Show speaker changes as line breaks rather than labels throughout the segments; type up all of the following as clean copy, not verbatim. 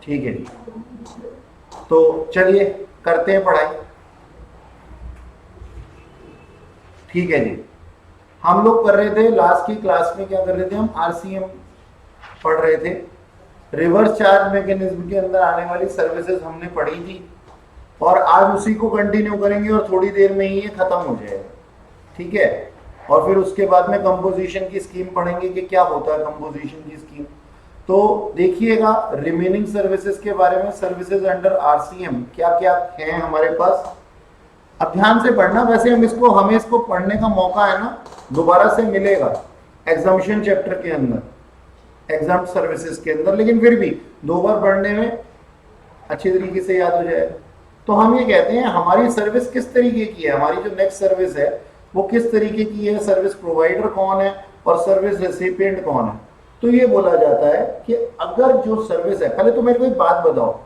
ठीक है जी, तो चलिए करते हैं पढ़ाई। ठीक है जी, हम लोग कर रहे थे लास्ट की क्लास में, क्या कर रहे थे हम, आरसीएम पढ़ रहे थे। रिवर्स चार्ज मैकेनिज्म के अंदर आने वाली सर्विसेज हमने पढ़ी थी, और आज उसी को कंटिन्यू करेंगे और थोड़ी देर में ही ये खत्म हो जाएगा। ठीक है, और फिर उसके बाद में कंपोजिशन की स्कीम पढ़ेंगे कि क्या होता है कंपोजिशन की स्कीम। तो देखिएगा रिमेनिंग सर्विसेज के बारे में, सर्विसेज अंडर आरसीएम क्या क्या हैं हमारे पास। अब ध्यान से पढ़ना, वैसे हमें इसको पढ़ने का मौका है ना दोबारा से मिलेगा एग्जामिशन चैप्टर के अंदर, एग्जाम सर्विसेज के अंदर, लेकिन फिर भी 2 बार पढ़ने में अच्छी तरीके से याद हो जाएगा। तो हम ये कहते हैं हमारी सर्विस किस तरीके की है, हमारी जो नेक्स्ट सर्विस है वो किस तरीके की है, सर्विस प्रोवाइडर कौन है और सर्विस रेसिपिएंट कौन है। तो ये बोला जाता है कि अगर जो सर्विस है, पहले तो मेरे को एक बात बताओ,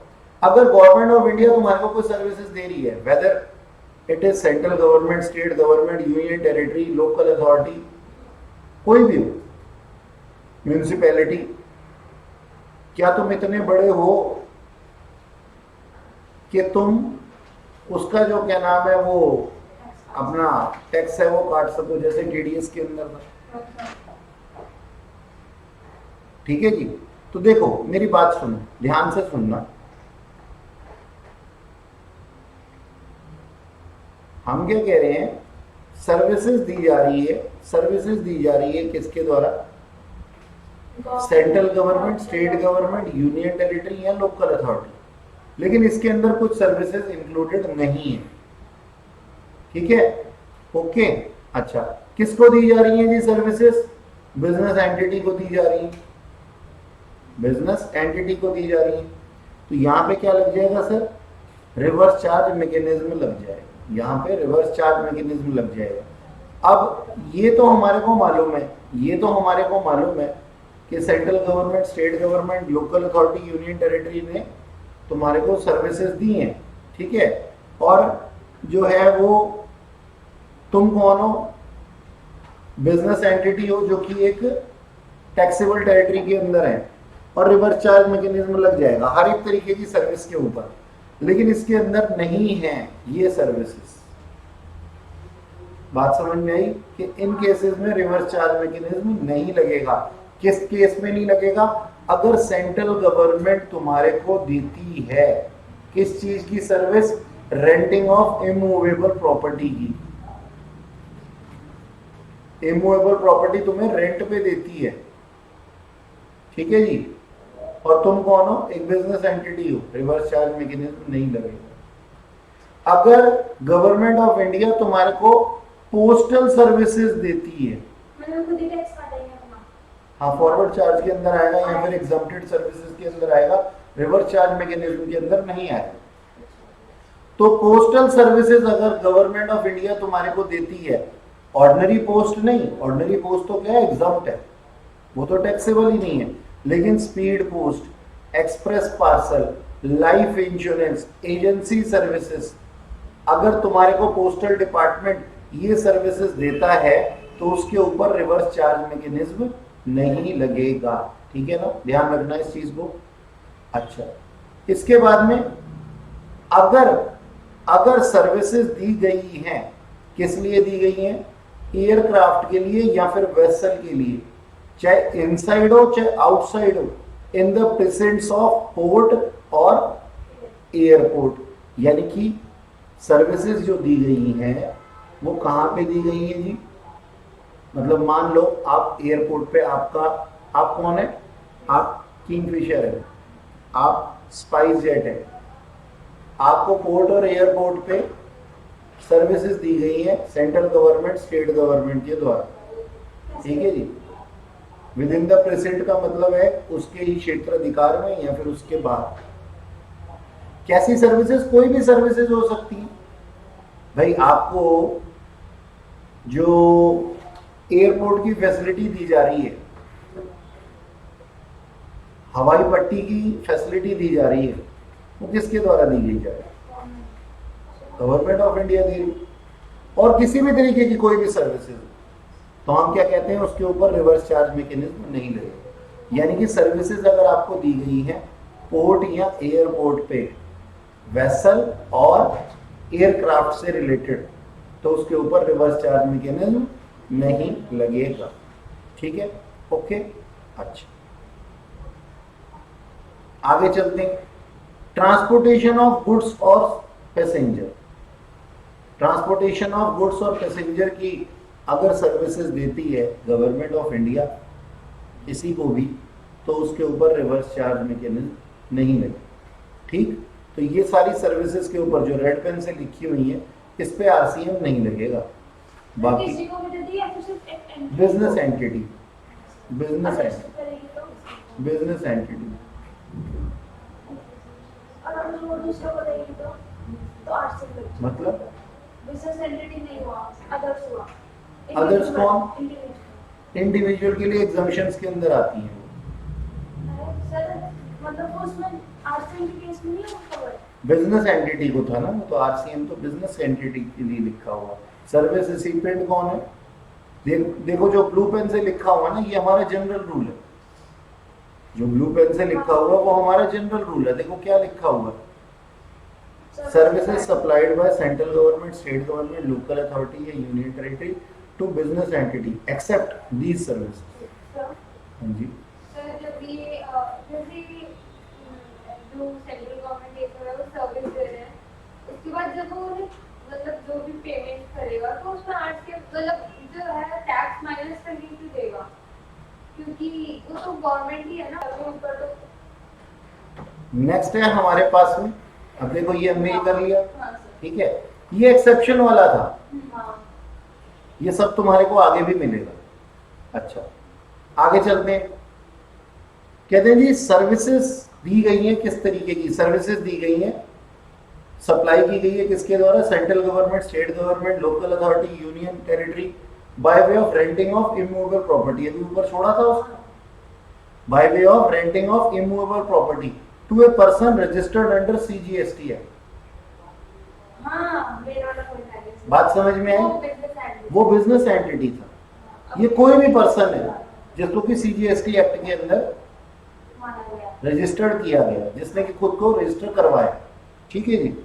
अगर गवर्नमेंट ऑफ इंडिया तुम्हारे को कोई सर्विसेज दे रही है, whether it is central government, state government, union territory, local authority, कोई भी हो, म्यूनिसिपैलिटी, क्या तुम इतने बड़े हो कि तुम उसका जो क्या नाम है वो अपना टैक्स है वो काट सको, जैसे टीडीएस के अंदर था। ठीक है जी, तो देखो मेरी बात सुनो, ध्यान से सुनना। हम क्या कह रहे हैं, सर्विसेज दी जा रही है, सर्विसेज दी जा रही है किसके द्वारा, central government, state government, union territory या लोकल अथॉरिटी, लेकिन इसके अंदर कुछ सर्विसेज इंक्लूडेड नहीं है। ठीक है, ओके। अच्छा, किसको दी जा रही है जी सर्विसेज, बिजनेस एंटिटी को दी जा रही है, बिजनेस एंटिटी को दी जा रही है। तो यहाँ पे क्या लग जाएगा सर, रिवर्स चार्ज मैकेनिज्म लग जाएगा, यहाँ पे रिवर्स चार्ज मैकेनिज्म लग जाएगा। अब ये तो हमारे को मालूम है, ये तो हमारे को मालूम है कि central government, state government, local authority, union territory ने तुम्हारे को सर्विसेज दी हैं। ठीक है, और जो है वो तुम कौन हो, बिजनेस एंटिटी हो जो कि एक टैक्सेबल टेरिटरी के अंदर है, और रिवर्स चार्ज मैकेनिज्म लग जाएगा हर एक तरीके की सर्विस के ऊपर, लेकिन इसके अंदर नहीं है ये सर्विसेज। बात समझ में आई कि इन केसेस में रिवर्स चार्ज मैकेनिज्म नहीं लगेगा। किस केस में नहीं लगेगा, अगर सेंट्रल गवर्नमेंट तुम्हारे को देती है किस चीज की service, renting of immovable property की, इमूवेबल प्रॉपर्टी तुम्हें रेंट पे देती है। ठीक है जी, और तुम कौन हो, एक बिजनेस एंटिटी हो, रिवर्स चार्ज मैकेनिज्म नहीं लगेगा। अगर गवर्नमेंट ऑफ इंडिया तुम्हारे को पोस्टल सर्विसेज देती है, हाँ फॉरवर्ड चार्ज के अंदर आएगा या फिर एग्जम्प्टेड सर्विसेज के अंदर आएगा, रिवर्स चार्ज मैकेनिज्म के अंदर नहीं आएगा। तो पोस्टल सर्विसेज अगर गवर्नमेंट ऑफ इंडिया तुम्हारे को देती है, ऑर्डिनरी पोस्ट नहीं, ऑर्डिनरी पोस्ट तो क्या है, एग्जम्प्ट है, वो तो टैक्सेबल ही नहीं है, लेकिन speed post, express parcel, life insurance, agency services, अगर तुम्हारे को पोस्टल डिपार्टमेंट ये सर्विसेज देता है तो उसके ऊपर रिवर्स चार्ज मैकेनिज्म नहीं लगेगा। ठीक है ना, ध्यान रखना इस चीज को। अच्छा, इसके बाद में अगर सर्विसेज दी गई हैं, किस लिए दी गई हैं, एयरक्राफ्ट के लिए या फिर वेसल के लिए, चाहे इनसाइड हो चाहे आउटसाइड हो, in the presence of port और एयरपोर्ट, यानी कि सर्विसेज जो दी गई हैं वो कहाँ पे दी गई हैं जी, मतलब मान लो आप एयरपोर्ट पे, आप कौन है, आप किंगफिशर है, आप स्पाइस जेट है, आपको पोर्ट और एयरपोर्ट पे सर्विसेज दी गई है सेंट्रल गवर्नमेंट, स्टेट गवर्नमेंट के द्वारा। ठीक है जी, विद इन द प्रेजेंट का मतलब है उसके ही क्षेत्र अधिकार में या फिर उसके बाहर। कैसी सर्विसेज, कोई भी सर्विसेज हो सकती है भाई। आपको जो एयरपोर्ट की फैसिलिटी दी जा रही है, हवाई पट्टी की फैसिलिटी दी जा रही है, वो किसके द्वारा दी गई जा रही है, गवर्नमेंट ऑफ इंडिया दे रही। और किसी भी तरीके की कोई भी सर्विसेज, तो हम क्या कहते हैं, उसके ऊपर रिवर्स चार्ज मैकेनिज्म नहीं लगेगा। यानी कि सर्विसेज अगर आपको दी गई है पोर्ट या एयरपोर्ट पे वेसल और एयरक्राफ्ट से रिलेटेड, तो उसके ऊपर रिवर्स चार्ज मैकेनिज्म नहीं लगेगा। ठीक है, ओके। अच्छा, आगे चलते हैं। ट्रांसपोर्टेशन ऑफ गुड्स और पैसेंजर, ट्रांसपोर्टेशन ऑफ गुड्स और पैसेंजर की अगर सर्विसेज देती है गवर्नमेंट ऑफ इंडिया किसी को भी, तो उसके ऊपर रिवर्स चार्ज मैकेनिज्म नहीं लगे। ठीक, तो ये सारी सर्विसेज के ऊपर जो रेड पेन से लिखी हुई है इस पे आरसीएम नहीं लगेगा। बाकी business entity, business entity, business entity मतलब
बिजनेस एंटिटी नहीं हुआ, अदर्स हुआ।
अदर्स कौन? इंडिविजुअल के लिए एग्जम्पशंस के अंदर आती हैं।
सर मतलब उसमें आरसीएम के केस में नहीं होता है।
बिजनेस एंटिटी को था ना, तो आरसीएम तो बिजनेस एंटिटी के लिए लिखा हुआ। सर्विस रिसिपिएंट कौन है? देखो जो ब्लू पेन से लिखा हुआ ना, ये हमारा जनरल रूल है। जो ब्लू पेन से लिखा हुआ वो हमारा जनरल रूल है। देखो क्या लिखा हुआ है, services supplied by central government, state government, local authority या union territory to business entity except these service. हाँ जी
सर, जब ये जैसे जो सेंट्रल गवर्नमेंट ये वो सर्विस दे रहे हैं, उसके बाद जब वो मतलब जो भी पेमेंट करेगा तो उसमें आर्ट्स के मतलब जो है टैक्स माइनस करके ही देगा, क्योंकि वो तो गवर्नमेंट ही है ना ऊपर। तो
नेक्स्ट है हमारे पास में, अब देखो ये हमने ये कर लिया।
हाँ,
ठीक है, ये एक्सेप्शन वाला था,
हाँ।
ये सब तुम्हारे को आगे भी मिलेगा। अच्छा, आगे चलते हैं। कहते हैं जी सर्विसेज दी गई हैं, किस तरीके की सर्विसेज दी गई हैं, सप्लाई की गई है किसके द्वारा? Central government, state government, local authority, union territory, by way of renting of immovable property. अभी ऊपर छोड़ा था उसको, by way of renting of immovable property to a person registered under CGST act.
हाँ, मेरा वाला पॉइंट है।
बात समझ में आई? वो बिजनेस एंटिटी था। ये कोई भी पर्सन है जिसको कि सीजीएसटी एक्ट के अंदर रजिस्टर्ड किया गया, जिसने कि खुद को रजिस्टर करवाया। ठीक है जी।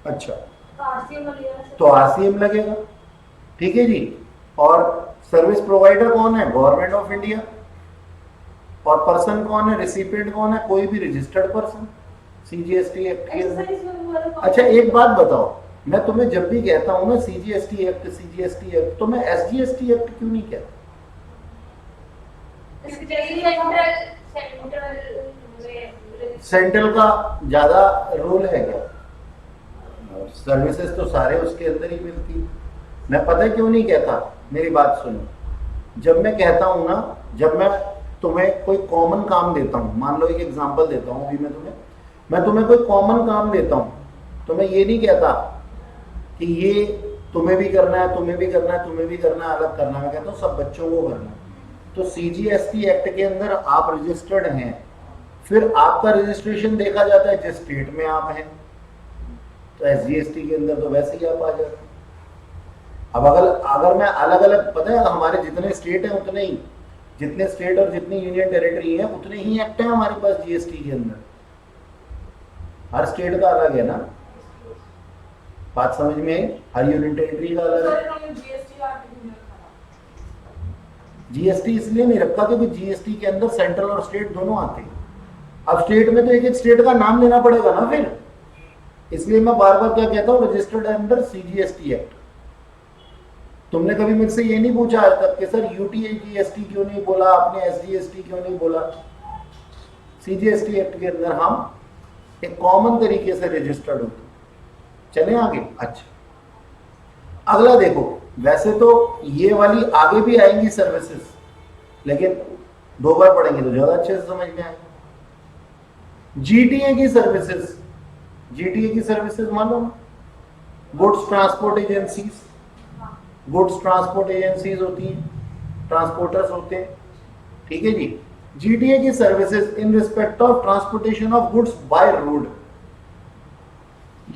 अच्छा, तो आरसीएम लगेगा। ठीक है जी। और सर्विस प्रोवाइडर कौन है? Government of India. और पर्सन कौन है? रिसिपिएंट कौन है? कोई भी रजिस्टर्ड पर्सन सीजीएसटी एक्ट के अंदर। अच्छा, एक बात बताओ, मैं तुम्हें जब भी कहता हूं ना सीजीएसटी एक्ट, तो मैं एसजीएसटी एक्ट क्यों नहीं कहता? सेंट्रल का ज्यादा रोल है क्या? सर्विसेज तो सारे उसके अंदर ही मिलती है। मैं पता है क्यों नहीं कहता, मेरी बात सुनो। जब मैं कहता हूं ना, जब मैं तुम्हें कोई कॉमन काम देता हूं, मान लो एक एग्जांपल देता हूं, अभी मैं तुम्हें कोई कॉमन काम देता हूं, तो मैं ये नहीं कहता कि ये तुम्हें भी करना है, तुम्हें भी करना है, तुम्हें भी करना है, अलग करना है। मैं कहता हूँ सब बच्चों को करना है। तो सीजीएसटी एक्ट के अंदर आप रजिस्टर्ड हैं, फिर आपका रजिस्ट्रेशन देखा जाता है जिस स्टेट में आप हैं, तो एसजीएसटी के अंदर तो वैसे ही आप आ जाते हैं। अब अगर मैं अलग अलग, पता है हमारे जितने स्टेट हैं उतने ही, जितने स्टेट और जितनी यूनियन टेरिटरी है उतने ही एक्ट है हमारे पास जीएसटी के अंदर। हर स्टेट का अलग है ना, बात समझ में आई? हर यूनियन टेरिटरी का अलग है। जीएसटी इसलिए नहीं रखा क्योंकि जीएसटी के अंदर सेंट्रल और स्टेट दोनों आते हैं। अब स्टेट में तो एक एक स्टेट का नाम लेना पड़ेगा ना फिर, इसलिए मैं बार बार क्या कहता हूँ, रजिस्टर्ड अंडर सीजीएसटी एक्ट। तुमने कभी मुझसे ये नहीं पूछा आज तक कि सर यूटीजीएसटी क्यों नहीं बोला आपने, एसजीएसटी क्यों नहीं बोला? सीजीएसटी एक्ट के अंदर हम एक कॉमन तरीके से रजिस्टर्ड होते। चलें आगे। अच्छा, अगला देखो, वैसे तो ये वाली आगे भी आएंगी सर्विसेज, लेकिन दो बार पढ़ेंगे तो ज्यादा अच्छे से समझ में आएगा। जीटीए की सर्विसेज, जीटीए की सर्विसेज मालूम? Goods transport agencies, goods transport agencies होती हैं, ट्रांसपोर्टर्स होते हैं। ठीक है जी। जीटीए की services in respect of transportation of goods by road,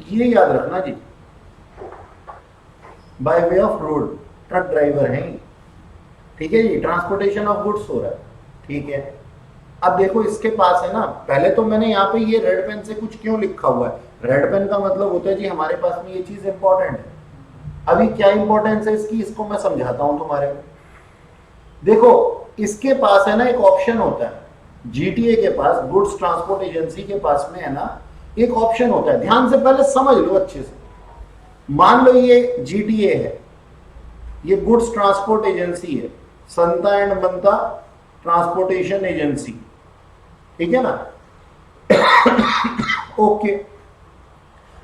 ये याद रखना जी, by way of road, truck driver हैं। ठीक है जी, ट्रांसपोर्टेशन ऑफ गुड्स हो रहा है। ठीक है, अब देखो इसके पास है ना, पहले तो मैंने यहाँ पे ये रेड पेन से कुछ क्यों लिखा हुआ है, रेड पेन का मतलब होता है जी हमारे पास में ये चीज इंपॉर्टेंट है। अभी क्या इंपॉर्टेंस है इसकी, इसको मैं समझाता हूं तुम्हारे को। देखो इसके पास है ना एक ऑप्शन होता है, जीटीए के पास, गुड्स ट्रांसपोर्ट एजेंसी के पास में है ना एक ऑप्शन होता है, ध्यान से पहले समझ लो अच्छे से। मान लो ये जीटीए है, ये गुड्स ट्रांसपोर्ट एजेंसी है, संता एंड मनता ट्रांसपोर्टेशन एजेंसी, ठीक है ना। ओके,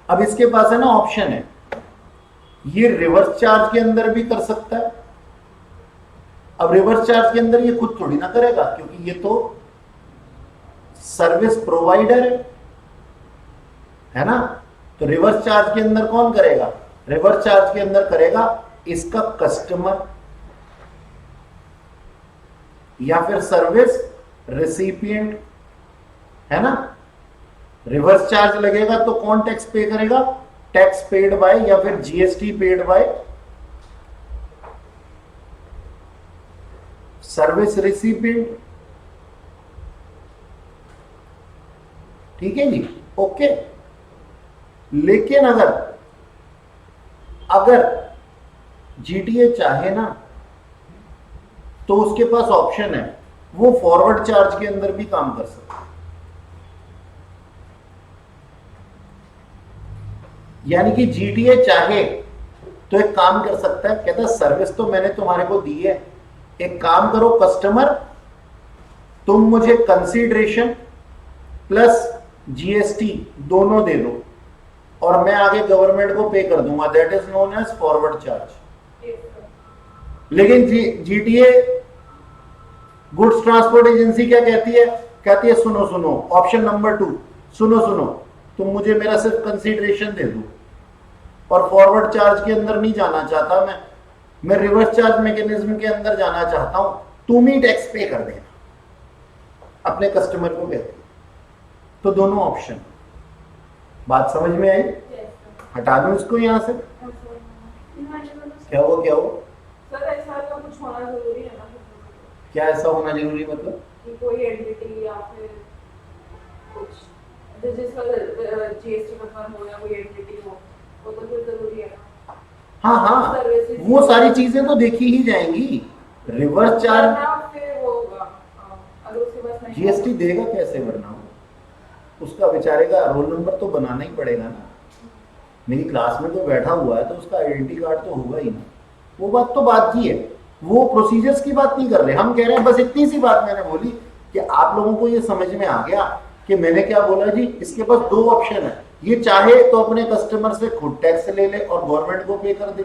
अब इसके पास है ना ऑप्शन है, ये रिवर्स चार्ज के अंदर भी कर सकता है। अब रिवर्स चार्ज के अंदर ये खुद थोड़ी ना करेगा, क्योंकि ये तो सर्विस प्रोवाइडर है ना। तो रिवर्स चार्ज के अंदर कौन करेगा, रिवर्स चार्ज के अंदर करेगा इसका कस्टमर या फिर सर्विस रिसिपिएंट, है ना। रिवर्स चार्ज लगेगा तो कौन टैक्स पे करेगा, टैक्स पेड बाय या फिर GST paid by service recipient, ठीक है जी, ओके। लेकिन अगर जीटीए चाहे ना तो उसके पास ऑप्शन है, वो फॉरवर्ड चार्ज के अंदर भी काम कर सकता है। यानी कि जीटीए चाहे तो एक काम कर सकता है, कहता है सर्विस तो मैंने तुम्हारे को दी है, एक काम करो कस्टमर, तुम मुझे कंसीडरेशन प्लस जीएसटी दोनों दे दो और मैं आगे गवर्नमेंट को पे कर दूंगा, that is known as forward charge. लेकिन जीटीए गुड्स ट्रांसपोर्ट एजेंसी क्या कहती है, कहती है सुनो सुनो, ऑप्शन नंबर 2, सुनो सुनो, तुम मुझे मेरा सिर्फ कंसीडरेशन दे दो और फॉरवर्ड चार्ज के अंदर नहीं जाना चाहता मैं रिवर्स चार्ज मैकेनिज्म के अंदर जाना चाहता हूं, तुम ही टैक्स पे कर देना, अपने कस्टमर को कहते। तो दोनों ऑप्शन, बात समझ में आई, हटा दूं इसको यहां से, क्या हो
सर ऐसा का कुछ होना जरूरी है ना,
क्या ऐसा होना जरूरी, मतलब
कि कोई एंटिटी या फिर कुछ जिसका जीएसटी कंफर्म हो या कोई एंटिटी हो, वो तो फिर जरूरी है ना।
हाँ वो सारी चीजें तो देखी ही जाएंगी। रिवर्स चार्ज
फिर वो होगा, अगर उसके पास नहीं
जीएसटी देगा कैसे, वरना उसका बेचारे का रोल नंबर तो बनाना ही पड़ेगा ना। मेरी क्लास में तो बैठा हुआ है तो उसका आइडेंटिटी कार्ड तो होगा ही ना। वो बात तो बात की है, वो प्रोसीजर्स की बात नहीं कर रहे, हम कह रहे हैं बस इतनी सी बात मैंने बोली कि आप लोगों को ये समझ में आ गया कि मैंने क्या बोला जी। इसके पास दो ऑप्शन है, ये चाहे तो अपने कस्टमर से खुद टैक्स ले ले और गवर्नमेंट को पे कर दे,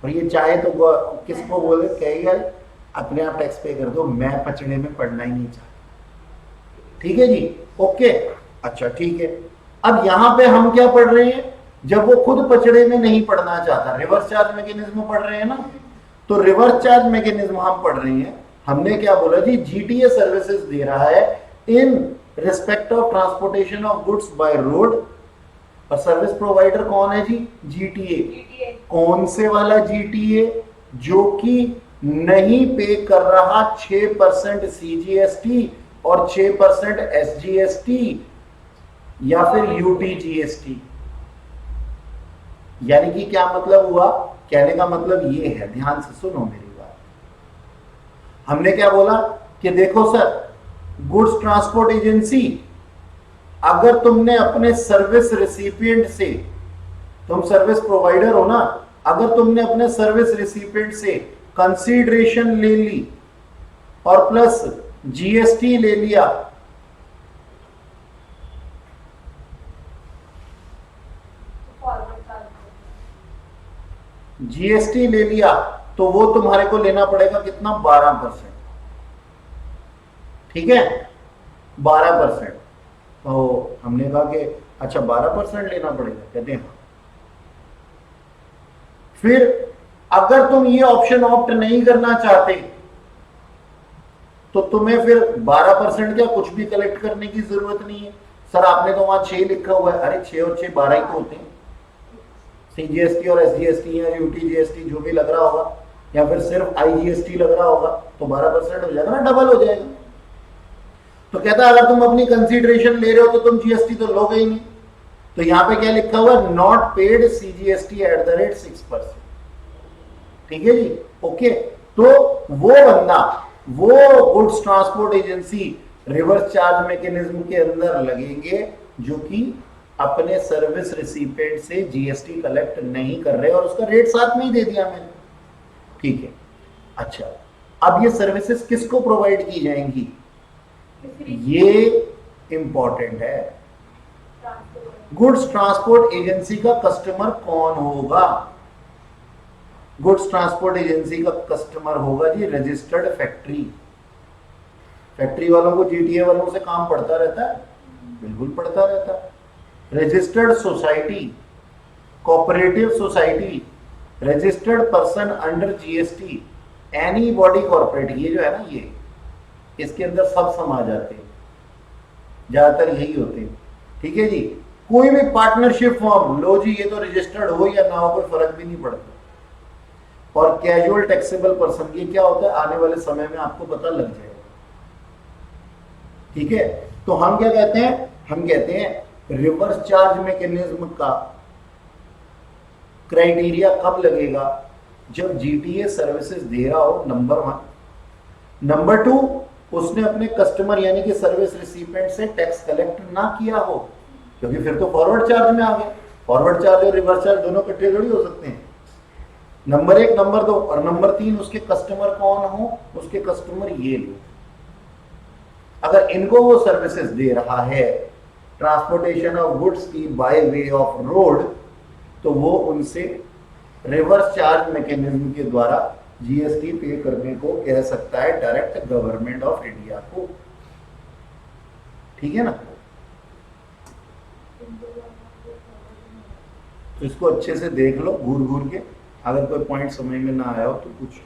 और ये चाहे तो किसको बोले, कहेगा अपने आप टैक्स पे कर दो, मैं पचड़े में पड़ना ही नहीं चाहता। ठीक है जी, ओके, अच्छा ठीक है। अब यहां पे हम क्या पढ़ रहे हैं, जब वो खुद पचड़े में नहीं पढ़ना चाहता, रिवर्स चार्ज मैकेनिज्म पढ़ रहे हैं ना, तो रिवर्स चार्ज मैकेनिज्म हम पढ़ रहे हैं। हमने क्या बोला जी, जीटीए सर्विसेज दे रहा है इन respect of transportation of goods by road, और सर्विस प्रोवाइडर कौन है जी, जीटीए। कौन से वाला जीटीए, जो कि नहीं पे कर रहा 6% सीजीएसटी और 6% एसजीएसटी या फिर यूटीजीएसटी। यानी कि क्या मतलब हुआ, कहने का मतलब ये है, ध्यान से सुनो मेरी बात। हमने क्या बोला कि देखो सर, गुड्स ट्रांसपोर्ट एजेंसी, अगर तुमने अपने सर्विस रिसिपिएंट से, तुम सर्विस प्रोवाइडर हो ना, अगर तुमने अपने सर्विस रिसिपिएंट से कंसीडरेशन ले ली और प्लस जीएसटी ले लिया, जीएसटी ले लिया, तो वो तुम्हारे को लेना पड़ेगा कितना, 12%। ठीक है, 12%। तो हमने कहा कि अच्छा 12% लेना पड़ेगा, कहते हैं। फिर अगर तुम ये ऑप्शन ऑप्ट नहीं करना चाहते तो तुम्हें फिर 12% क्या कुछ भी कलेक्ट करने की जरूरत नहीं है। सर आपने तो वहां 6 लिखा हुआ है, अरे 6 और 6 12 ही तो होते हैं। सीजीएसटी और एसजीएसटी या यूटीजीएसटी जो भी लग रहा होगा, या फिर सिर्फ आईजीएसटी लग रहा होगा, तो 12% हो जाएगा ना, डबल हो जाएगा। तो कहता है अगर तुम अपनी कंसीडरेशन ले रहे हो तो तुम जीएसटी तो लोगे ही नहीं। तो यहां पे क्या लिखा हुआ है, not paid CGST at the rate 6%। ठीक है जी, ओके। तो वो बंदा, वो goods transport agency reverse charge mechanism के अंदर लगेंगे जो कि अपने सर्विस रिसिपेंट से जीएसटी कलेक्ट नहीं कर रहे और उसका रेट साथ में ही दे दिया मैंने। ठीक है, अच्छा अब ये सर्विसेज किसको प्रोवाइड की जाएंगी, ये इंपॉर्टेंट है। गुड्स ट्रांसपोर्ट एजेंसी का कस्टमर कौन होगा, गुड्स ट्रांसपोर्ट एजेंसी का कस्टमर होगा जी रजिस्टर्ड फैक्ट्री। फैक्ट्री वालों को जीटीए वालों से काम पड़ता रहता है, बिल्कुल पड़ता रहता है। Registered society, cooperative society, registered person under GST, any body corporate, ये जो है ना, ये इसके अंदर सब समा जाते हैं, ज्यादातर यही होते हैं। ठीक है जी, कोई भी पार्टनरशिप फॉर्म लो जी, ये तो रजिस्टर्ड हो या ना हो कोई फर्क भी नहीं पड़ता। और कैजुअल टैक्सेबल पर्सन, ये क्या होता है आने वाले समय में आपको पता लग जाएगा। ठीक है, तो हम क्या कहते हैं, हम कहते हैं रिवर्स चार्ज मैकेनिज्म का क्राइटेरिया कब लगेगा, जब जीटीए सर्विसेज दे रहा हो, नंबर 1। नंबर 2, उसने अपने कस्टमर यानी कि सर्विस रिसिपेंट से टैक्स कलेक्ट ना किया हो, क्योंकि फिर तो फॉरवर्ड चार्ज में आ गए। फॉरवर्ड चार्ज और रिवर्स चार्ज दोनों इकट्ठे थोड़ी हो सकते हैं। नंबर 1, नंबर 2 और नंबर 3, उसके कस्टमर कौन हो, उसके कस्टमर ये लोग। अगर इनको वो सर्विसेज दे रहा है ट्रांसपोर्टेशन ऑफ गुड्स की बाय वे ऑफ रोड, तो वो उनसे रिवर्स चार्ज मैकेनिज्म के द्वारा जीएसटी पे करने को कह सकता है डायरेक्ट गवर्नमेंट ऑफ इंडिया को। ठीक है ना, तो इसको अच्छे से देख लो घूर घूर के, अगर कोई पॉइंट समझ में ना आया हो तो पूछो।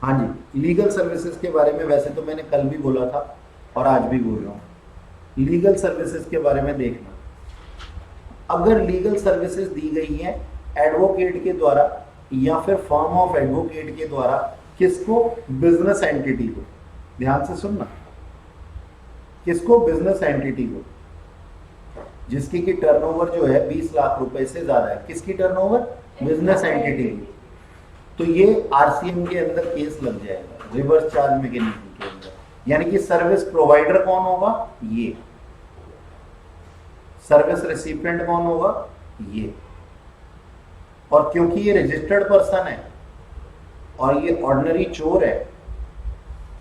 हाँ जी, लीगल सर्विसेज के बारे में वैसे तो मैंने कल भी बोला था और आज भी बोल रहा हूँ। लीगल सर्विसेज के बारे में देखना, अगर लीगल सर्विसेज दी गई हैं एडवोकेट के द्वारा या फिर फर्म ऑफ एडवोकेट के द्वारा, किसको, बिजनेस एंटिटी को, ध्यान से सुनना, किसको, बिजनेस एंटिटी को, जिसकी की टर्नओवर जो है 20 लाख रुपए से ज्यादा है। किसकी टर्नओवर, बिजनेस एंटिटी की। तो ये आरसीएम के अंदर केस लग जाएगा, रिवर्स चार्ज मैकेनिज्म के अंदर। यानी कि सर्विस प्रोवाइडर कौन होगा, ये, सर्विस रिसिपिएंट कौन होगा, ये। और क्योंकि ये रजिस्टर्ड पर्सन है और ये ऑर्डिनरी चोर है,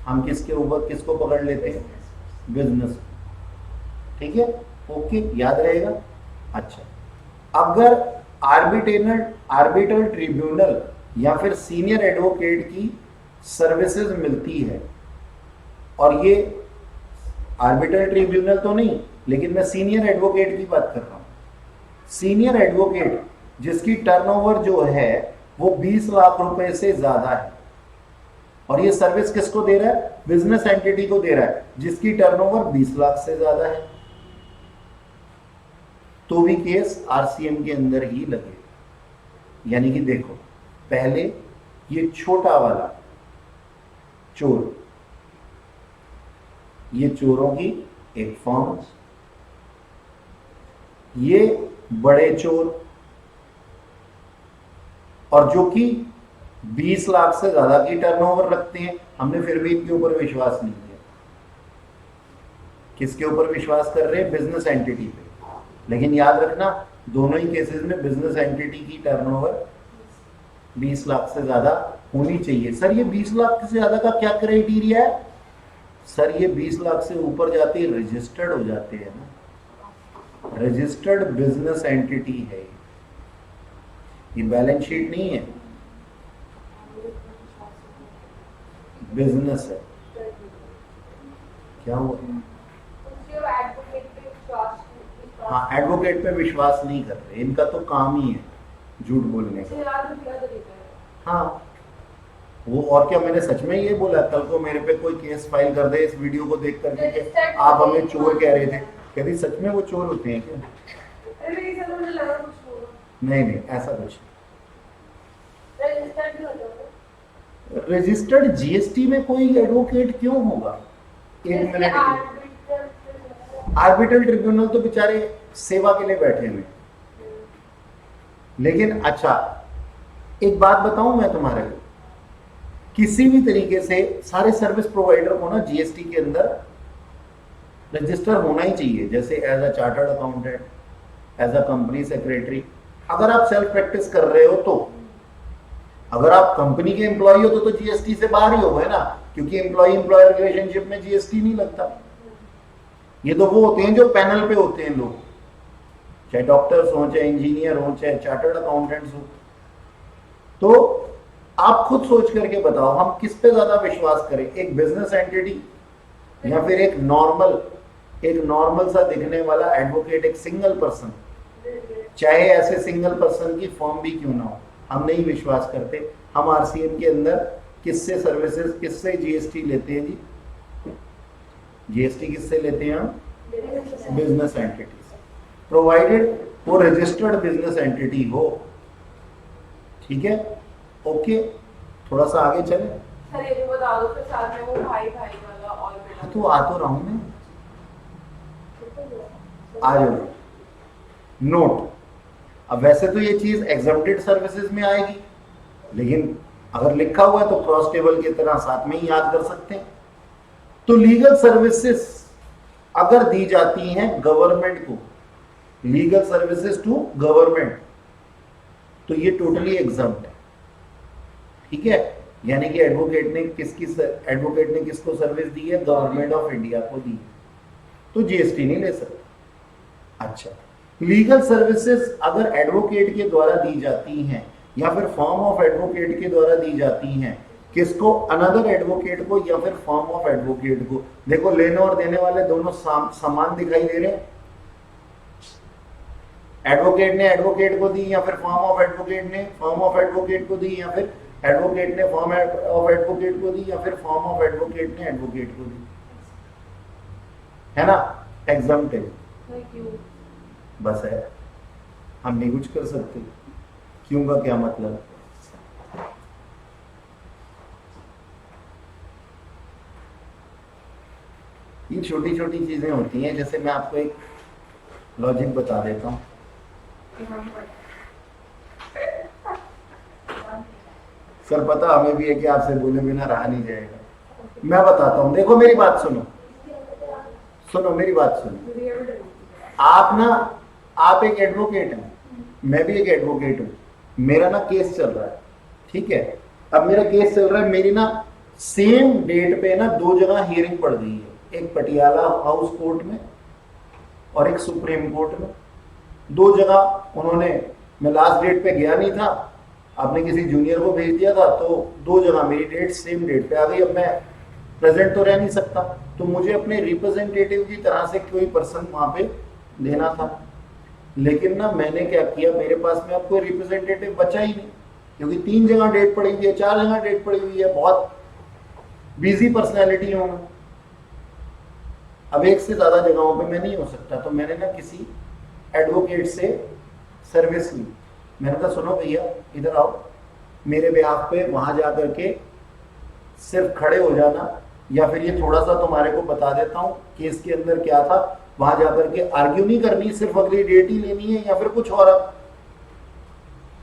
हम किसके ऊपर किसको पकड़ लेते हैं, बिजनेस। ठीक है, ओके, याद रहेगा। अच्छा, अगर आर्बिट्रल ट्रिब्यूनल या फिर सीनियर एडवोकेट की सर्विसेज मिलती है, और ये आर्बिट्रल ट्रिब्यूनल तो नहीं, लेकिन मैं सीनियर एडवोकेट की बात कर रहा हूं। सीनियर एडवोकेट जिसकी टर्नओवर जो है वो 20 लाख रुपए से ज्यादा है, और ये सर्विस किसको दे रहा है, बिजनेस एंटिटी को दे रहा है जिसकी टर्नओवर 20 लाख से ज्यादा है, तो भी केस आरसीएम के अंदर ही लगे। यानी कि देखो, पहले ये छोटा वाला चोर, ये चोरों की एक फॉर्म, ये बड़े चोर, और जो कि 20 लाख से ज्यादा की टर्नओवर रखते हैं, हमने फिर भी इनके ऊपर विश्वास नहीं किया। किसके ऊपर विश्वास कर रहे हैं, बिजनेस एंटिटी पे। लेकिन याद रखना, दोनों ही केसेस में बिजनेस एंटिटी की टर्नओवर 20 लाख से ज्यादा होनी चाहिए। सर ये 20 लाख से ज्यादा का क्या क्राइटेरिया है, सर ये 20 लाख से ऊपर जाते ही रजिस्टर्ड हो जाते हैं ना, रजिस्टर्ड बिजनेस एंटिटी है, ये बैलेंस शीट नहीं है, बिजनेस है। क्या हुआ, हाँ, एडवोकेट पे विश्वास नहीं कर रहे, इनका तो काम ही है झूठ बोलने का।
याद दिया तरीका है।
हाँ, वो और क्या, मैंने सच में ये बोला? कल को मेरे पे कोई केस फाइल कर दे इस वीडियो को देख करके कि आप हमें चोर कह रहे थे, कहती सच में वो चोर होते हैं क्या?
अरे नहीं सर, मुझे लगा कुछ होगा।
नहीं नहीं, ऐसा कुछ
रजिस्टर्ड भी होता है।
नहीं। रजिस्टर्ड जीएसटी में कोई एडवोकेट क्यों होगा? एक मिनट, आर्बिट्रल ट्रिब्यूनल तो बेचारे सेवा के लिए बैठे हुए। लेकिन अच्छा, एक बात बताऊं मैं तुम्हारे को, किसी भी तरीके से सारे सर्विस प्रोवाइडर को ना जीएसटी के अंदर रजिस्टर होना ही चाहिए, जैसे as a chartered accountant, as a company secretary. अगर आप सेल्फ प्रैक्टिस कर रहे हो तो, अगर आप कंपनी के एम्प्लॉय हो तो जीएसटी से बाहर ही हो गए ना, क्योंकि एम्प्लॉय एम्प्लॉयर रिलेशनशिप में जीएसटी नहीं लगता। ये तो वो होते हैं जो पैनल पे होते हैं लोग, चाहे डॉक्टर्स हो, चाहे इंजीनियर हो, चाहे चार्टर्ड अकाउंटेंट्स हो। तो आप खुद सोच करके बताओ, हम किस पे ज्यादा विश्वास करें, एक बिजनेस एंटिटी या फिर एक नॉर्मल सा दिखने वाला एडवोकेट, एक सिंगल पर्सन, चाहे ऐसे सिंगल पर्सन की फर्म भी क्यों ना हो। हम नहीं विश्वास करते। हम आरसीएम के अंदर किससे सर्विसेज, किससे जीएसटी लेते हैं जी? जीएसटी किससे लेते हैं हम? बिजनेस एंटिटी से, प्रोवाइडेड वो रजिस्टर्ड बिजनेस एंटिटी हो। ठीक है, ओके, थोड़ा सा आगे चले।
सर ये भी बता दो फिर साथ में वो भाई भाई वाला और बेटा।
तो आ तो रहा हूं मैं, आ जाओ। नोट, अब वैसे तो ये चीज एग्जम्प्टेड सर्विसेज में आएगी, लेकिन अगर लिखा हुआ है तो क्रॉस टेबल की तरह साथ में ही याद कर सकते हैं। तो लीगल सर्विसेज अगर दी जाती हैं गवर्नमेंट को, लीगल सर्विसेज टू गवर्नमेंट, तो ये टोटली एग्जम्प्ट है। ठीक है, यानी कि एडवोकेट ने किसको सर्विस दी है? गवर्नमेंट ऑफ इंडिया को दी, तो जीएसटी नहीं ले सकता। अच्छा, लीगल सर्विसेज अगर एडवोकेट के द्वारा दी जाती हैं या फिर फॉर्म ऑफ एडवोकेट के द्वारा दी जाती हैं, किसको? अनदर एडवोकेट को या फिर फॉर्म ऑफ एडवोकेट को। देखो, लेने और देने वाले दोनों समान दिखाई दे रहे हैं। एडवोकेट ने एडवोकेट को दी या फिर फॉर्म ऑफ एडवोकेट ने फॉर्म ऑफ एडवोकेट को दी, या फिर एडवोकेट ने फॉर्म ऑफ एडवोकेट को दी, या फिर फॉर्म ऑफ एडवोकेट ने एडवोकेट को दी, है ना? एग्जाम्प्ट है, बस है, हम नहीं कुछ कर सकते। क्यों का क्या मतलब? ये छोटी छोटी चीजें होती हैं। जैसे मैं आपको एक लॉजिक बता देता हूं। सर पता हमें भी है कि आपसे बोले बिना रहा नहीं जाएगा। मैं बताता हूं, देखो मेरी बात सुनो, मेरी बात सुनो। आप एक एडवोकेट हैं, मैं भी एक एडवोकेट हूं। मेरा ना केस चल रहा है, ठीक है? अब मेरा केस चल रहा है, मेरी ना सेम डेट पे ना 2 जगह हियरिंग पड़ गई है, एक पटियाला हाउस कोर्ट में और एक सुप्रीम कोर्ट में। 2 जगह उन्होंने, मैं लास्ट डेट पे गया नहीं था, आपने किसी जूनियर को भेज दिया था, तो 2 जगह मेरी डेट सेम डेट पे आ गई। अब मैं प्रेजेंट तो रह नहीं सकता, तो मुझे अपने रिप्रेजेंटेटिव की तरह से कोई पर्सन वहां पे देना था। लेकिन ना मैंने क्या किया, मेरे पास में अब कोई रिप्रेजेंटेटिव बचा ही नहीं, क्योंकि 3 जगह डेट पड़ी हुई है, 4 जगह डेट पड़ी हुई है, बहुत बिजी पर्सनैलिटी हूँ। अब एक से ज्यादा जगहों पे मैं नहीं हो सकता, तो मैंने ना किसी एडवोकेट से सर्विस ली। मैंने कहा सुनो भैया इधर आओ, मेरे बिहाफ पे वहां जा करके सिर्फ खड़े हो जाना, या फिर ये थोड़ा सा तुम्हारे को बता देता हूँ केस के अंदर क्या था, वहां जाकर के आर्ग्यू नहीं करनी, सिर्फ अगली डेट ही लेनी है, या फिर कुछ और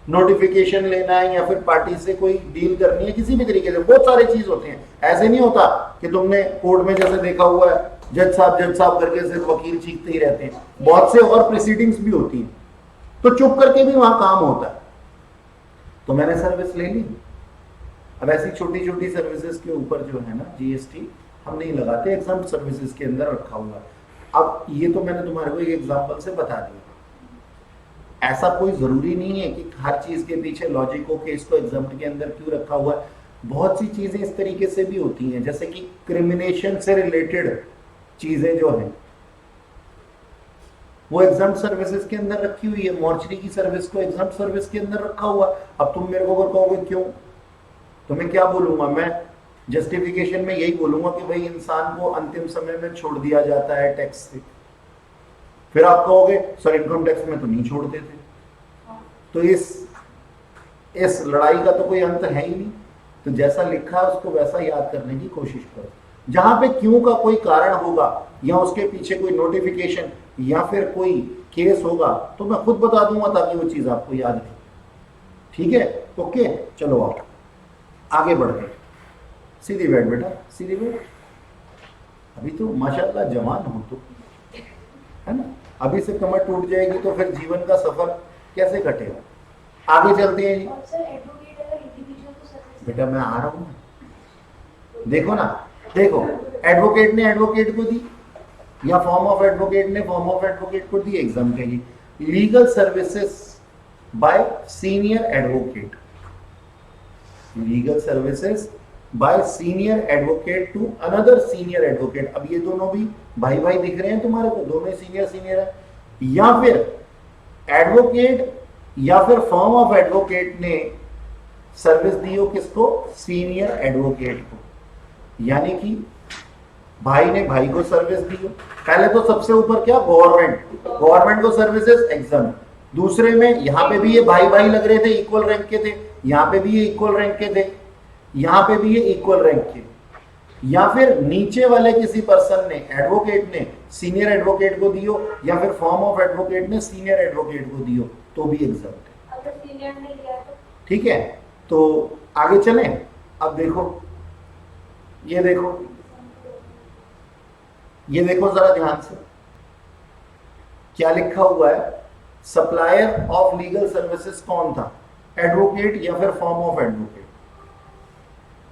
नोटिफिकेशन लेना है, या फिर पार्टी से कोई डील करनी है, किसी भी तरीके से। बहुत सारे चीज होते हैं, ऐसे नहीं होता कि तुमने कोर्ट में जैसे देखा हुआ है जज साहब करके सिर्फ वकील चीखते ही रहते हैं, बहुत से और प्रोसीडिंग्स भी होती हैं, तो चुप करके भी वहां काम होता है। तो मैंने सर्विस ले ली। अब ऐसी छोटी छोटी सर्विसेज के ऊपर जो है ना जीएसटी हम नहीं लगाते, एग्जाम सर्विसेज के अंदर रखा हुआ है। अब ये तो मैंने तुम्हारे को एक एग्जांपल से बता दिया, ऐसा कोई जरूरी नहीं है कि हर चीज के पीछे लॉजिक हो कि इसको एग्जाम के अंदर क्यों रखा हुआ है। बहुत सी चीजें इस तरीके से भी होती हैं, जैसे कि क्रिमिनेशन से रिलेटेड चीजें जो हैं, वो एग्जाम सर्विसेज के अंदर रखी हुई है, मॉर्चरी की सर्विस को एग्जाम सर्विस के अंदर रखा हुआ। अब तुम मेरे को अगर कहोगे क्यों, तो मैं क्या बोलूंगा, मैं जस्टिफिकेशन में यही बोलूंगा कि भाई इंसान को अंतिम समय में छोड़ दिया जाता है टैक्स से। फिर आप कहोगे सर इनकम टैक्स में तो नहीं छोड़ते थे। तो इस लड़ाई का तो कोई अंत है ही नहीं। तो जैसा लिखा है उसको वैसा याद करने की कोशिश करो। जहां पे क्यों का कोई कारण होगा या उसके पीछे कोई नोटिफिकेशन या फिर कोई केस होगा तो मैं खुद बता दूंगा ताकि वो चीज आपको याद रहे। ठीक है, ओके, चलो आओ आगे बढ़ते हैं। सीधी बैठ बेटा, सीधी बैठ। अभी तो माशाल्लाह जवान हो तो, है ना। अभी से कमर टूट जाएगी तो फिर जीवन का सफर कैसे कटेगा। आगे चलते हैं जी।
और सर एडवोकेट अगर इंडिविजुअल को सर्विस
बेटा मैं आ रहा हूँ ना, देखो ना, देखो एडवोकेट ने एडवोकेट को दी या फॉर्म ऑफ एडवोकेट ने फॉर्म ऑफ एडवोकेट को दी, एग्जाम कहेगी legal services by senior advocate, legal services by senior advocate to another senior advocate. अब ये दोनों भी भाई भाई दिख रहे हैं तुम्हारे को, दोनों सीनियर सीनियर है। या फिर एडवोकेट या फिर फॉर्म ऑफ एडवोकेट ने सर्विस दी हो किसको, सीनियर एडवोकेट को, यानी कि भाई ने भाई को सर्विस दी हो। पहले तो सबसे ऊपर क्या, गवर्नमेंट को सर्विसेज एग्जाम। दूसरे में यहाँ पे भी ये भाई भाई लग रहे थे, इक्वल रैंक के थे, यहाँ पे भी ये इक्वल रैंक के थे, यहाँ पे भी ये इक्वल रैंक के। या फिर नीचे वाले किसी पर्सन ने, एडवोकेट ने सीनियर एडवोकेट को दियो या फिर फॉर्म ऑफ एडवोकेट ने सीनियर एडवोकेट को दियो तो भी एग्जाम है।
अगर सीनियर ने लिया तो
ठीक है, तो आगे चलें। अब देखो, ये देखो, ये देखो जरा ध्यान से क्या लिखा हुआ है। सप्लायर ऑफ लीगल सर्विसेज कौन था, एडवोकेट या फिर फॉर्म ऑफ एडवोकेट।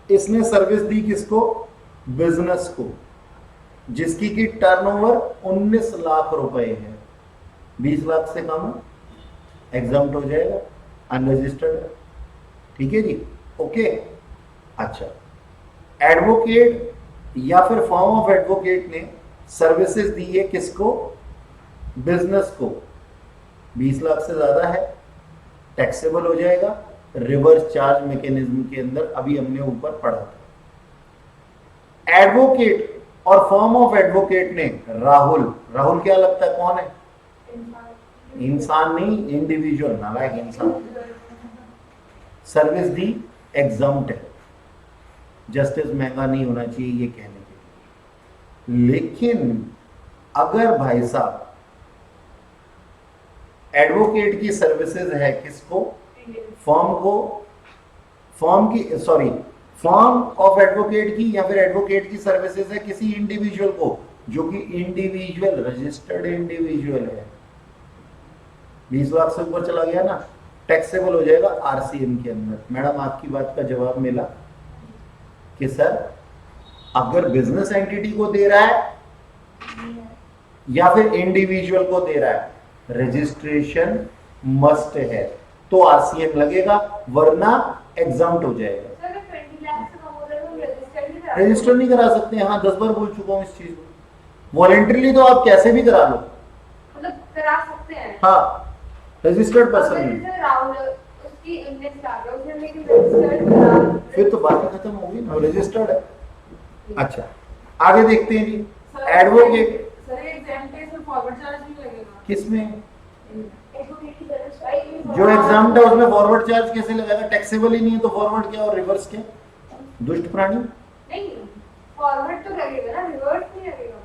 इसने सर्विस दी किसको, बिजनेस को, जिसकी की टर्नओवर 19 लाख रुपए है। 20 लाख से कम एग्जाम्प्ट हो जाएगा, अनरजिस्टर्ड है। ठीक है जी, ओके। अच्छा, एडवोकेट या फिर फॉर्म ऑफ एडवोकेट ने सर्विसेज दी है किसको, बिजनेस को। 20 लाख से ज्यादा है, टैक्सेबल हो जाएगा रिवर्स चार्ज मैकेनिज्म के अंदर, अभी हमने ऊपर पढ़ा था। एडवोकेट और फॉर्म ऑफ एडवोकेट ने राहुल क्या लगता है कौन है, इंसान नहीं, इंडिविजुअल, नालायक इंसान, सर्विस दी, एग्जाम्प्ट है। जस्टिस महंगा नहीं होना चाहिए ये कहने के लिए। लेकिन अगर भाई साहब एडवोकेट की सर्विसेज है किसको, फॉर्म ऑफ एडवोकेट की या फिर एडवोकेट की सर्विसेज है किसी इंडिविजुअल को, जो कि इंडिविजुअल, रजिस्टर्ड इंडिविजुअल है। 20 लाख से ऊपर चला गया ना, टैक्सेबल हो जाएगा आरसीएम के अंदर। मैडम आपकी बात का जवाब मिला कि सर अगर बिजनेस एंटिटी को दे रहा है या फिर इंडिविजुअल को दे रहा है, रजिस्ट्रेशन मस्ट है तो आरसीएम लगेगा, वरना एग्जाम्प्ट हो जाएगा।
सर 20 लाख से कम हो रहा है तो
रजिस्टर नहीं करा सकते। हाँ 10 बार बोल चुका हूँ इस चीज को। वॉलेंटरली तो आप कैसे भी करा लो,
मतलब करा सकते हैं।
हाँ, रजिस्टर्ड पर्सन
अगर
नहीं।
जैसे राहुल उसकी 19 लाख है, उसने लेकिन रजिस्टर्ड करा,
फिर तो बात ही खत्म होगी ना, रजिस्टर्ड है। अच्छा, आगे देखते हैं जी। एडवोकेट
सर एग्जाम पे इसमें फॉरवर्ड चार्ज नहीं लगेगा
किसमें,
एडवोकेट की सर्विस
जो एग्जाम है उसमें फॉरवर्ड चार्ज कैसे लगाएगा, टैक्सेबल ही नहीं है तो फॉरवर्ड क्या और रिवर्स क्या, दुष्ट प्राणी।
नहीं, फॉरवर्ड तो लगेगा ना, रिवर्स नहीं लगेगा।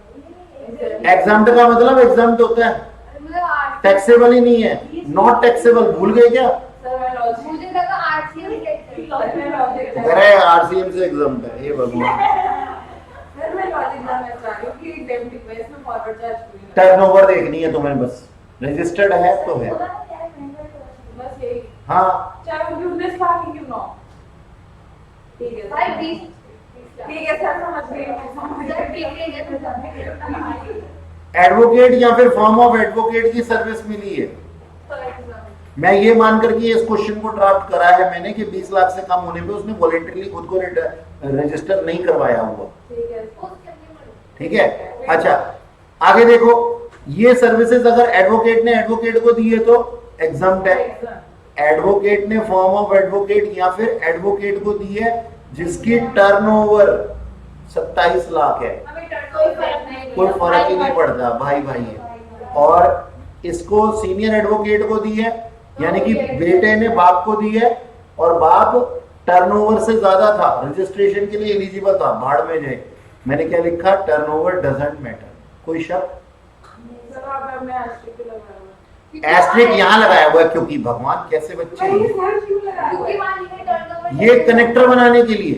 एग्जाम का मतलब एग्जाम होता है,
मतलब
टैक्सेबल ही नहीं है, नॉट टैक्सेबल। भूल गए क्या,
सर मैं लॉजिक
मुझे लगा आरसीएम
लॉजिक
अरे आरसीएम से एग्जाम है, ये भगवान।
सर मैं लॉजिक जानना चाह रही हूँ कि एग्जाम पे इसमें फॉरवर्ड चार्ज क्यों नहीं
टर्नओवर देखनी है तुम्हें, बस रजिस्टर्ड है तो है।
बस यही,
हाँ
चाहे वो 19 लाख ही क्यों ना हो। ठीक है
भाई
सर,
20
ठीक है सर, समझ गई
सर ठीक है।
एडवोकेट या फिर फॉर्म ऑफ एडवोकेट की सर्विस मिली है। मैं ये मान करके इस क्वेश्चन को ड्राफ्ट करा है मैंने कि 20 लाख से कम होने पे उसने वॉलेंटरली खुद को रजिस्टर नहीं करवाया हुआ।
ठीक है
ठीक है, अच्छा आगे देखो। ये सर्विसेज अगर एडवोकेट ने एडवोकेट को दी है तो एग्जाम्प्ट है। एडवोकेट ने फॉर्म ऑफ एडवोकेट या फिर एडवोकेट को दी है जिसकी टर्नओवर 27 लाख है,
हमें कोई फर्क नहीं
कोई फर्क ही नहीं पड़ता, भाई भाई है। और इसको सीनियर एडवोकेट को दी है, यानी कि बेटे ने बाप को दी है और बाप टर्नओवर से ज्यादा था, रजिस्ट्रेशन के लिए एलिजिबल था, भाड़ में जाए। मैंने क्या लिखा? Turnover doesn't matter. कोई शक?
सर आप मैं एस्ट्रिक लगा रहा हूं।
एस्ट्रिक यहाँ लगाया हुआ है क्योंकि भगवान कैसे बच्चे हैं।
सर क्यों लगा
क्योंकि
हुआ है?
मान लीजिए टर्नओवर
ये कनेक्टर बनाने के लिए,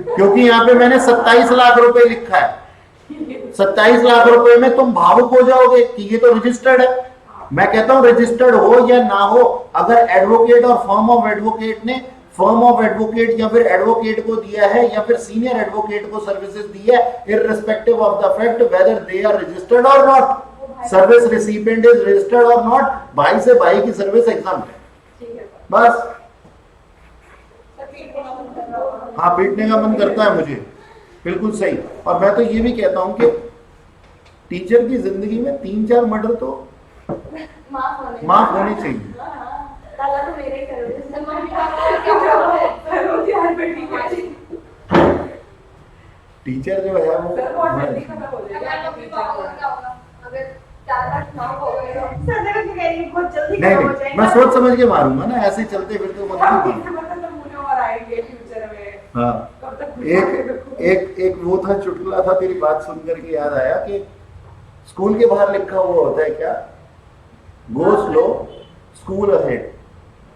क्योंकि यहाँ पे मैंने 27 लाख रुपए लिखा है। 27 लाख रुपए में तुम भावुक हो जाओगे कि ये तो रजिस्टर्ड है। मैं कहता हूं रजिस्टर्ड हो या ना हो, अगर एडवोकेट और फर्म ऑफ एडवोकेट ने फर्म ऑफ एडवोकेट या फिर एडवोकेट को दिया है या फिर सीनियर एडवोकेट को सर्विसेज दी है, irrespective of the fact whether they are registered or not, service recipient is registered or not, भाई से भाई की सर्विस एग्जाम्प्ट है।
ठीक है सर।
बस।
सर पीट को मन कर रहा हूं।
हाँ, पीटने का मन करता है मुझे, बिल्कुल सही। और मैं तो ये भी कहता हूं कि टीचर की जिंदगी में 3-4 मर्डर तो माफ होनी चाहिए।
ताला तो मेरे ही करोगे।
मम्मी पापा क्या बोल
करो यार बेटी को।
टीचर जो है वो
सर बहुत जल्दी खत्म हो
अगर
जाएगा।
मम्मी पापा को क्या होगा अगर 4 लाख हो गए तो
सर देखो कि कह रही है, बहुत जल्दी
नहीं
खत्म हो
नहीं,
जाएगा।
मैं सोच समझ के मारूंगा ना, ऐसे चलते फिरते मत
अब
मारूंगा।
इससे मतलब मुझे और आएंगे फ्यूचर में।
हाँ,
कब तक
एक वो था, चुटकुला था, तेरी बात सुन करके याद आया कि स्कूल के बाहर लिखा हुआ होता है क्या, गो स्लो स्कूल अहेड,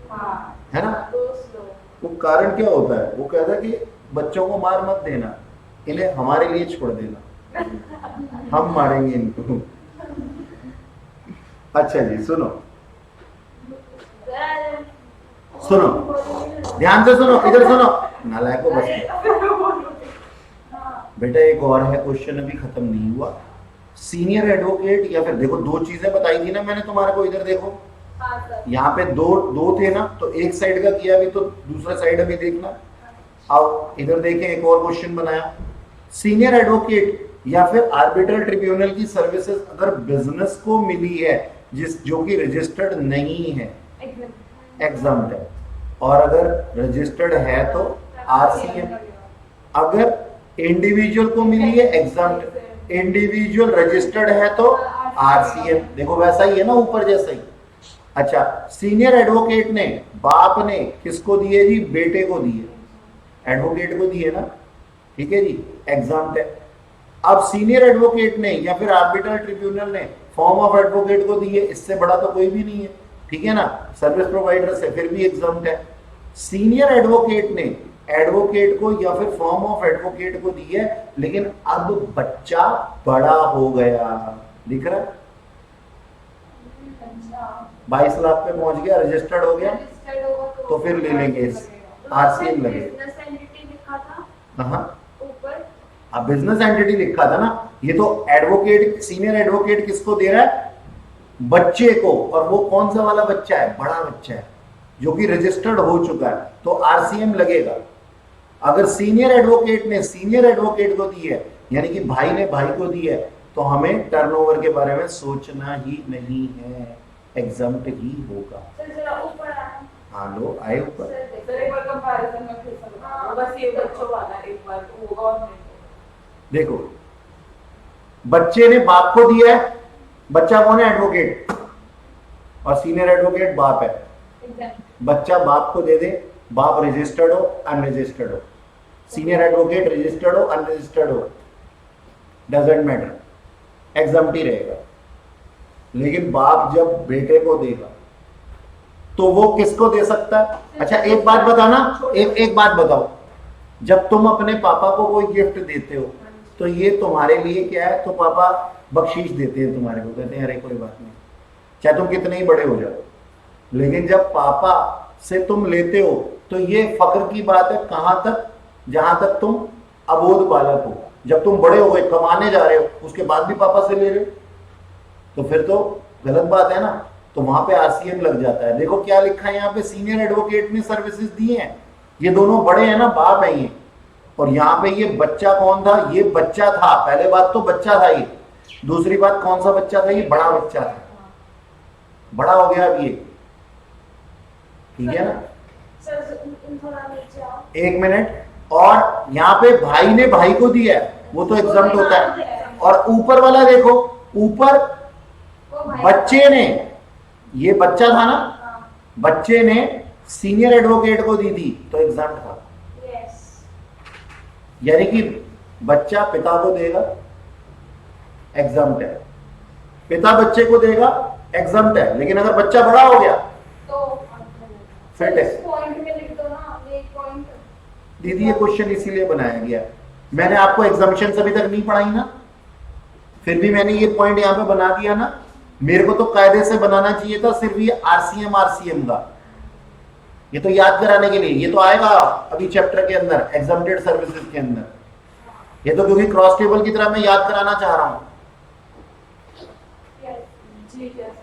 हाँ
है ना?
तो स्लो।
वो कारण क्या होता है? वो कहता है कि बच्चों को मार मत देना, इन्हें हमारे लिए छोड़ देना, हम मारेंगे इनको। अच्छा जी, सुनो सुनो, ध्यान से सुनो, इधर सुनो, नालायको बस। बेटा एक और है क्वेश्चन, अभी खत्म नहीं हुआ। सीनियर एडवोकेट या फिर देखो, 2 चीजें बताई थी ना मैंने तुम्हारे को, इधर देखो,
हाँ सर
यहाँ पे दो थे ना, तो एक साइड का किया भी तो दूसरा साइड अभी देखना। अब इधर देखें, एक और क्वेश्चन बनाया, सीनियर एडवोकेट या फिर आर्बिट्रल ट्रिब्यूनल की सर्विसेज अगर बिजनेस को मिली है जो कि रजिस्टर्ड नहीं है, एग्जाम्प्ट है, और अगर रजिस्टर्ड है तो आरसीएम, अगर इंडिविजुअल को मिली है एग्जाम्प्ट, इंडिविजुअल रजिस्टर्ड है तो आरसीएम। देखो वैसा ही है ना, ऊपर जैसा ही। अच्छा, सीनियर एडवोकेट ने, बाप ने किसको दिए जी? बेटे को दिए, एडवोकेट को दिए ना, ठीक है जी, एग्जाम्प्ट है। अब सीनियर एडवोकेट ने या फिर आर्बिट्रल ट्रिब्यूनल ने फॉर्म ऑफ एडवोकेट को दिए, इससे बड़ा तो कोई भी नहीं है, ठीक है ना, सर्विस प्रोवाइडर से, फिर भी एग्जाम्प्ट है। सीनियर एडवोकेट ने एडवोकेट को या फिर फॉर्म ऑफ एडवोकेट को दी है, लेकिन अब बच्चा बड़ा हो गया, दिख रहा है, 22 लाख पे पहुंच गया, रजिस्टर्ड हो गया,
रजिस्टर्ड होगा
तो फिर ले लेंगे आरसीएम लगे।
बिजनेस एंटिटी लिखा था
हाँ,
ऊपर,
अब बिजनेस एंटिटी लिखा था ना, ये तो एडवोकेट, सीनियर एडवोकेट किसको दे रहा है? बच्चे को, और वो कौन सा वाला बच्चा है? बड़ा बच्चा है जो कि रजिस्टर्ड हो चुका है, तो आरसीएम लगेगा। अगर सीनियर एडवोकेट ने सीनियर एडवोकेट को दी है, यानी कि भाई ने भाई को दी है, तो हमें टर्नओवर के बारे में सोचना ही नहीं है, एग्जाम्प्ट ही होगा।
सर जरा ऊपर आना
हाँ, लो आए ऊपर।
सर
सर एक बार कंपैरिजन में फिर से बताओ। बस ये बच्चों वाला एक बार होगा और नहीं होगा।
देखो, बच्चे ने बाप को दिया है, बच्चा कौन है? एडवोकेट, और सीनियर एडवोकेट बाप है। बच्चा बाप को दे दे, बाप रजिस्टर्ड हो अनरजिस्टर्ड हो, सीनियर एडवोकेट रजिस्टर्ड हो अनरजिस्टर्ड हो, डजंट मैटर, एग्जाम्प्ट ही रहेगा। लेकिन बाप जब बेटे को देगा तो वो किसको दे सकता है? अच्छा एक बात बताना, एक बात बताओ, जब तुम अपने पापा को कोई गिफ्ट देते हो तो ये तुम्हारे लिए क्या है? तो पापा बख्शीश देते हैं तुम्हारे को, कहते हैं अरे कोई बात नहीं, चाहे तुम कितने ही बड़े हो जाओ। लेकिन जब पापा से तुम लेते हो तो ये फक्र की बात है, कहां तक? जहां तक तुम अबोध बालक हो। जब तुम बड़े हो गए, कमाने जा रहे हो, उसके बाद भी पापा से ले रहे हो, तो फिर तो गलत बात है ना, तो वहां पे आरसीएम लग जाता है। देखो क्या लिखा है यहाँ पे, सीनियर एडवोकेट ने सर्विसेज दी हैं, ये दोनों बड़े हैं ना, बाप है ये, और यहाँ पे ये बच्चा कौन था? ये बच्चा था, पहले बात तो बच्चा था ये, दूसरी बात, कौन सा बच्चा था? ये बड़ा बच्चा था, बड़ा हो गया अब ये, ठीक है ना? एक मिनट, और यहाँ पे भाई ने भाई को दिया है, वो तो एग्जाम्प्ट होता है। और ऊपर वाला देखो, ऊपर बच्चे ने, ये बच्चा था ना, बच्चे ने सीनियर एडवोकेट को दी थी तो एग्जाम्प्ट था। यानी कि बच्चा पिता को देगा, एग्जाम्प्ट है, पिता बच्चे को देगा, एग्जाम्प्ट है। लेकिन अगर बच्चा बड़ा हो गया
तो
फिर है।
पॉइंट में लिख दो ना, एक पॉइंट।
दीदी ये क्वेश्चन इसीलिए बनाया गया, मैंने आपको एग्जाम्पशन अभी तक नहीं पढ़ाई ना, फिर भी मैंने ये पॉइंट यहाँ पे बना दिया ना। मेरे को तो कायदे से बनाना चाहिए था सिर्फ ये आरसीएम का, ये तो याद कराने के लिए, ये तो आएगा अभी चैप्टर के अंदर एग्जाम्प्टेड सर्विसेज के अंदर, ये तो क्योंकि क्रॉस टेबल की तरह मैं याद कराना चाह रहा हूं।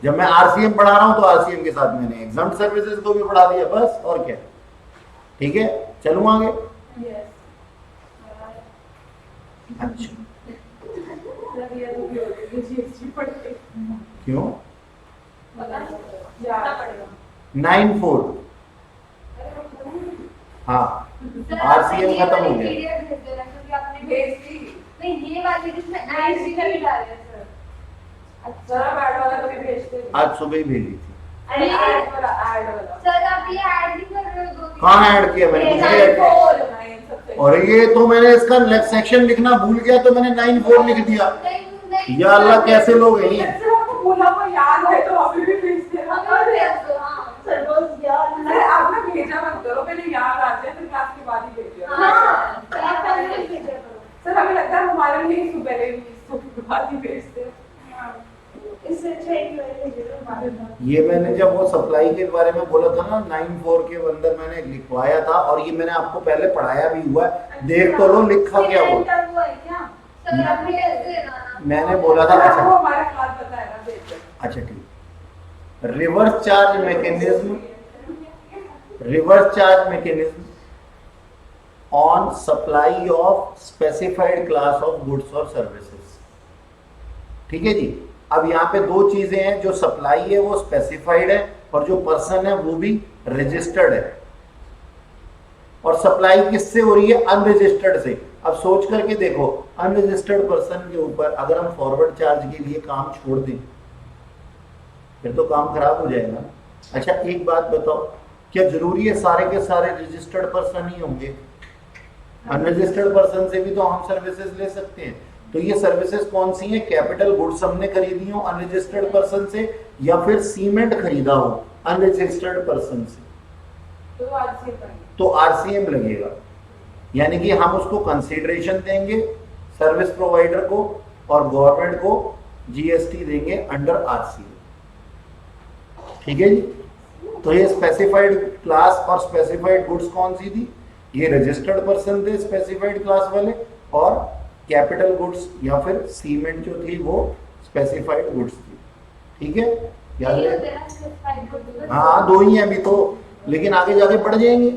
जब मैं आरसीएम पढ़ा रहा हूं तो आरसीएम के साथ मैंने एग्जाम्प्ट सर्विसेज को भी पढ़ा दिया, बस और क्या। ठीक है, चलूं आगे। अच्छा, क्यों? 9-4, हाँ आरसीएम खत्म हो गया।
नहीं, ये वाली जिसमें ऐड भी कर डाल रहे हैं सर।
आज सुबह ही भेजी थी।
सर आप ये ऐड नहीं कर रहे हो? दो
कहाँ ऐड किया मैंने? कुछ नहीं ऐड किया। और ये तो मैंने इसका सेक्शन लिखना भूल गया तो मैंने 9-4 लिख दिया। या अल्लाह, कैसे लोग हैं ये?
बोला वो याद है तो अभी भी भेज दे। आप ना भेजा मत करो, पहले याद आ जाए फिर क्लास के बाद ही भेजो। सर हमें लगता है हमारे लिए ही पहले इसके बाद ही भेजते हैं।
ये मैंने जब वो सप्लाई के बारे में बोला था ना, 9-4 के अंदर मैंने लिखवाया था, और ये मैंने आपको पहले पढ़ाया भी हुआ है, देख तो लो लिखा क्या वो। मैंने बोला था। अच्छा,
वो हमारा क्लास बताएगा, भेज।
अच्छा ठीक। Reverse charge mechanism, reverse charge mechanism on supply of specified class of goods और सर्विसेज। ठीक है जी। अब यहाँ पे दो चीजें हैं, जो सप्लाई है वो स्पेसिफाइड है, और जो पर्सन है वो भी रजिस्टर्ड है। और सप्लाई किससे हो रही है? अनरजिस्टर्ड से। अब सोच करके देखो, अनरजिस्टर्ड पर्सन के ऊपर अगर हम फॉरवर्ड चार्ज के लिए काम छोड़ दें फिर तो काम खराब हो जाएगा। अच्छा एक बात बताओ, क्या जरूरी है सारे के सारे रजिस्टर्ड पर्सन ही होंगे? अनरजिस्टर्ड पर्सन से भी तो हम सर्विसेज ले सकते हैं। तो ये सर्विसेज कौन सी हैं? कैपिटल गुड्स हमने खरीदी हो अनरजिस्टर्ड पर्सन से, या फिर सीमेंट खरीदा हो अनरजिस्टर्ड पर्सन से, तो आरसीएम लगेगा। यानी कि हम उसको कंसीडरेशन देंगे सर्विस प्रोवाइडर को, और गवर्नमेंट को जीएसटी देंगे अंडर आरसीएम। ठीक है जी। तो ये स्पेसिफाइड क्लास और स्पेसिफाइड गुड्स कौन सी थी? ये रजिस्टर्ड पर्सन थे स्पेसिफाइड क्लास वाले, और कैपिटल गुड्स या फिर सीमेंट जो थी वो स्पेसिफाइड गुड्स थी। ठीक है, याद रहे। हाँ दो ही हैं अभी तो, लेकिन आगे जाके बढ़ जाएंगे।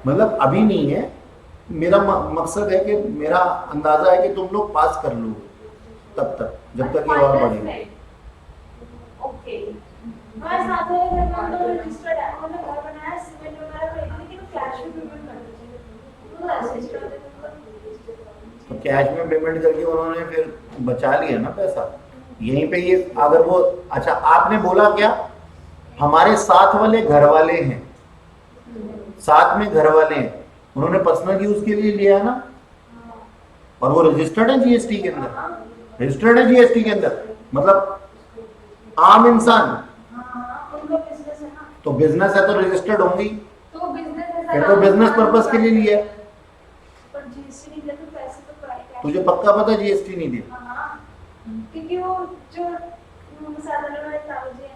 मतलब अभी नहीं है। मेरा मकसद है कि, मेरा अंदाजा है कि तुम लोग पास कर लो तब तक, जब तक ये और बढ़ेगा। तो कैश में पेमेंट करके उन्होंने फिर बचा लिया ना पैसा यहीं पे। ये अगर वो, अच्छा आपने बोला क्या, हमारे साथ वाले घर वाले हैं, साथ में घर वाले हैं, उन्होंने पर्सनल यूज के लिए लिया है ना, और वो रजिस्टर्ड है जीएसटी के अंदर, रजिस्टर्ड है जीएसटी के अंदर, मतलब आम इंसान। तो बिजनेस है तो रजिस्टर्ड होंगी, फिर तो बिजनेस पर्पस के लिए लिया है। तुझे पक्का पता जीएसटी नहीं दी?
क्योंकि वो जो मसाला वाले कागज है ना।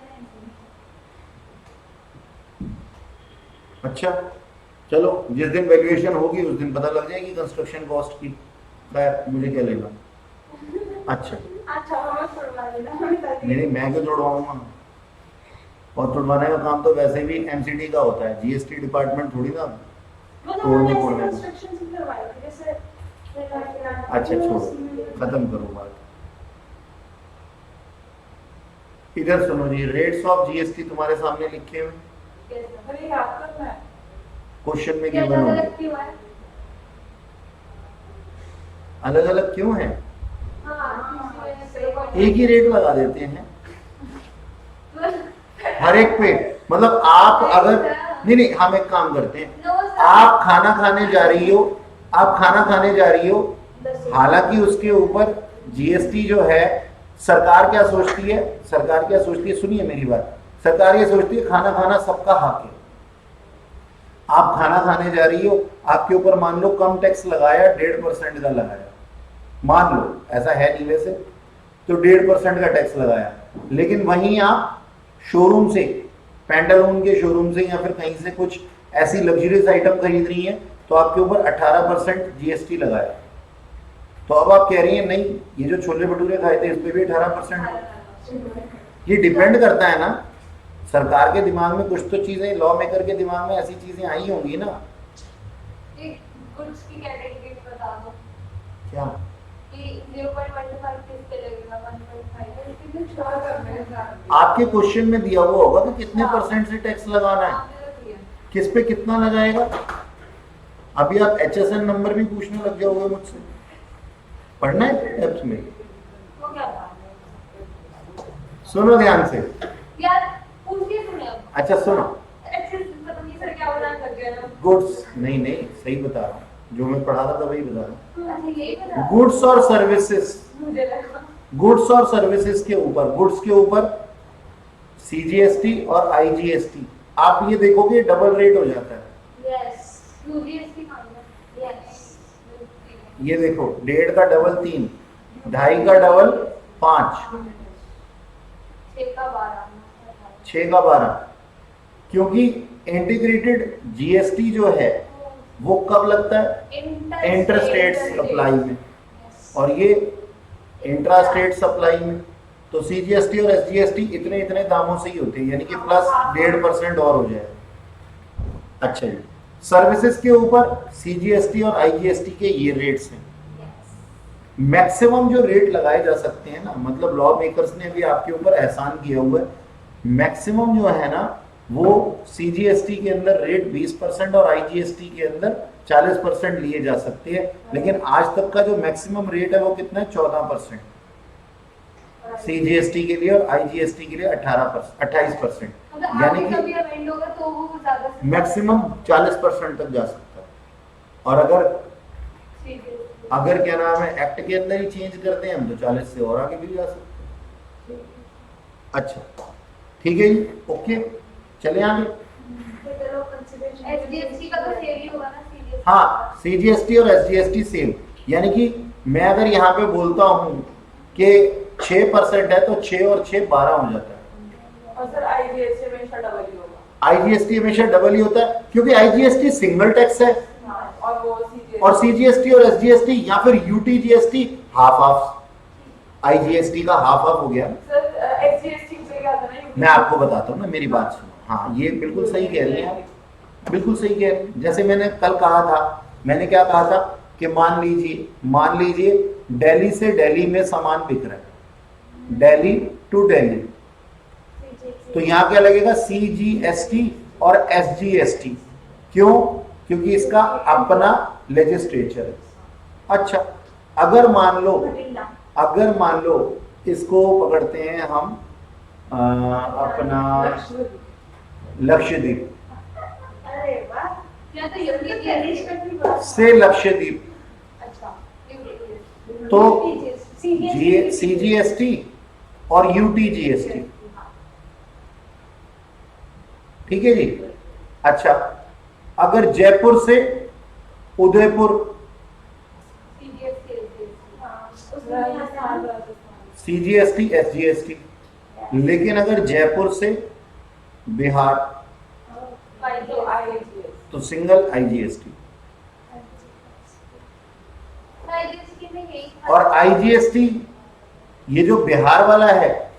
अच्छा चलो, जिस दिन वैल्यूएशन होगी उस दिन पता लग जाएगी कंस्ट्रक्शन कॉस्ट की। खैर मुझे क्या लेना। अच्छा नहीं, मैं क्यों तोड़वाऊंगा? और तोड़वाने का काम तो वैसे भी एमसीडी का होता है, जीएसटी डिपार्टमेंट थोड़ी ना तोड़ने फोड़ने। अच्छा छोड़ो, खत्म करो बात। इधर सुनो जी, रेट्स ऑफ जीएसटी तुम्हारे सामने लिखे हुए
कैसा
अरे याद करना है।
क्वेश्चन में
क्या
गिवन
अलग
होंगे।
अलग क्यों है?
अलग अलग क्यों है?
हाँ
एक ही रेट लगा देते हैं हर एक पे। मतलब आप अगर नहीं नहीं, हम एक काम करते हैं, आप खाना खाने जा रही हो, आप खाना खाने जा रही हो, हालांकि उसके ऊपर जीएसटी जो है, सरकार क्या सोचती है, सरकार क्या सोचती है, सुनिए मेरी बात, सरकार ये सोचती है खाना खाना सबका हक है। आप खाना खाने जा रही हो, आपके ऊपर मान लो कम टैक्स लगाया, 1.5% का लगाया, मान लो, ऐसा है नहीं वैसे, तो 1.5% का टैक्स लगाया, लेकिन वहीं आप शोरूम से, पैंटालून के शोरूम से या फिर कहीं से कुछ ऐसी लग्जरियस आइटम खरीद रही हैं, तो आपके ऊपर 18% जीएसटी लगाया। तो अब आप कह रही हैं नहीं, ये जो छोले भटूरे खाए थे इस पे भी 18%। ये डिपेंड करता है ना, सरकार के दिमाग में कुछ तो चीजें, लॉ मेकर के दिमाग में ऐसी चीजें आई होंगी ना।
एक गुड्स की कैटेगरी में बता दो
क्या?
कि 0.15 किस पे लगेगा, 1.5 इसके लिए
क्या करना है जान के।
आपके क्वेश्चन में दिया हुआ होगा कि कितने परसेंट से टैक्स लगाना है,
आपने तो दिया।
किस पे कितना लगाएगा। अभी आप HSN नंबर भी पूछने लग जाओगे मुझसे, पढ़ना है डेप्थ में।
वो क्या था?
सुनो ध्यान से,
यार पूछ के सुने अब।
अच्छा सुनो,
अच्छे से पता नहीं सर क्या बना कर गया ना।
गुड्स, नहीं नहीं सही बता रहा हूँ, जो मैं पढ़ा रहा था वही बता रहा हूँ।
अच्छा यही बता।
गुड्स और सर्विसेज,
मुझे लगा
गुड्स और सर्विसेज के ऊपर, गुड्स के ऊपर सीजीएसटी और आईजीएसटी, आप ये देखोगे डबल रेट हो जाता है।
यस यूजीएसटी मांगना। यस
ये देखो, 1.5 का डबल 3, 2.5 का डबल 5,
6 का 12
6 का 12, क्योंकि इंटीग्रेटेड जीएसटी जो है वो कब लगता है? इंटरस्टेट सप्लाई में, और ये इंट्रास्टेट सप्लाई में। तो सीजीएसटी और एसजीएसटी इतने इतने दामों से ही होते हैं, यानी कि प्लस 1.5% और हो जाएगा। अच्छा जी, सर्विसेज के ऊपर सीजीएसटी और आईजीएसटी के ये रेट्स हैं। मैक्सिमम जो रेट लगाए जा सकते हैं ना, मतलब लॉ मेकर्स ने भी आपके ऊपर एहसान किया हुआ है, मैक्सिमम जो है ना वो सीजीएसटी के अंदर रेट 20% और आईजीएसटी के अंदर 40% लिए जा सकते हैं, लेकिन आज तक का जो मैक्सिमम रेट है वो कितना है? 14%। सीजीएसटी के लिए और आईजीएसटी के लिए 28%, यानी कि
कभी अमेंड होगा तो वो ज्यादा से
मैक्सिमम 40% तक जा सकता है। और अगर क्या नाम है, एक्ट के अंदर ही चेंज करते हैं हम तो 40 से और आगे भी जा सकते हैं। अच्छा ठीक है जी, ओके, चले आगे।
एसडीएफसी का तो सेम ही होगा ना सीजीएसटी।
हाँ, सीजीएसटी और एसजीएसटी सेम, यानी कि मैं अगर यहाँ पे बोलता हूँ कि 6% है तो 6 और 6 12 हो जाता है।
और सर आईजीएसटी हमेशा डबल ही होगा।
आईजीएसटी हमेशा डबल ही होता है, क्योंकि आईजीएसटी सिंगल टैक्स है,
हाँ, और वो
और सीजीएसटी और एसजीएसटी या फिर यूटीजीएसटी हाफ हाफ, आईजीएसटी का हाफ हाफ हो गया।
सर एसजीएसटी पे क्या था ना,
मैं आपको बताता हूँ ना, मेरी बात सुनो। हाँ, ये बिल्कुल सही कह रही हैं, बिल्कुल सही कह रही हैं। जैसे मैंने कल कहा था, मैंने क्या कहा था कि मान लीजिए दिल्ली से दिल्ली में सामान बिक रहा है, दिल्ली टू दिल्ली, तो यहाँ क्या लगेगा? सीजीएसटी और एसजीएसटी। क्यों? क्योंकि इसका अपना लेजिस्लेचर है। अच्छा, अगर मान लो इसको पकड़ते हैं हम अपना लक्षद्वीप
अरे वाह, क्या तो यूटीजीएसटी
से लक्षद्वीप,
अच्छा
तो सीजीएसटी और यूटीजीएसटी, ठीक है जी। अच्छा, अगर जयपुर से उदयपुर, सीजीएसटी एसजीएसटी, लेकिन अगर जयपुर से बिहार तो सिंगल आईजीएसटी, और आईजीएसटी ये जो बिहार वाला है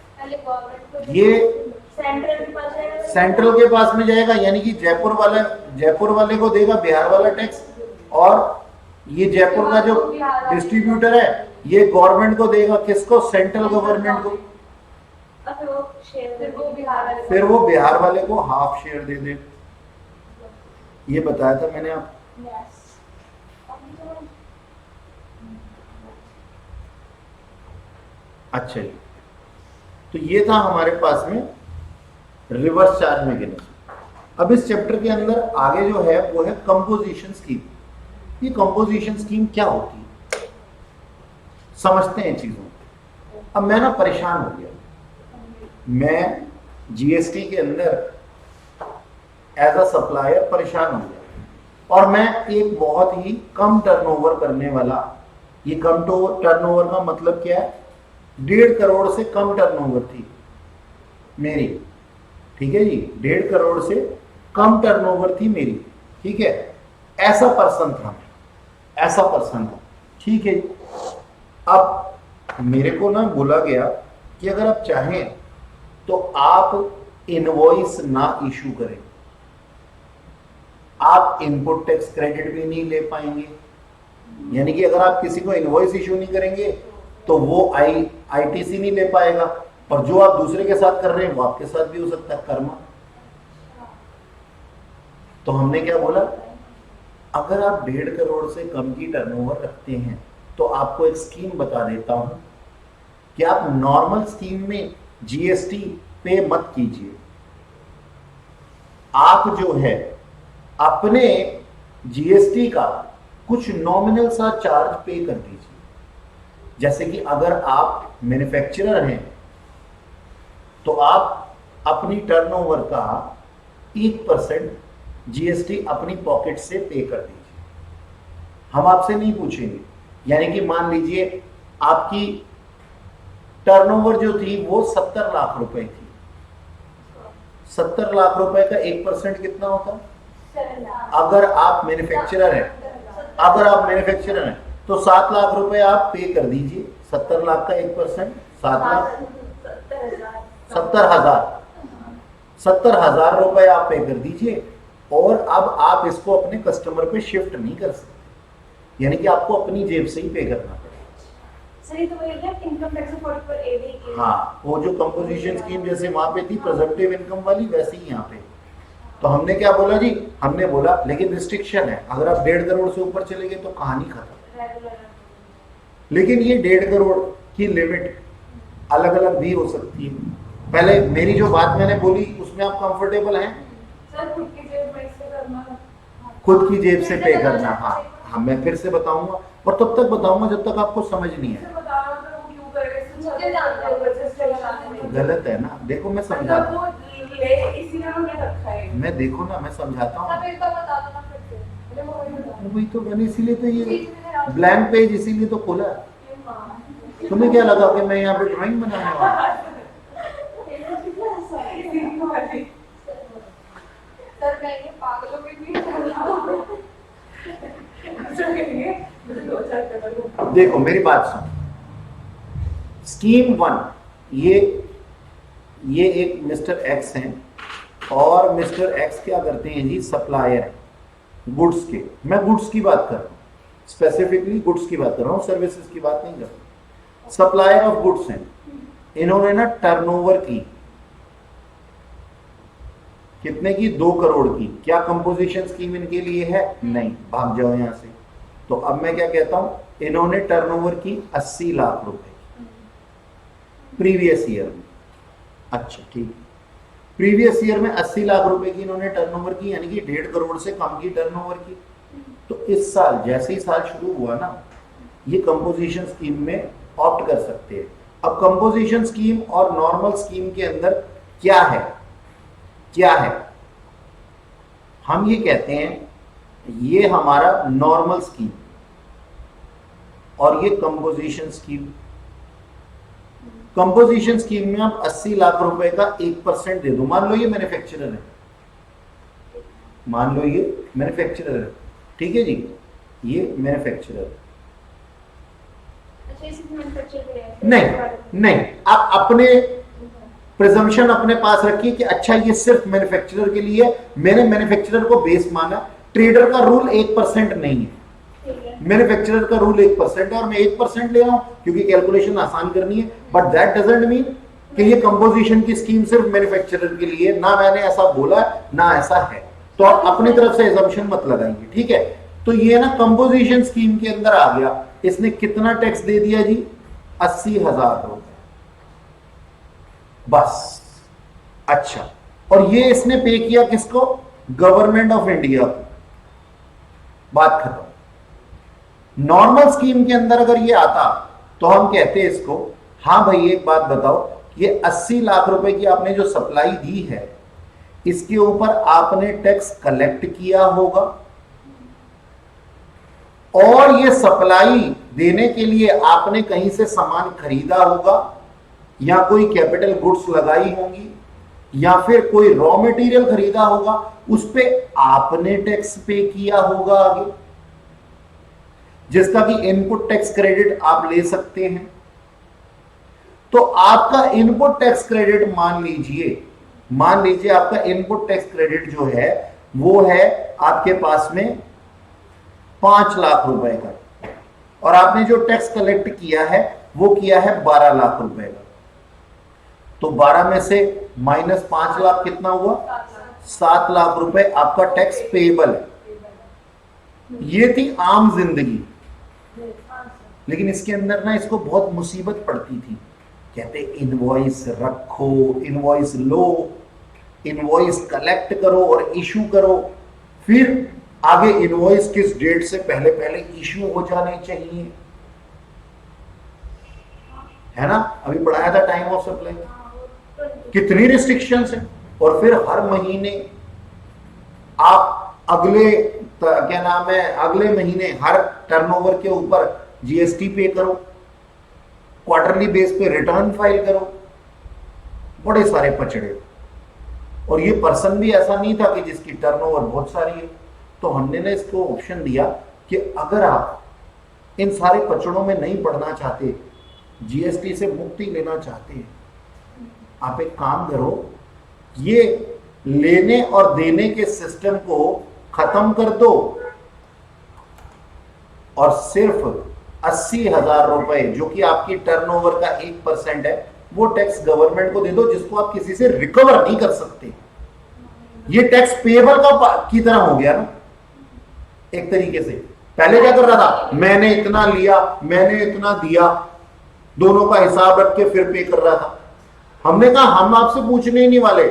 ये सेंट्रल के पास में जाएगा, यानी कि जयपुर वाले को देगा बिहार वाला टैक्स, और ये जयपुर का जो डिस्ट्रीब्यूटर है ये गवर्नमेंट को देगा, किसको? सेंट्रल गवर्नमेंट को।
और फिर वो शेयर
फिर वो बिहार वाले
फिर वो बिहार वाले को हाफ शेयर दे दे। ये बताया था मैंने आप। अच्छा जी, तो ये था हमारे पास में रिवर्स चार्ज मैकेनिज्म। अब इस चैप्टर के अंदर आगे जो है वो है कंपोजिशन स्कीम। ये कंपोजिशन स्कीम क्या होती है, समझते हैं चीजों को। अब मैं ना परेशान हो गया, मैं जीएसटी के अंदर एज अ सप्लायर परेशान हो गया, और मैं एक बहुत ही कम टर्नओवर करने वाला, ये कम टर्नओवर का मतलब क्या है, 1.5 करोड़ से कम टर्नओवर थी मेरी, ठीक है जी, 1.5 करोड़ से कम टर्नओवर थी मेरी, ठीक है, ऐसा पर्सन था, ऐसा पर्सन था, ठीक है। अब मेरे को ना बोला गया कि अगर आप चाहें तो आप इनवॉइस ना इशू करें, आप इनपुट टैक्स क्रेडिट भी नहीं ले पाएंगे। यानी कि अगर आप किसी को इनवॉइस इशू नहीं करेंगे तो वो आईटीसी नहीं ले पाएगा, और जो आप दूसरे के साथ कर रहे हैं वो आपके साथ भी हो सकता है, कर्मा। तो हमने क्या बोला, अगर आप 1.5 करोड़ से कम की टर्नओवर रखते हैं तो आपको एक स्कीम बता देता हूं कि आप नॉर्मल स्कीम में जीएसटी पे मत कीजिए। आप जो है अपने जीएसटी का कुछ नॉमिनल सा चार्ज पे कर दीजिए। जैसे कि अगर आप मैन्युफैक्चरर हैं तो आप अपनी टर्नओवर का 1% जीएसटी अपनी पॉकेट से पे कर दीजिए, हम आपसे नहीं पूछेंगे। यानी कि मान लीजिए आपकी टर्नओवर जो थी वो 70 लाख रुपए थी, 70 लाख रुपए का 1% कितना होता? अगर आप मैन्युफैक्चरर हैं, अगर आप मैन्युफैक्चरर हैं तो 7 लाख रुपए आप पे कर दीजिए। 70 लाख का 1% 7 लाख, 70,000 रुपए आप पे कर दीजिए, और अब आप इसको अपने कस्टमर पे शिफ्ट नहीं कर सकते, यानी कि आपको अपनी जेब से ही पे करना पड़ेगा।
सही, तो वही है इनकम टैक्स पर एवी की।
हाँ, वो जो कंपोजिशन स्कीम जैसे वहां पे थी प्रेजम्पटिव इनकम वाली, वैसे ही यहाँ पे। तो हमने क्या बोला जी, हमने बोला लेकिन रिस्ट्रिक्शन है, अगर आप 1.5 करोड़ से ऊपर चले गए तो कहानी खत्म। लेकिन ये 1.5 करोड़ की लिमिट अलग अलग भी हो सकती है। पहले मेरी जो बात मैंने बोली उसमें आप कंफर्टेबल हैं?
सर खुद की जेब में से करना,
खुद की जेब से पे करना, हाँ हाँ, मैं फिर से बताऊंगा, और तब तक बताऊंगा जब तक आपको समझ नहीं है। गलत है ना, देखो मैं समझाता हूँ, मैं देखो ना मैं समझाता हूँ, वही तो मैंने, इसीलिए तो ये ब्लैंक पेज इसीलिए तो खोला है। तुम्हें क्या लगा कि मैं यहाँ पे ड्राइंग बनाने वाला हूँ?
सर मैं ये पागलों में भी
देखो मेरी बात सुन, स्कीम 1, ये एक मिस्टर एक्स हैं, और मिस्टर एक्स क्या करते हैं जी, सप्लायर हैं गुड्स के। मैं गुड्स की बात कर रहा हूँ, स्पेसिफिकली गुड्स की बात कर रहा हूँ, सर्विसेज की बात नहीं कर रहा। सप्लायर ऑफ गुड्स हैं, इन्होंने ना टर्नओवर की कितने की, 2 करोड़ की। क्या कंपोजिशन स्कीम इनके लिए है? नहीं, भाग जाओ यहां से। तो अब मैं क्या कहता हूं, इन्होंने टर्नओवर की 80 लाख रुपए प्रीवियस ईयर में। अच्छा ठीक, प्रीवियस ईयर में 80 लाख रुपए की इन्होंने टर्नओवर की, यानी कि 1.5 करोड़ से कम की टर्नओवर की। तो इस साल जैसे ही साल शुरू हुआ ना, ये कंपोजिशन स्कीम में ऑप्ट कर सकते हैं। अब कंपोजिशन स्कीम और नॉर्मल स्कीम के अंदर क्या है, क्या है, हम ये कहते हैं ये हमारा नॉर्मल स्कीम और ये कंपोजिशन स्कीम। कंपोजिशन स्कीम में आप 80 लाख रुपए का 1% दे दो। मान लो ये मैन्युफैक्चरर है, मान लो ये मैन्युफैक्चरर है, ठीक है जी, ये मैन्युफैक्चरर है। नहीं, आप अपने प्रिजम्पशन अपने पास रखिए कि अच्छा ये सिर्फ मैन्युफैक्चरर के लिए, मैंने मैन्युफैक्चरर को बेस माना। ट्रेडर का रूल 1% नहीं है, मैन्युफैक्चरर का रूल 1% है, और मैं 1% ले रहा हूं क्योंकि कैलकुलेशन आसान करनी है। बट दैट डजंट मीन कि ये कंपोजिशन की स्कीम सिर्फ मैन्युफैक्चरर के लिए, ना मैंने ऐसा बोला ना ऐसा है, तो आप अपनी तरफ से एजम्पशन मत लगाएंगे, ठीक है। तो ये ना कंपोजिशन स्कीम के अंदर आ गया, इसने कितना टैक्स दे दिया जी, 80,000 रुपए बस। अच्छा, और ये इसने पे किया किसको, गवर्नमेंट ऑफ इंडिया को, बात खत्म। नॉर्मल स्कीम के अंदर अगर ये आता तो हम कहते हैं इसको, हाँ भाई एक बात बताओ, ये 80 लाख रुपए की आपने जो सप्लाई दी है, इसके ऊपर आपने टैक्स कलेक्ट किया होगा, और ये सप्लाई देने के लिए आपने कहीं से सामान खरीदा होगा, या कोई कैपिटल गुड्स लगाई होंगी, या फिर कोई रॉ मटेरियल खरीदा होगा, उस पे आपने टैक्स पे किया होगा आगे, जिसका कि इनपुट टैक्स क्रेडिट आप ले सकते हैं। तो आपका इनपुट टैक्स क्रेडिट मान लीजिए आपका इनपुट टैक्स क्रेडिट जो है वो है आपके पास में 5 लाख रुपए का, और आपने जो टैक्स कलेक्ट किया है वो किया है 12 लाख रुपए का। तो 12 में से माइनस 5 लाख कितना हुआ, 7 लाख रुपए आपका टैक्स पेएबल है। ये थी आम जिंदगी, लेकिन इसके अंदर ना इसको बहुत मुसीबत पड़ती थी। कहते इनवॉइस रखो, इनवॉइस लो, इनवॉइस कलेक्ट करो और इशू करो, फिर आगे इनवॉइस किस डेट से पहले पहले इशू हो जाने चाहिए, है ना। अभी पढ़ाया था टाइम ऑफ सप्लाई, कितनी रिस्ट्रिक्शंस है। और फिर हर महीने आप अगले महीने हर टर्नओवर के ऊपर जीएसटी पे करो, क्वार्टरली बेस पे रिटर्न फाइल करो, बड़े सारे पचड़े। और ये पर्सन भी ऐसा नहीं था कि जिसकी टर्नओवर बहुत सारी है, तो हमने ना इसको ऑप्शन दिया कि अगर आप इन सारे पचड़ों में नहीं पड़ना चाहते, जीएसटी से मुक्ति लेना चाहते हैं, आप एक काम करो, ये लेने और देने के सिस्टम को खत्म कर दो और सिर्फ 80,000 रुपए जो कि आपकी टर्नओवर का 1% है वो टैक्स गवर्नमेंट को दे दो, जिसको आप किसी से रिकवर नहीं कर सकते। ये टैक्स पेएबल की तरह हो गया ना एक तरीके से। पहले क्या कर रहा था, मैंने इतना लिया मैंने इतना दिया, दोनों का हिसाब रख के फिर पे कर रहा था। हमने कहा हम आपसे पूछने ही नहीं वाले,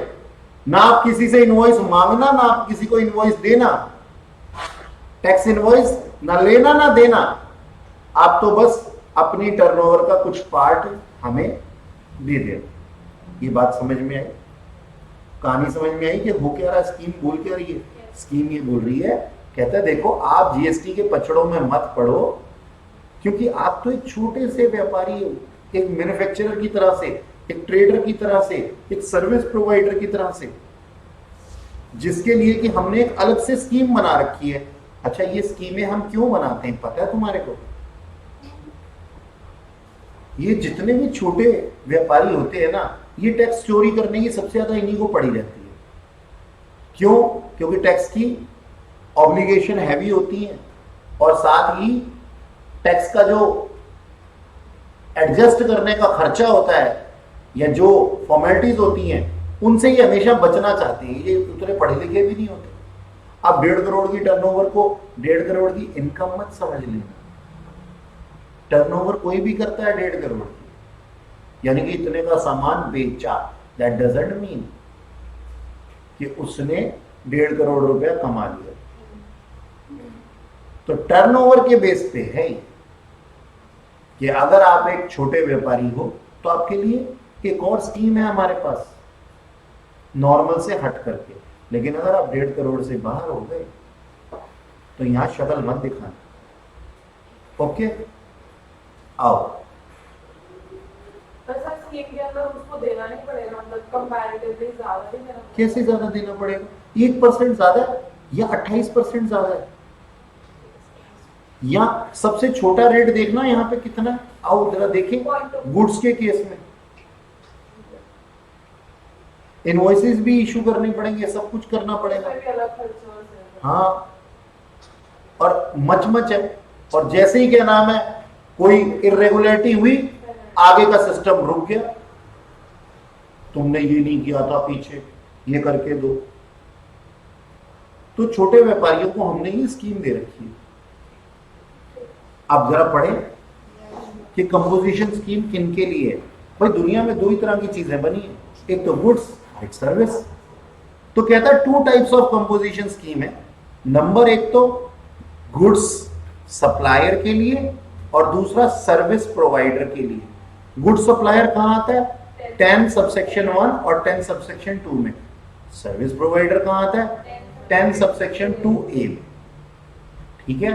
ना आप किसी से इनवॉइस मांगना, ना आप किसी को इनवॉइस देना, टैक्स इनवॉइस ना लेना ना देना, आप तो बस अपनी टर्नओवर का कुछ पार्ट हमें दे देना। ये बात समझ में आई, कहानी समझ में आई कि हो क्या रहा, स्कीम बोल क्या रही है। स्कीम ये बोल रही है, कहता है देखो आप जीएसटी के पचड़ों में मत पड़ो, क्योंकि आप तो एक छोटे से व्यापारी हो, एक मैन्युफैक्चरर की तरह से, एक ट्रेडर की तरह से, एक सर्विस प्रोवाइडर की तरह से, जिसके लिए कि हमने एक अलग से स्कीम बना रखी है। अच्छा, ये स्कीमें हम क्यों बनाते हैं पता है तुम्हारे को? ये जितने भी छोटे व्यापारी होते हैं ना, ये टैक्स चोरी करने की सबसे ज्यादा इन्हीं को पड़ी रहती है। क्यों? क्योंकि टैक्स की ऑब्लिगेशन हैवी होती है, और साथ ही टैक्स का जो एडजस्ट करने का खर्चा होता है या जो फॉर्मेलिटीज होती हैं, उनसे ये हमेशा बचना चाहते हैं। ये उतने पढ़े लिखे भी नहीं होते। आप 1.5 करोड़ की टर्नओवर को 1.5 करोड़ की इनकम मत समझ लेना। टर्नओवर कोई भी करता है 1.5 करोड़ की, यानी कि इतने का सामान बेचा, दैट डजंट मीन कि उसने 1.5 करोड़ रुपया कमा लिया। तो टर्नओवर के बेस पे है कि अगर आप एक छोटे व्यापारी हो तो आपके लिए एक और स्कीम है हमारे पास, नॉर्मल से हट करके। लेकिन अगर आप 1.5 करोड़ से बाहर हो गए तो यहां शक्ल मत दिखाना। ओके, आओ।
स्कीम के अंदर उसको देना नहीं पड़ेगा, मतलब कंपैरेटिवली ज्यादा नहीं देना पड़ेगा।
कैसे ज्यादा देना पड़ेगा? 1% ज्यादा है या 28% ज्यादा है? या सबसे छोटा रेट देखना यहाँ पे कितना है, आओ जरा देखें। गुड्स के केस में इनवॉइसेस भी इशू करने पड़ेंगे, सब कुछ करना पड़ेगा। हाँ, और मच है। और जैसे ही क्या नाम है कोई इरेगुलरिटी हुई, आगे का सिस्टम रुक गया। तुमने ये नहीं किया था पीछे, ये करके दो। तो छोटे व्यापारियों को हमने ये स्कीम दे रखी है। आप जरा पढ़ें कि कंपोजिशन स्कीम किन के लिए है। भाई दुनिया में दो ही तरह की चीजें बनी है, एक तो गुड्स, एक सर्विस। तो कहता है 2 टाइप्स ऑफ कंपोजिशन स्कीम है। नंबर 1 तो गुड्स सप्लायर के लिए और दूसरा सर्विस प्रोवाइडर के लिए। गुड्स सप्लायर कहां आता है? 10 सबसेक्शन 1 और 10 सबसेक्शन 2 में। सर्विस प्रोवाइडर कहां आता है? 10 सबसेक्शन 2A में। ठीक है,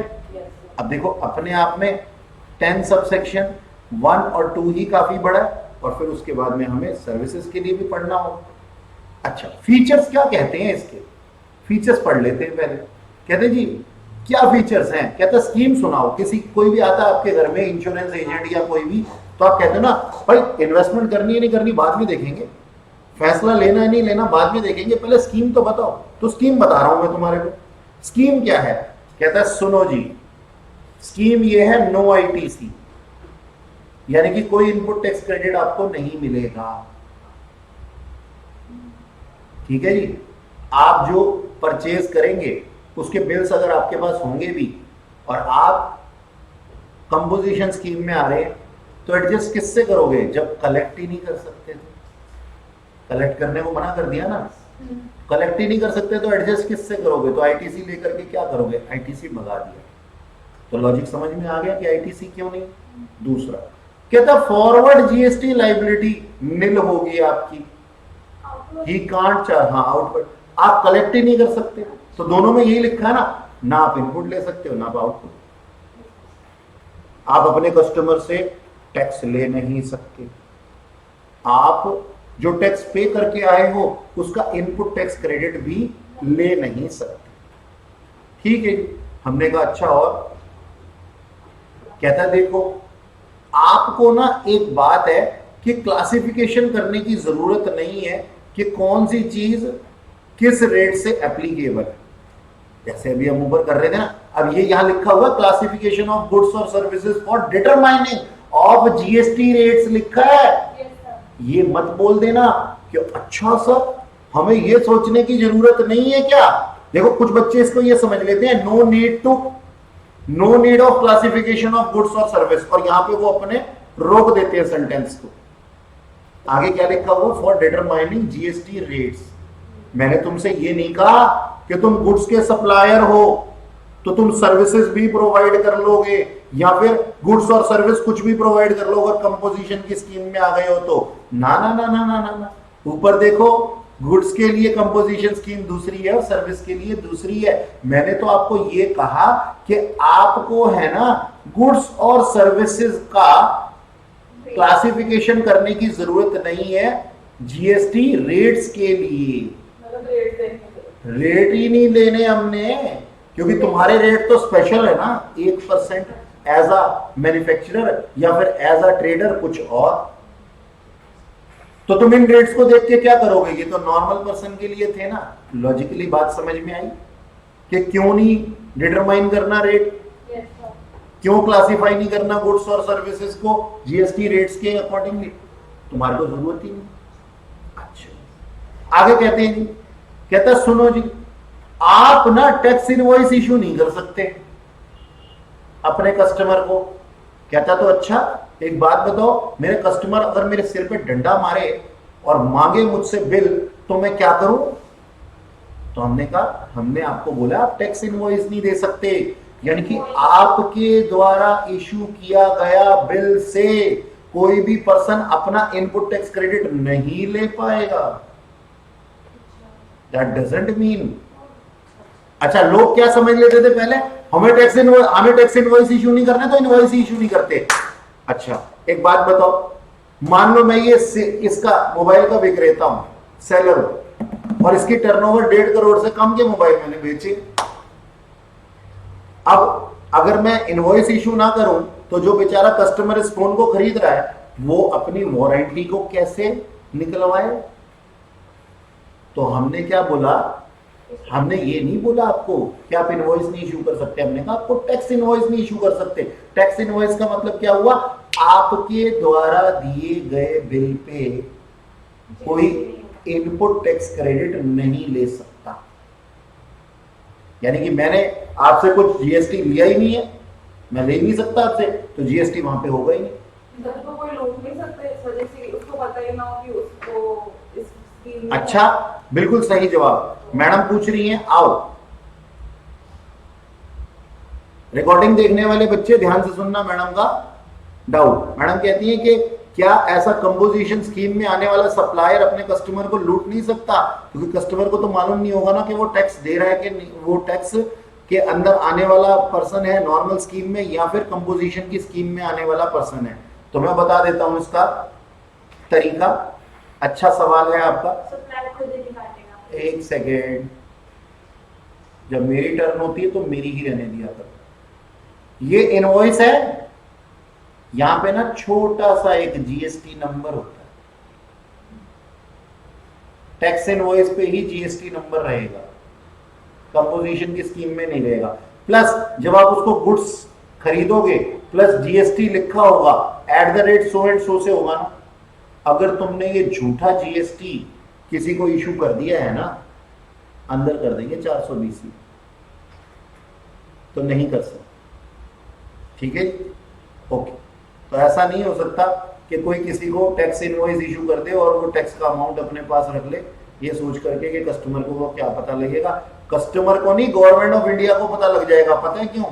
अब देखो अपने आप में 10 सबसेक्शन 1 और 2 ही काफी बड़ा है, और फिर उसके बाद में हमें सर्विसेज के लिए भी पढ़ना होगा। अच्छा, फीचर्स क्या कहते हैं इसके? फीचर्स पढ़ लेते हैं पहले। कहते जी क्या फीचर्स हैं? कहते स्कीम सुनाओ। किसी कोई भी आता है आपके घर में, इंश्योरेंस एजेंट या कोई भी, तो आप कहते हो ना भाई इन्वेस्टमेंट करनी है नहीं करनी बाद में देखेंगे, फैसला लेना है नहीं लेना बाद में देखेंगे, पहले स्कीम तो बताओ। तो स्कीम बता रहा हूं मैं तुम्हारे को। स्कीम क्या है? कहता है सुनो जी, स्कीम ये है नो आईटीसी, यानी कि कोई इनपुट टैक्स क्रेडिट आपको नहीं मिलेगा। ठीक है जी, आप जो परचेज करेंगे उसके बिल्स अगर आपके पास होंगे भी और आप कंपोजिशन स्कीम में आ रहे हैं, तो एडजस्ट किससे करोगे? जब कलेक्ट ही नहीं कर सकते थे, कलेक्ट करने को मना कर दिया ना, कलेक्ट ही नहीं कर सकते तो एडजस्ट किससे करोगे? तो आईटीसी लेकर के क्या करोगे? आईटीसी भगा दिया। तो लॉजिक समझ में आ गया कि आईटीसी क्यों नहीं। दूसरा कहता फॉरवर्ड जीएसटी लाइबिलिटी निल होगी आपकी, ही कांट चार, हाँ आउटपुट आप कलेक्ट ही नहीं कर सकते। तो दोनों में यही लिखा है ना आप इनपुट ले सकते हो ना आप आउटपुट। आप अपने कस्टमर से टैक्स ले नहीं सकते, आप जो टैक्स पे करके आए हो उसका इनपुट टैक्स क्रेडिट भी ले नहीं सकते। ठीक है, हमने कहा अच्छा। और कहता देखो आपको ना एक बात है कि क्लासिफिकेशन करने की जरूरत नहीं है कि कौन सी चीज किस रेट से एप्लीकेबल है। जैसे अभी हम ऊपर कर रहे थे ना, अब ये यहां लिखा हुआ क्लासिफिकेशन ऑफ गुड्स और services for determining of GST rates लिखा है। ये मत बोल देना कि अच्छा सर हमें ये सोचने की जरूरत नहीं है क्या। देखो कुछ बच्चे इसको ये समझ लेते हैं no need of classification of goods और सर्विस, और यहां पे वो अपने रोक देते हैं सेंटेंस को। आगे क्या लिखा हुआ? For determining GST rates. मैंने तुमसे ये नहीं कहा कि तुम गुड्स के सप्लायर हो तो तुम सर्विसेज भी प्रोवाइड कर लोगे, या फिर गुड्स और सर्विस कुछ भी प्रोवाइड कर लो अगर कंपोजिशन की स्कीम में आ गए हो तो। ना ना ना ना ना ना ना, ऊपर देखो गुड्स के लिए कंपोजिशन स्कीम दूसरी है और सर्विस के लिए दूसरी है। मैंने तो आपको ये कहा कि आपको है ना गुड्स और सर्विसेज का क्लासिफिकेशन करने की जरूरत नहीं है जीएसटी रेट्स के लिए।
मतलब
रेट ही नहीं लेने हमने, क्योंकि तुम्हारे रेट तो स्पेशल है ना, 1% एज अ मैन्युफैक्चरर या फिर एज अ ट्रेडर कुछ और। तो तुम इन रेट्स को देख के क्या करोगे? ये तो नॉर्मल पर्सन के लिए थे ना। लॉजिकली बात समझ में आई कि क्यों नहीं डिटरमाइन करना रेट, क्यों क्लासिफाई नहीं करना गुड्स और सर्विसेज को जीएसटी रेट्स के अकॉर्डिंगली? तुम्हारे को जरूरत ही नहीं। अच्छा, आगे कहते हैं जी, कहता है सुनो जी, आप ना टैक्स इनवॉइस इशू नहीं कर सकते अपने कस्टमर को। कहता तो अच्छा एक बात बताओ, मेरे कस्टमर अगर मेरे सिर पे डंडा मारे और मांगे मुझसे बिल तो मैं क्या करूं? तो हमने कहा, हमने आपको बोला आप टैक्स इनवॉइस नहीं दे सकते, यानी कि आपके द्वारा इशू किया गया बिल से कोई भी पर्सन अपना इनपुट टैक्स क्रेडिट नहीं ले पाएगा। That doesn't mean. अच्छा, लोग क्या समझ लेते थे पहले, हमें टैक्स इनवॉइस इशू नहीं करना तो इनवॉइस इशू नहीं करते। अच्छा एक बात बताओ, मान लो मैं ये इसका मोबाइल का विक्रेता हूं, सेलर हूं, और इसकी टर्नओवर 1.5 करोड़ से कम के मोबाइल मैंने बेचे। अब अगर मैं इनवॉइस इशू ना करूं तो जो बेचारा कस्टमर इस फोन को खरीद रहा है वो अपनी वारंटी को कैसे निकलवाए? तो हमने क्या बोला, हमने ये नहीं बोला आपको कि आप इनवॉइस नहीं इशू कर सकते, हमने कहा आपको टैक्स इनवॉइस नहीं इशू कर सकते। टैक्स इनवॉइस का मतलब क्या हुआ? आपके द्वारा दिए गए बिल पे कोई इनपुट टैक्स क्रेडिट नहीं ले सकता। यानी कि मैंने आपसे कुछ जीएसटी लिया ही नहीं है, मैं ले ही नहीं सकता आपसे, तो जीएसटी वहां पे होगा ही नहीं।
तो कोई लूट नहीं सकते इस वजह से, उसको पता ही ना हो कि उसको इस स्कीम में।
अच्छा, बिल्कुल सही जवाब। मैडम पूछ रही हैं, आओ रिकॉर्डिंग देखने वाले बच्चे ध्यान से सुनना मैडम का डाउट। मैडम कहती है कि क्या ऐसा कंपोजिशन स्कीम में आने वाला सप्लायर अपने कस्टमर को लूट नहीं सकता, क्योंकि कस्टमर को तो मालूम नहीं होगा ना कि वो टैक्स दे रहा है कि नहीं, वो टैक्स के अंदर आने वाला पर्सन है नॉर्मल स्कीम में या फिर कंपोजिशन की स्कीम में आने वाला पर्सन है। तो मैं बता देता हूं इसका तरीका। अच्छा सवाल है आपका।
सप्लाई खुद ही निकालेगा।
एक सेकेंड, जब मेरी टर्न होती है तो मेरी ही रहने दिया कर। ये इनवॉइस है, यहां पे ना छोटा सा एक जीएसटी नंबर होता है, टैक्स इनवॉइस पे ही जीएसटी नंबर रहेगा, कंपोजिशन की स्कीम में नहीं रहेगा। प्लस जब आप उसको गुड्स खरीदोगे प्लस जीएसटी लिखा होगा @ सो एंड सो से होगा ना। अगर तुमने ये झूठा जीएसटी किसी को इशू कर दिया है ना, अंदर कर देंगे 420, तो नहीं कर सकते। ठीक है, ओके। तो ऐसा नहीं हो सकता कि कोई किसी को टैक्स इनवॉइस इशू कर दे और वो टैक्स का अमाउंट अपने पास रख ले, ये सोच करके कि कस्टमर को वो क्या पता लगेगा। कस्टमर को नहीं, गवर्नमेंट ऑफ इंडिया को पता लग जाएगा। पता है क्यों?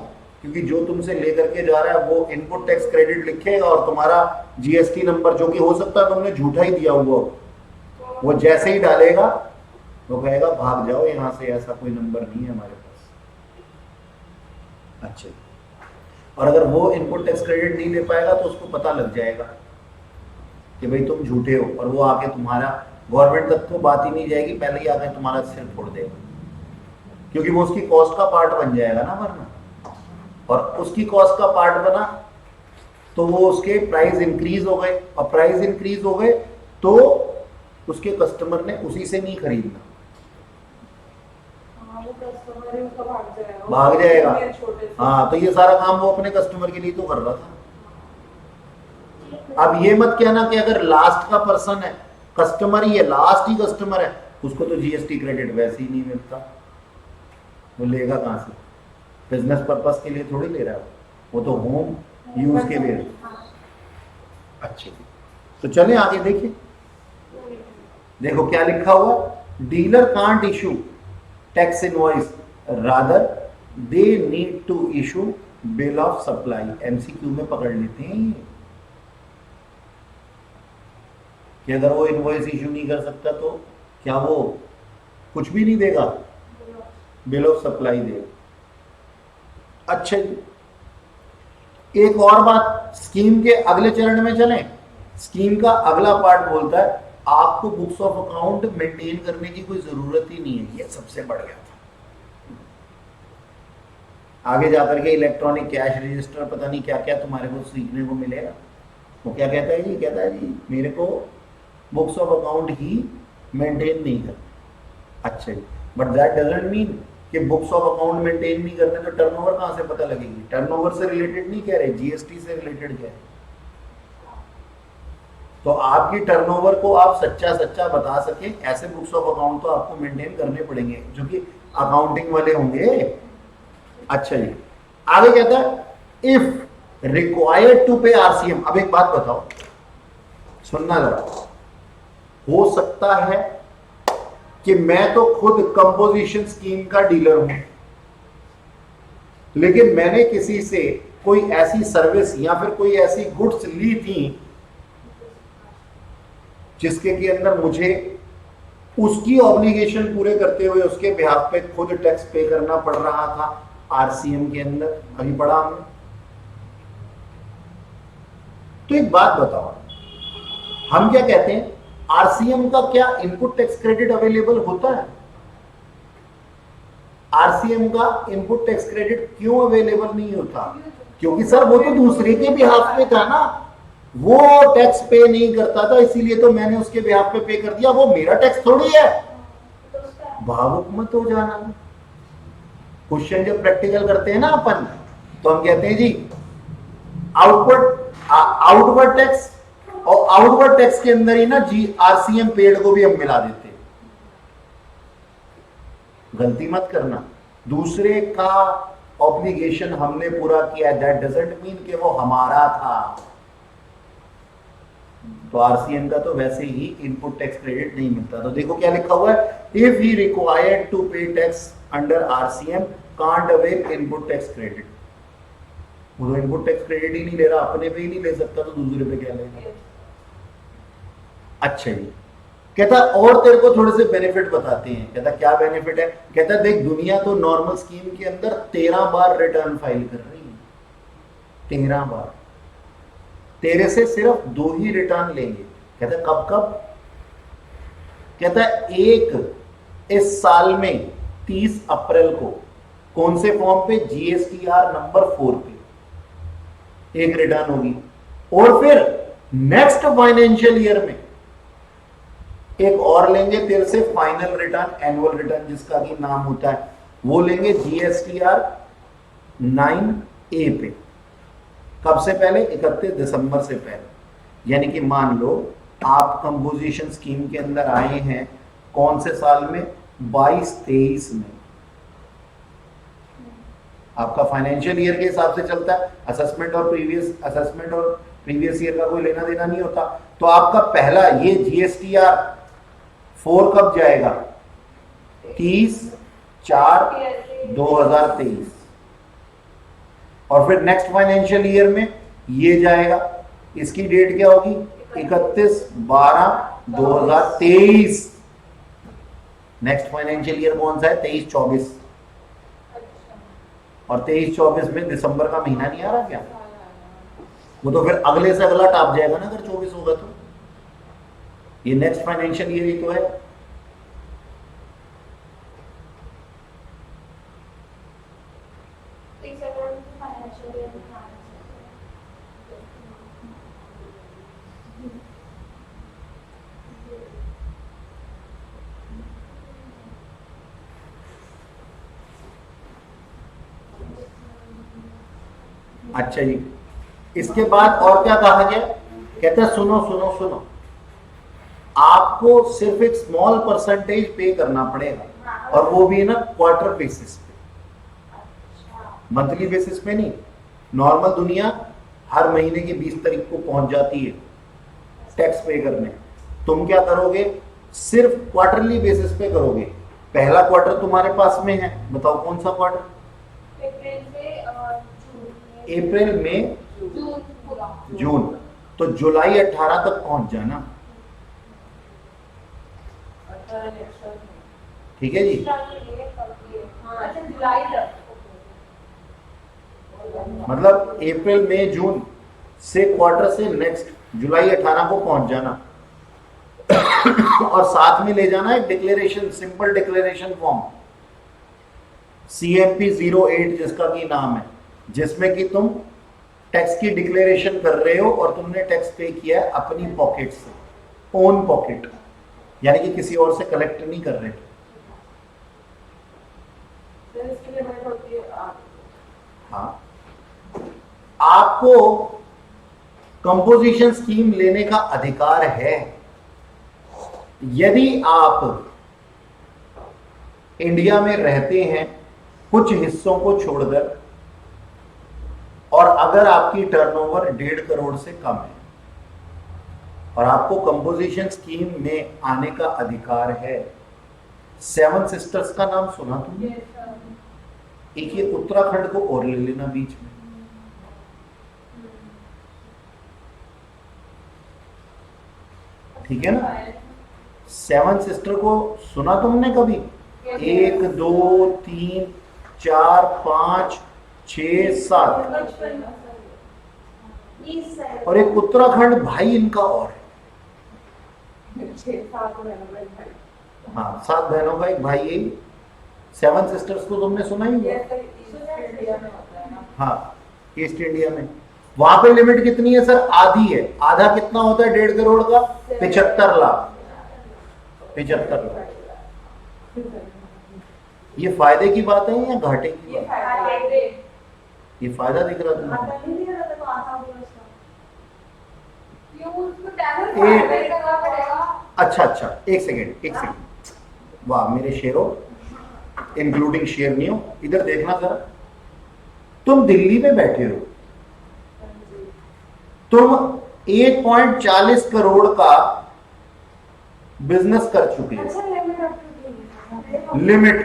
क्योंकि जो तुमसे लेकर के जा रहा है वो इनपुट टैक्स क्रेडिट लिखेगा और तुम्हारा जीएसटी नंबर, जो कि हो सकता है तुमने झूठा ही दिया हुआ, वो जैसे ही डालेगा वो कहेगा भाग जाओ यहां से, ऐसा कोई नंबर नहीं है हमारे पास। अच्छा, और अगर वो इनपुट टैक्स क्रेडिट नहीं ले पाएगा तो उसको पता लग जाएगा कि भाई तुम झूठे हो, और वो आके तुम्हारा गवर्नमेंट तक तो बात ही नहीं जाएगी, पहले ही आके तुम्हारा सिर फोड़ देगा, क्योंकि वो उसकी कॉस्ट का पार्ट बन जाएगा ना वरना। और उसकी कॉस्ट का पार्ट बना तो वो उसके प्राइस इंक्रीज हो गए, और प्राइस इंक्रीज हो गए तो उसके कस्टमर ने उसी से नहीं खरीदना,
वो कस्टमर ही उसका
भाग जाएगा।
छोटे से।
हाँ, तो ये सारा काम वो अपने कस्टमर के लिए तो कर रहा था। अब ये मत कहना कि अगर लास्ट का पर्सन है, कस्टमर ही है, लास्ट ही कस्टमर है, उसको तो जीएसटी क्रेडिट वैसे ही नहीं मिलता, वो लेगा कहां से? बिजनेस पर्पस के लिए थोड़ी ले रहा है वो तो होम यूज के लिए। अच्छा, तो चलें आगे देखिए। देखो क्या लिखा हुआ, dealer can't issue tax invoice, rather they need to issue bill of supply. MCQ में पकड़ लेते हैं ये कि अगर वो इनवॉइस इशू नहीं कर सकता तो क्या वो कुछ भी नहीं देगा, बिल ऑफ सप्लाई देगा। अच्छा जी, एक और बात, स्कीम के अगले चरण में चलें। स्कीम का अगला पार्ट बोलता है आपको बुक्स ऑफ अकाउंट मेंटेन करने की कोई जरूरत ही नहीं है। ये सबसे बढ़िया था। आगे जाकर के इलेक्ट्रॉनिक कैश रजिस्टर, पता नहीं क्या क्या तुम्हारे को सीखने को मिलेगा। वो क्या कहता है जी, कहता है जी मेरे को books of account he maintain नहीं करना। अच्छा जी, बट दैट डजंट मीन कि बुक्स ऑफ अकाउंट मेंटेन नहीं करने तो टर्नओवर कहां से पता लगेगी? टर्नओवर से रिलेटेड नहीं कह रहे, जीएसटी से रिलेटेड कह रहे। तो आपकी टर्नओवर को आप सच्चा सच्चा बता सके, ऐसे बुक्स ऑफ अकाउंट तो आपको मेंटेन करने पड़ेंगे जो कि अकाउंटिंग वाले होंगे। अच्छा जी, आगे कहता है इफ रिक्वायर्ड टू पे आरसीएम। अब एक बात बताओ, सुनना जरा, हो सकता है कि मैं तो खुद कंपोजिशन स्कीम का डीलर हूं, लेकिन मैंने किसी से कोई ऐसी सर्विस या फिर कोई ऐसी गुड्स ली थी जिसके के अंदर मुझे उसकी ऑब्लिगेशन पूरे करते हुए उसके बिहाफ पे खुद टैक्स पे करना पड़ रहा था आरसीएम के अंदर। अभी पढ़ा हमने। तो एक बात बताओ, हम क्या कहते हैं, आरसीएम का क्या इनपुट टैक्स क्रेडिट अवेलेबल होता है? आरसीएम का इनपुट टैक्स क्रेडिट क्यों अवेलेबल नहीं होता? क्योंकि सर वो तो दूसरे के बिहाफ पे था ना, वो टैक्स पे नहीं करता था, इसीलिए तो मैंने उसके बिहाफ पे कर दिया। वो मेरा टैक्स थोड़ी है। भावुक मत हो जाना। क्वेश्चन जब प्रैक्टिकल करते हैं ना अपन, तो हम कहते हैं जी आउटवर्ड टैक्स और आउटवर्ड टैक्स के अंदर ही ना आरसीएम पेड को भी हम मिला देते हैं। गलती मत करना, दूसरे का ऑब्लिगेशन हमने पूरा किया, दैट डजंट मीन कि वो हमारा था। तो आरसीएम का तो वैसे ही इनपुट टैक्स क्रेडिट नहीं मिलता। तो देखो क्या लिखा हुआ है, इफ ही रिक्वायर्ड टू पे tax under RCM can't avail input tax credit. वो तो इनपुट टैक्स क्रेडिट ही नहीं ले रहा, अपने पे ही नहीं ले सकता, तो दूसरे पे क्या लेगा। अच्छा जी, कहता और तेरे को थोड़े से बेनिफिट बताते हैं। कहता क्या बेनिफिट है, कहता देख दुनिया तो नॉर्मल स्कीम के अंदर 13 बार रिटर्न फाइल कर रही है, 13 बार, तेरे से सिर्फ 2 ही रिटर्न लेंगे। कहता कब कब, कहता एक इस साल में 30 अप्रैल को कौन से फॉर्म पे, जीएसटीआर नंबर 4 पे एक रिटर्न होगी, और फिर नेक्स्ट फाइनेंशियल ईयर में एक और लेंगे तेरे से फाइनल रिटर्न, एनुअल रिटर्न जिसका कि नाम होता है, वो लेंगे जीएसटीआर 9A पे। कब से पहले, 31 दिसंबर से पहले। यानी कि मान लो आप कंपोजिशन स्कीम के अंदर आए हैं कौन से साल में, 22-23 में। आपका फाइनेंशियल ईयर के हिसाब से चलता है, असेसमेंट और प्रीवियस ईयर का कोई लेना देना नहीं होता। तो आपका पहला ये जीएसटीआर 4 कब जाएगा, 30/4/2023, और फिर नेक्स्ट फाइनेंशियल ईयर में ये जाएगा, इसकी डेट क्या होगी, 31/12/2023। नेक्स्ट फाइनेंशियल ईयर कौन सा है, 23-24, और 23-24 में दिसंबर का महीना नहीं आ रहा क्या, वो तो फिर अगले से अगला टाप जाएगा ना, अगर 24 होगा तो। ये नेक्स्ट फाइनेंशियल ईयर ही तो है। अच्छा जी, इसके बाद और क्या कहा गया, कहते हैं सुनो सुनो सुनो, आपको सिर्फ एक स्मॉल परसेंटेज पे करना पड़ेगा, और वो भी ना क्वार्टर बेसिस पे, मंथली बेसिस पे नहीं। नॉर्मल दुनिया हर महीने की 20 तारीख को पहुंच जाती है टैक्स पे करने, तुम क्या करोगे, सिर्फ क्वार्टरली बेसिस पे करोगे। पहला क्वार्टर तुम्हारे पास में है, बताओ कौन सा क्वार्टर, अप्रैल मई जून, तो जुलाई 18 तक पहुंच जाना, ठीक है जी। मतलब अप्रैल मई जून से क्वार्टर से नेक्स्ट जुलाई 18 को पहुंच जाना, और साथ में ले जाना एक declaration, simple declaration form CMP 08 जिसका की नाम है, जिसमें कि तुम टैक्स की डिक्लेरेशन कर रहे हो और तुमने टैक्स पे किया है अपनी पॉकेट से, ओन पॉकेट, यानी कि किसी और से कलेक्ट नहीं कर रहे। हाँ, आपको कंपोजिशन स्कीम लेने का अधिकार है यदि आप इंडिया में रहते हैं कुछ हिस्सों को छोड़कर, और अगर आपकी टर्नओवर 1.5 करोड़ से कम है, और आपको कंपोजिशन स्कीम में आने का अधिकार है। 7 सिस्टर्स का नाम सुना तुमने? एक ये उत्तराखंड को और ले लेना बीच में, ठीक है ना। 7 सिस्टर को सुना तुमने कभी? 1 2 3 4 5 6 7, और एक उत्तराखंड भाई इनका और है। हाँ, 7 बहनों का एक भाई है। 7 सिस्टर्स को तुमने सुना ही? हाँ, ईस्ट इंडिया में। वहां पे लिमिट कितनी है सर? आधी है। आधा कितना होता है 1.5 करोड़ का? 75 लाख। 75 लाख। ये फायदे की बात है या घाटे की बात है? ये फायदा दिख रहा था।
फाइनल करना पड़ेगा।
अच्छा, एक सेकेंड, वाह मेरे शेरों, इंक्लूडिंग शेरनियों, इधर देखना जरा। तुम दिल्ली में बैठे हो, तुम 1.40 करोड़ का बिजनेस कर चुके हो, लिमिट,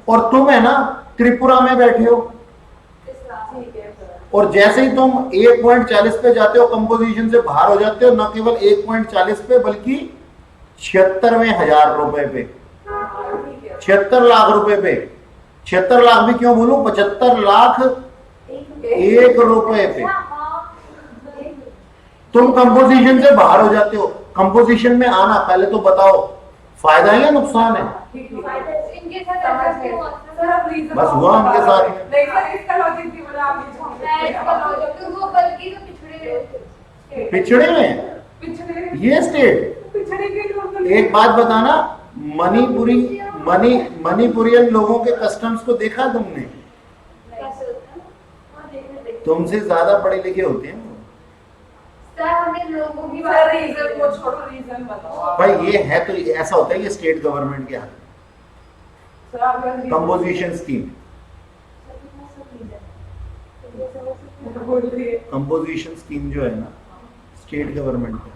और तुम है ना त्रिपुरा में बैठे हो,
ठीक है सर।
और जैसे ही तुम 1.40 पे जाते हो कंपोजिशन से बाहर हो जाते हो, न केवल 1.40 पे बल्कि 76,000 रुपए पे,
हाँ, ठीक है।
76 लाख रुपए पे, 76 लाख भी क्यों बोलूं, 75 लाख 1 रुपए पे तुम कंपोजिशन से बाहर हो जाते हो। कंपोजिशन में आना, पहले तो बताओ फायदा है या नुकसान है?
इनके साथ ऐसा क्यों होता है?
सर अब रीजन
बस हुआ उनके साथ में।
नहीं सर, इसका लॉजिक भी बोला आप
मैं इसका लॉजिक तो वो बल्कि तो पिछड़े रहते
पिछड़े में
पिछड़े
ये स्टेट,
पिछड़े के लोग तो
एक बात बताना, मणिपुरियन लोगों के कस्टम्स को देखा तुमने?
कैसे होता है? हाँ, देखने
तुमसे ज्यादा पढ़े लिखे होते हैं वो।
सर हमें लोगों की
सर
बात
रीजन को छोड़ो, रीजन बताओ
भाई ये है तो ऐसा होता है, ये स्टेट गवर्नमेंट के हाथ में।
सर आप
कंपोजिशन स्कीम,
बोल रही है।
कंपोजिशन स्कीम जो है ना स्टेट गवर्नमेंट का,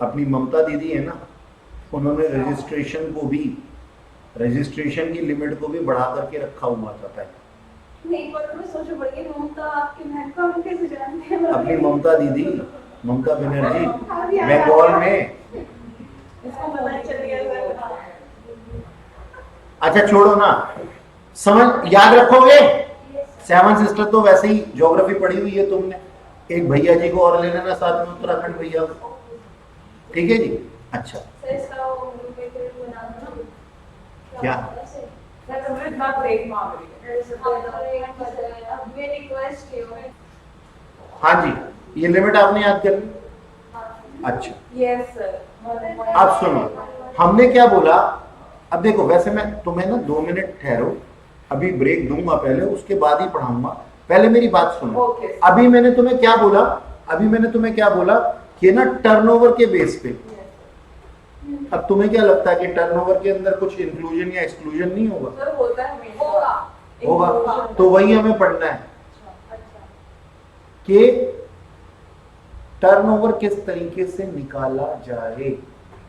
अपनी ममता दीदी है ना, उन्होंने रजिस्ट्रेशन को भी, रजिस्ट्रेशन की लिमिट को भी बढ़ा करके रखा हुआ था पहले।
नहीं, पर मैं सोचो बड़ी ममता आपकी बहन को हम कैसे जानते हैं?
अपनी ममता दीदी, ममता बनर्जी, बंगाल में।
इसको पता चल गया सर।
अच्छा छोड़ो ना, समझ याद रखोगे? सेवन सिस्टर तो वैसे ही ज्योग्राफी पढ़ी हुई है तुमने। एक भैया जी को और ले लेना साथ में, उत्तराखंड भैया को, ठीक है जी। अच्छा
सर इसका वो ग्रुप में फिर बना दो।
क्या?
सर हमने इतना ब्रेक मांग रही है।
अब मैं रिक्वेस्ट किया है।
हाँ जी, ये लिमिट आपने याद कर ली? अच्छा
यस सर।
अब सुनो, हमने क्या बोला? अब देखो, वैसे मैं तुम्हें ना 2 मिनट ठहरो, अभी ब्रेक दूंगा पहले, उसके बाद ही पढ़ाऊंगा। पहले मेरी बात सुनो।
ओके।
अभी मैंने तुम्हें क्या बोला? अभी मैंने तुम्हें क्या बोला कि ना टर्नओवर के बेस पे। अब तुम्हें क्या लगता है कि टर्नओवर के अंदर कुछ इंक्लूजन या एक्सक्लूजन नहीं होगा?
सर होता है हमेशा।
होगा, तो वही हमें पढ़ना है कि टर्नओवर किस तरीके से निकाला जाए,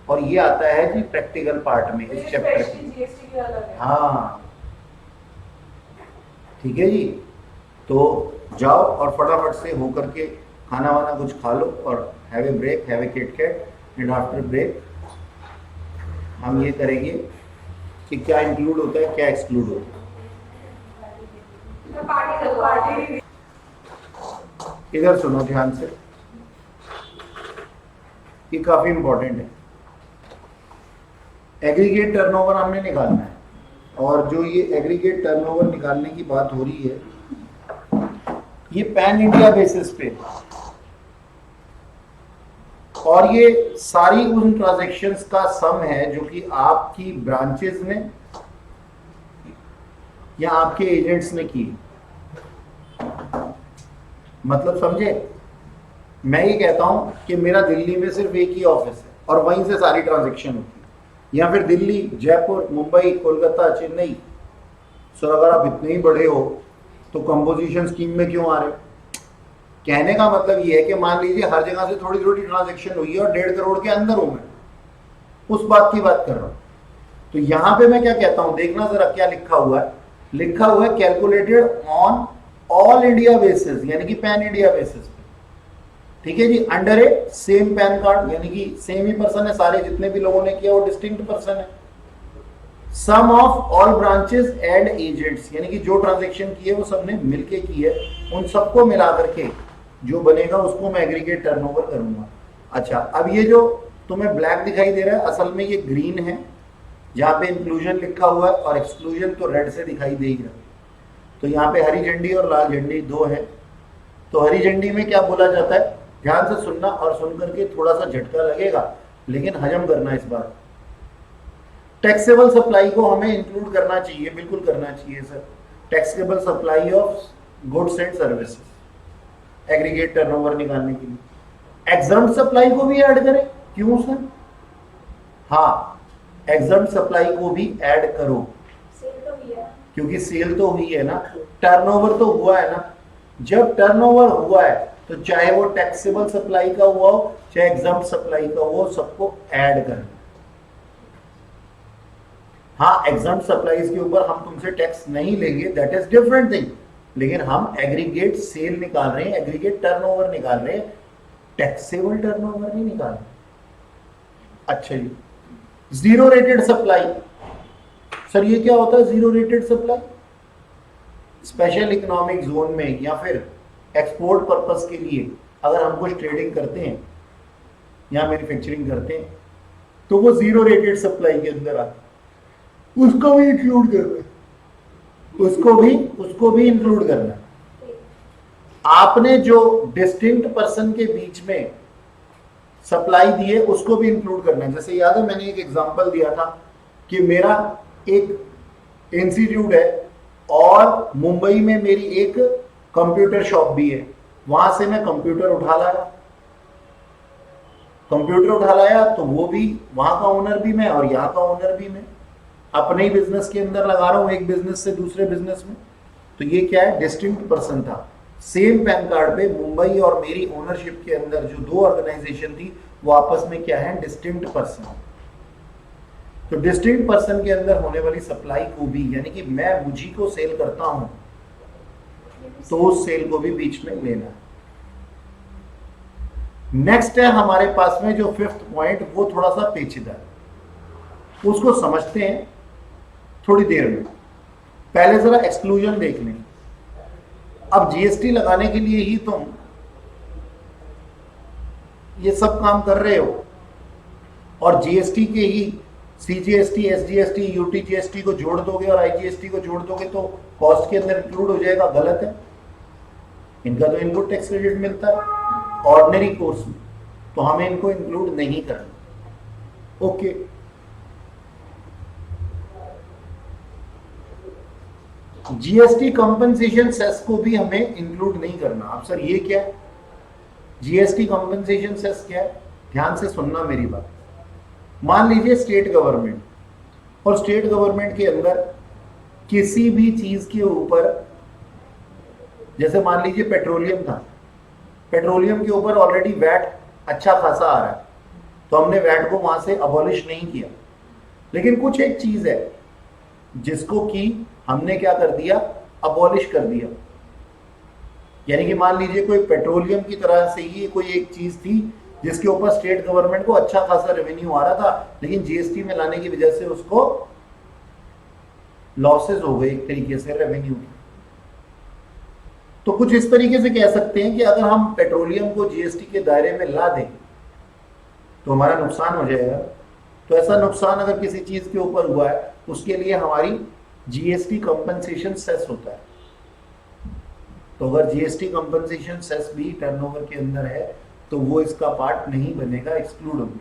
और ये आता है जी प्रैक्टिकल पार्ट में, इस चैप्टर में।
जीएसटी की अलग है।
हाँ ठीक है जी। तो जाओ और फटाफट से होकर के खाना वाना कुछ खा लो, और have a break, have a KitKat, and after break हम ये करेंगे कि क्या इंक्लूड होता है, क्या एक्सक्लूड होता
पार्टी
है। इधर सुनो ध्यान से, ये काफी इंपॉर्टेंट है। एग्रीगेट टर्नओवर हमने निकालना है, और जो ये एग्रीगेट टर्नओवर निकालने की बात हो रही है, ये पैन इंडिया बेसिस पे, और ये सारी उन ट्रांजैक्शंस का सम है जो कि आपकी ब्रांचेस ने या आपके एजेंट्स ने की। मतलब समझे? मैं ये कहता हूं कि मेरा दिल्ली में सिर्फ एक ही ऑफिस है और वहीं से सारी ट्रांजैक्शन होती है, या फिर दिल्ली, जयपुर, मुंबई, कोलकाता, चेन्नई। सर अगर आप इतने ही बड़े हो तो कंपोजिशन स्कीम में क्यों आ रहे हो? कहने का मतलब ये है कि मान लीजिए हर जगह से थोड़ी थोड़ी ट्रांजैक्शन हुई है और 1.5 करोड़ के अंदर हूं मैं, उस बात की बात कर रहा हूं। तो यहां पे मैं क्या कहता हूं, देखना जरा क्या लिखा हुआ है। लिखा हुआ है calculated on all India basis, यानी कि पैन इंडिया बेसिस पे, ठीक है जी, अंडर ए सेम पैन कार्ड, यानी कि सेम ही पर्सन है, सारे जितने भी लोगों ने किया वो डिस्टिंक्ट पर्सन है। Sum of all branches and agents, यानी कि जो ट्रांजैक्शन की है वो सबने मिलके की है, उन सबको मिला करके जो बनेगा उसको मैं एग्रीगेट टर्नओवर करूंगा। अच्छा, अब ये जो तुम्हें ब्लैक दिखाई दे रहा है, असल में ये ग्रीन है, जहां पे इंक्लूजन लिखा हुआ है, और एक्सक्लूजन तो रेड से दिखाई दे ही रहा है। तो यहाँ पे हरी झंडी और लाल झंडी दो है। तो हरी झंडी में क्या बोला जाता है, ध्यान से सुनना, और सुन करके थोड़ा सा झटका लगेगा लेकिन हजम करना इस बार। टैक्सेबल सप्लाई को हमें इंक्लूड करना चाहिए, बिल्कुल करना चाहिए sir. Taxable supply of goods and services, aggregate turnover निकालने के लिए। एग्जम्प्ट सप्लाई को भी ऐड करें, क्यों सर? हाँ, एग्जम्प्ट सप्लाई को भी ऐड करो,
सेल तो भी है।
क्योंकि सेल तो हुई है ना, टर्नओवर तो हुआ है ना। जब टर्नओवर हुआ है तो चाहे वो टैक्सेबल सप्लाई का हुआ हो चाहे एग्जम्प्ट सप्लाई का हुआ हो, सबको ऐड करना। हाँ, एग्जम्प्ट सप्लाईज के ऊपर हम तुमसे टैक्स नहीं लेंगे, दैट इज डिफरेंट थिंग, लेकिन हम एग्रीगेट सेल निकाल रहे हैं, एग्रीगेट टर्नओवर निकाल रहे हैं, टैक्सेबल टर्नओवर नहीं निकाल रहे। अच्छा जी, जीरो रेटेड सप्लाई, सर ये क्या होता है zero rated supply? Special economic zone में या फिर एक्सपोर्ट पर्पस के लिए अगर हम कुछ ट्रेडिंग करते हैं या मैन्युफैक्चरिंग करते हैं तो वो जीरो रेटेड सप्लाई के अंदर आता है, उसको भी इंक्लूड करना है, उसको भी इंक्लूड करना है। आपने जो डिस्टिंक्ट पर्सन के बीच में सप्लाई दी है उसको भी इंक्लूड करना है। जैसे याद है मैंने एक एग्जांपल दिया था कि मेरा एक इंस्टीट्यूट है और मुंबई में मेरी एक कंप्यूटर शॉप भी है, वहां से मैं कंप्यूटर उठा लाया तो वो भी वहां का ओनर भी मैं और यहाँ का ओनर भी मैं, अपने ही बिजनेस के अंदर लगा रहा हूं, एक बिजनेस से दूसरे बिजनेस में। तो ये क्या है, डिस्टिंक्ट पर्सन था। सेम पैन कार्ड पे मुंबई और मेरी ओनरशिप के अंदर जो दो ऑर्गेनाइजेशन थी वो आपस में क्या है, डिस्टिंक्ट पर्सन। तो डिस्टिंक्ट पर्सन के अंदर होने वाली सप्लाई को भी, यानी कि मैं मुझी को सेल करता हूं तो उस सेल को भी बीच में लेना है। नेक्स्ट है हमारे पास में जो फिफ्थ पॉइंट, वो थोड़ा सा पेचीदा है, उसको समझते हैं थोड़ी देर में। पहले जरा एक्सक्लूजन देख लें। अब जीएसटी लगाने के लिए ही तुम ये सब काम कर रहे हो और जीएसटी के ही सीजीएसटी, एसजीएसटी, यूटीजीएसटी को जोड़ दोगे और आईजीएसटी को जोड़ दोगे तो कॉस्ट के अंदर इंक्लूड हो जाएगा। गलत है, इनका तो इनपुट टैक्स क्रेडिट मिलता है ऑर्डिनरी कोर्स में, तो हमें इनको इंक्लूड नहीं करना। ओके, जीएसटी कंपनसेशन सेस को भी हमें इंक्लूड नहीं करना। अब सर ये क्या है, जीएसटी कंपनसेशन सेस क्या है? ध्यान से सुनना मेरी बात। मान लीजिए स्टेट गवर्नमेंट, और स्टेट गवर्नमेंट के अंदर किसी भी चीज के ऊपर, जैसे मान लीजिए पेट्रोलियम था, पेट्रोलियम के ऊपर ऑलरेडी वैट अच्छा खासा आ रहा है तो हमने वैट को वहां से अबॉलिश नहीं किया, लेकिन कुछ एक चीज है जिसको कि हमने क्या कर दिया, अबॉलिश कर दिया। यानी कि मान लीजिए कोई पेट्रोलियम की तरह से ही कोई एक चीज थी जिसके ऊपर स्टेट गवर्नमेंट को अच्छा खासा रेवेन्यू आ रहा था, लेकिन जीएसटी में लाने की वजह से उसको लॉसेस हो गए एक तरीके से रेवेन्यू की। तो कुछ इस तरीके से कह सकते हैं कि अगर हम पेट्रोलियम को जीएसटी के दायरे में ला दें तो हमारा नुकसान हो जाएगा। तो ऐसा नुकसान अगर किसी चीज के ऊपर हुआ है उसके लिए हमारी जीएसटी कंपनसेशन सेस होता है। तो अगर जीएसटी कंपनसेशन सेस भी टर्नओवर के अंदर है तो वो इसका पार्ट नहीं बनेगा, एक्सक्लूड होगा।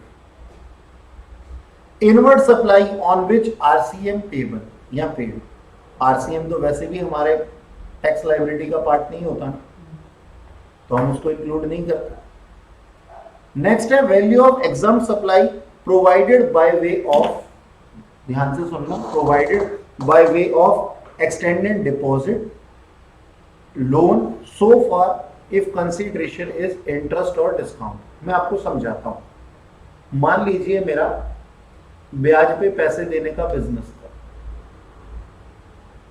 Inward supply on which RCM payable या पेड, आरसीएम तो वैसे भी हमारे टैक्स लायबिलिटी का पार्ट नहीं होता ना, तो हम उसको इंक्लूड नहीं करते। नेक्स्ट है value of exempt supply provided by way of, ध्यान से सुनना, provided by way of extended deposit loan so far if consideration is interest और डिस्काउंट। मैं आपको समझाता हूं। मान लीजिए मेरा ब्याज पे पैसे देने का बिजनेस था,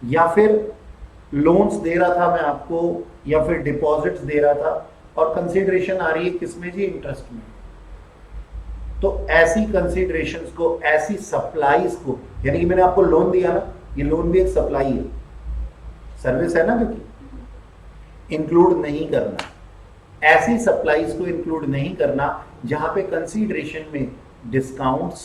या फिर लोन्स दे रहा था मैं आपको, या फिर डिपॉजिट्स दे रहा था, और कंसीडरेशन आ रही है किसमें जी, इंटरेस्ट में। तो ऐसी कंसीडरेशंस को, ऐसी सप्लाईज को, यानी कि मैंने आपको लोन दिया ना, ये लोन भी एक सप्लाई है, सर्विस है ना, क्योंकि इंक्लूड नहीं करना। ऐसी सप्लाईज को इंक्लूड नहीं करना जहां पे कंसीडरेशन में डिस्काउंट्स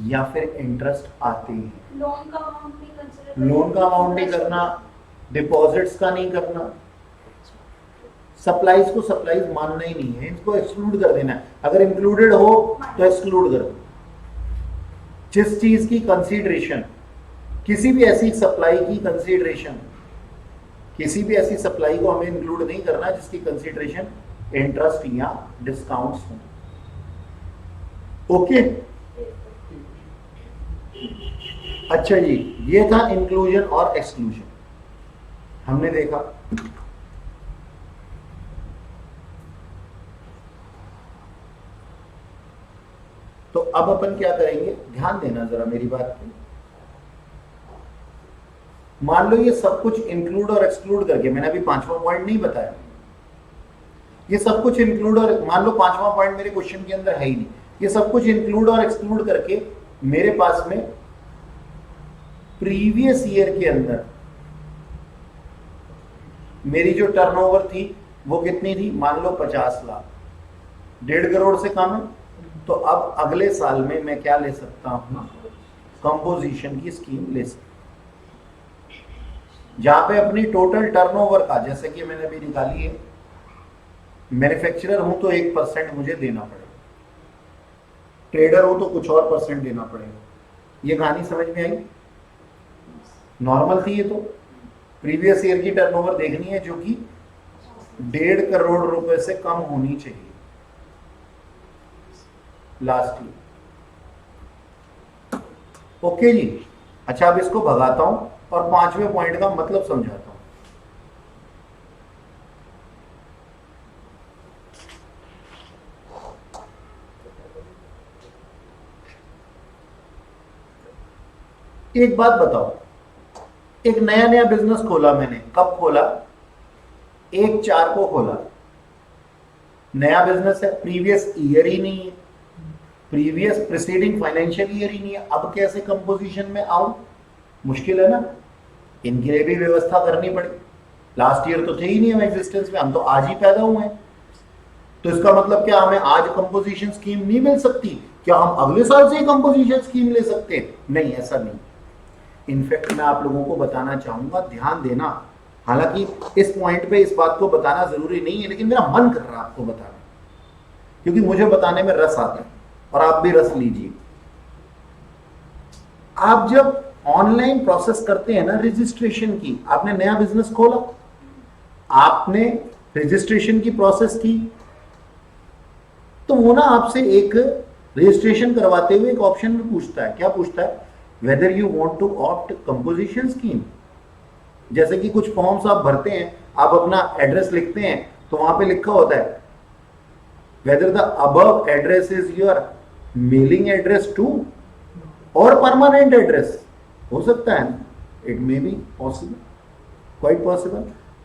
या फिर इंटरेस्ट आते हैं।
लोन का अमाउंट नहीं कंसीडर,
लोन का अमाउंट नहीं करना, डिपॉजिट्स का नहीं करना, सप्लाईज को सप्लाईज मानना ही नहीं है, इनको एक्सक्लूड कर देना है। अगर इंक्लूडेड हो तो एक्सक्लूड कर दो। जिस चीज की कंसीडरेशन, किसी भी ऐसी सप्लाई की कंसीडरेशन किसी भी ऐसी सप्लाई को हमें इंक्लूड नहीं करना जिसकी कंसीडरेशन इंटरेस्ट या डिस्काउंट्स हो। ओके, अच्छा जी, ये था इंक्लूजन और एक्सक्लूजन हमने देखा। तो अब अपन क्या करेंगे, ध्यान देना जरा मेरी बात पे। मान लो ये सब कुछ इंक्लूड और एक्सक्लूड करके, मैंने अभी 5वां पॉइंट नहीं बताया, ये सब कुछ इंक्लूड और, मान लो 5वां पॉइंट मेरे क्वेश्चन के अंदर है ही नहीं, ये सब कुछ इंक्लूड और एक्सक्लूड करके मेरे पास में प्रीवियस ईयर के अंदर मेरी जो टर्नओवर थी वो कितनी थी, मान लो 50 लाख, 1.5 करोड़ से कम है। तो अब अगले साल में मैं क्या ले सकता हूं, कंपोजिशन की स्कीम ले सकता हूं, जहां पे अपनी टोटल टर्नओवर का, जैसे कि मैंने अभी निकाली है, मैन्युफैक्चरर हूं तो 1% मुझे देना पड़ेगा, ट्रेडर हूं तो कुछ और परसेंट देना पड़ेगा। ये कहानी समझ में आई? नॉर्मल थी ये तो। प्रीवियस ईयर की टर्नओवर देखनी है जो कि 1.5 करोड़ रुपए से कम होनी चाहिए लास्ट ईयर। ओके जी, अच्छा अब इसको भगाता हूं और 5वें पॉइंट का मतलब समझाता हूं। एक बात बताओ, एक नया नया बिजनेस खोला मैंने, कब खोला, 1/4 को खोला, नया बिजनेस है, प्रीवियस ईयर ही नहीं है, प्रीवियस प्रीसीडिंग फाइनेंशियल ईयर ही नहीं है, अब कैसे कंपोजिशन में आऊं, मुश्किल है ना, इनके लिए भी व्यवस्था करनी पड़ी। लास्ट ईयर तो थे ही नहीं हम एग्जिस्टेंस में, हम तो आज ही पैदा हुए हैं। तो इसका मतलब क्या हमें आज कंपोजिशन स्कीम नहीं मिल सकती? क्या हम अगले साल से ही कंपोजिशन स्कीम ले सकते हैं? नहीं, ऐसा नहीं। इनफैक्ट मैं आप लोगों को बताना चाहूंगा, ध्यान देना, हालांकि इस पॉइंट पे इस बात को बताना जरूरी नहीं है, लेकिन मेरा मन कर रहा है आपको बताना, क्योंकि मुझे बताने में रस आता है और आप भी रस लीजिए। आप जब ऑनलाइन प्रोसेस करते हैं ना रजिस्ट्रेशन की, आपने नया बिजनेस खोला, आपने रजिस्ट्रेशन की प्रोसेस की, तो वो ना आपसे एक रजिस्ट्रेशन करवाते हुए एक ऑप्शन में पूछता है, क्या पूछता है, whether you want to opt composition scheme. जैसे कि कुछ फॉर्म्स आप भरते हैं, आप अपना एड्रेस लिखते हैं, तो वहां पे लिखा होता है whether the above address is your mailing address to और परमानेंट एड्रेस। हो सकता है, it may be possible, quite possible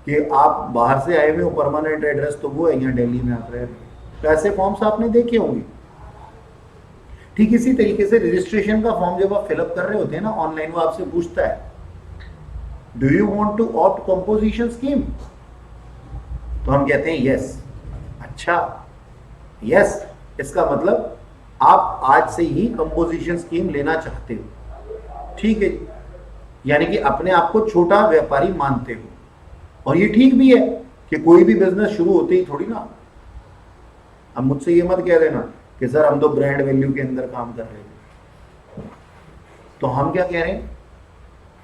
कि आप बाहर से आए हुए हो, परमानेंट एड्रेस तो वो है यहाँ दिल्ली में आप रहे। तो ऐसे फॉर्म्स आपने देखे होंगे। ठीक इसी तरीके से रजिस्ट्रेशन का फॉर्म जब आप फिलअप कर रहे होते हैं ना ऑनलाइन, वो आपसे पूछता है do you want to opt composition scheme, तो हम कहते हैं यस। अच्छा, यस इसका मतलब आप आज से ही कंपोजिशन स्कीम लेना चाहते हो, ठीक है, यानी कि अपने आप को छोटा व्यापारी मानते हो। और ये ठीक भी है कि कोई भी बिजनेस शुरू होते ही थोड़ी ना, अब मुझसे ये मत कह देना कि सर हम तो ब्रांड वैल्यू के अंदर काम कर रहे हैं। तो हम क्या कह रहे हैं,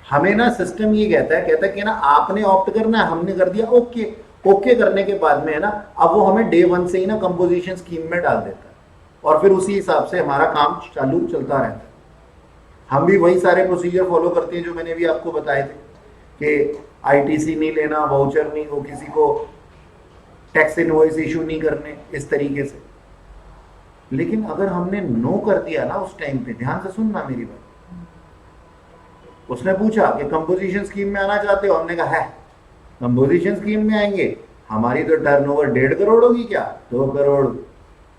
हमें ना सिस्टम ये कहता है कि ना आपने ऑप्ट करना है, हमने कर दिया ओके। ओके करने के बाद में है ना, अब वो हमें डे 1 से ही ना कंपोजिशन स्कीम में डाल देता है और फिर उसी हिसाब से हमारा काम चालू चलता रहता है। हम भी वही सारे प्रोसीजर फॉलो करते हैं जो मैंने भी आपको बताए थे कि आईटीसी नहीं लेना, वाउचर नहीं, वो किसी को टैक्स इनवॉइस इशू नहीं करने, इस तरीके से। लेकिन अगर हमने नो कर दिया ना उस टाइम पे, ध्यान से सुनना मेरी बात, उसने पूछा कि कंपोजिशन स्कीम में आना चाहते हो, हमने कहा है कंपोजिशन स्कीम में आएंगे, हमारी तो टर्नओवर 1.5 करोड़ होगी क्या, 2 करोड़,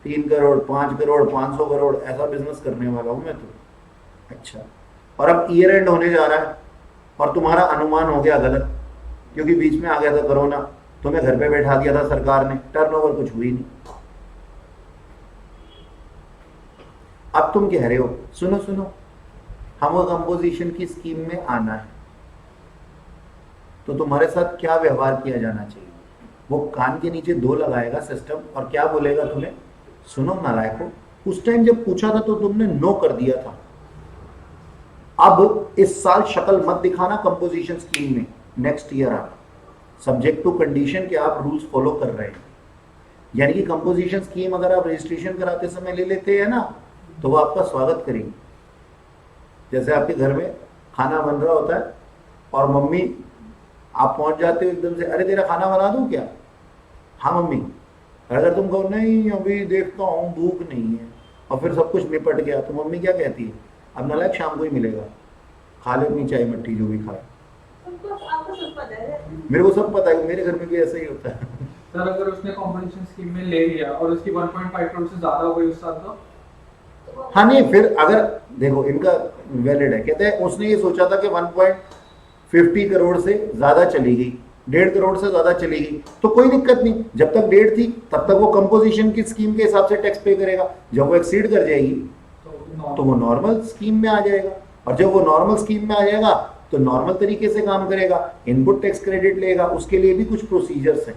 3 करोड़, 5 करोड़, 500 करोड़, ऐसा बिजनेस करने वाला हूं मैं तो। अच्छा, और अब ईयर एंड होने जा रहा है और तुम्हारा अनुमान हो गया गलत, क्योंकि बीच में आ गया था कोरोना, तुम्हें घर पे बैठा दिया था सरकार ने, टर्नओवर कुछ हुई नहीं। अब तुम कह रहे हो सुनो सुनो, हमको कंपोजिशन की स्कीम में आना है, तो तुम्हारे साथ क्या व्यवहार किया जाना चाहिए? वो कान के नीचे 2 लगाएगा सिस्टम और क्या बोलेगा तुम्हें, सुनो नालायको, उस टाइम जब पूछा था तो तुमने नो कर दिया था, अब इस साल शक्ल मत दिखाना कंपोजिशन स्कीम में, नेक्स्ट ईयर आना। सब्जेक्ट टू कंडीशन कि आप रूल्स फॉलो कर रहे हैं। यानी कि कंपोजिशन स्कीम अगर आप रजिस्ट्रेशन कराते समय ले लेते हैं ना, तो वो आपका स्वागत करेंगे। जैसे आपके घर में खाना बन रहा होता है और मम्मी, आप पहुंच जाते हो एकदम से, अरे तेरा खाना बना दूं क्या? हाँ मम्मी। अगर तुम कहो नहीं अभी देखता हूँ भूख नहीं है, और फिर सब कुछ निपट गया, तो मम्मी क्या कहती है? अब नालायक शाम को ही मिलेगा, खा ले अपनी चाय मट्टी जो भी खाए।
आपको सब पता है।
मेरे को सब पता है, मेरे घर में भी ऐसा ही होता है।
सर अगर उसने कंपटीशन स्कीम में ले लिया और उसकी 1.5 करोड़ से ज्यादा हो गई उस साल तो
हाँ नहीं, फिर अगर देखो इनका वैलिड है, कहते हैं उसने ये सोचा था कि 1.50 करोड़ से ज्यादा चली गई, 1.5 करोड़ से ज्यादा चली गई, तो कोई दिक्कत नहीं, जब तक 1.5 थी तब तक वो कंपोजिशन की स्कीम के हिसाब से टैक्स पे करेगा। जब वो एक्सीड कर जाएगी तो वो नॉर्मल स्कीम में आ जाएगा, और जब वो नॉर्मल स्कीम में आ जाएगा तो नॉर्मल तरीके से काम करेगा, इनपुट टैक्स क्रेडिट लेगा। उसके लिए भी कुछ प्रोसीजर्स हैं,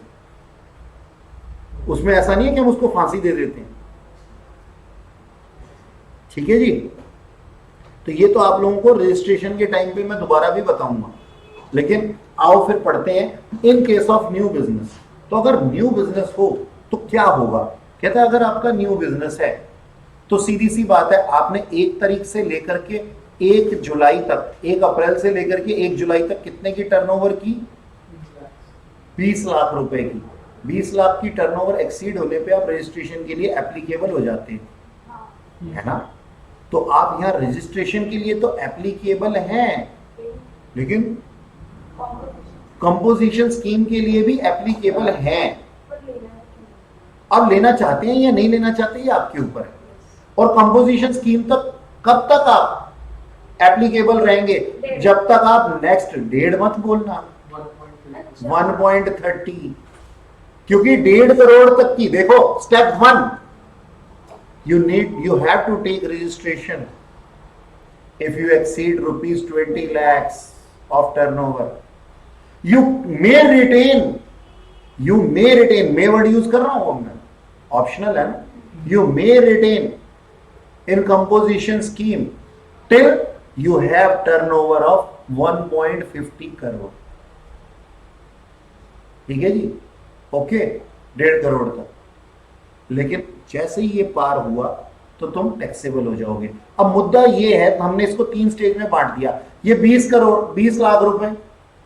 उसमें ऐसा नहीं है कि हम उसको फांसी दे देते हैं। ठीक है जी, तो ये तो आप लोगों को रजिस्ट्रेशन के टाइम पे मैं दोबारा भी बताऊंगा, लेकिन आओ फिर पढ़ते हैं in case of new business. तो अगर न्यू बिजनेस हो तो क्या होगा? कहता है अगर आपका न्यू बिजनेस है तो सीधी सी बात है, आपने 1 तारीख से लेकर के 1 जुलाई तक, 1 अप्रैल से लेकर के 1 जुलाई तक कितने की टर्नओवर की? 20 लाख रुपए की। 20 लाख की टर्नओवर एक्सीड होने पे आप रजिस्ट्रेशन के लिए एप्लीकेबल हो जाते हैं, है ना? तो आप यहाँ रजिस्ट्रेशन के लिए तो एप्लीकेबल हैं, लेकिन कंपोजिशन स्कीम के लिए भी एप्लीकेबल हैं। अब लेना चाहते हैं या नहीं लेना चाहते, ये आपके ऊपर है। और कंपोजिशन स्कीम तक कब तक आप एप्लीकेबल रहेंगे? जब तक आप नेक्स्ट 1.5 मत बोलना, 1.30, क्योंकि 1.5 करोड़ तक की, देखो step 1, you have to take registration if you exceed rupees 20 lakhs of turnover. You may retain, may word use कर रहा हूं मैं, ऑप्शनल है ना। You may retain in composition scheme till you have turnover of 1.50 crore. ठीक है जी, okay, 1.5 crore तक। लेकिन जैसे ही ये पार हुआ तो तुम टैक्सेबल हो जाओगे। अब मुद्दा ये है, तो हमने इसको 3 स्टेज में बांट दिया। ये 20 लाख रुपए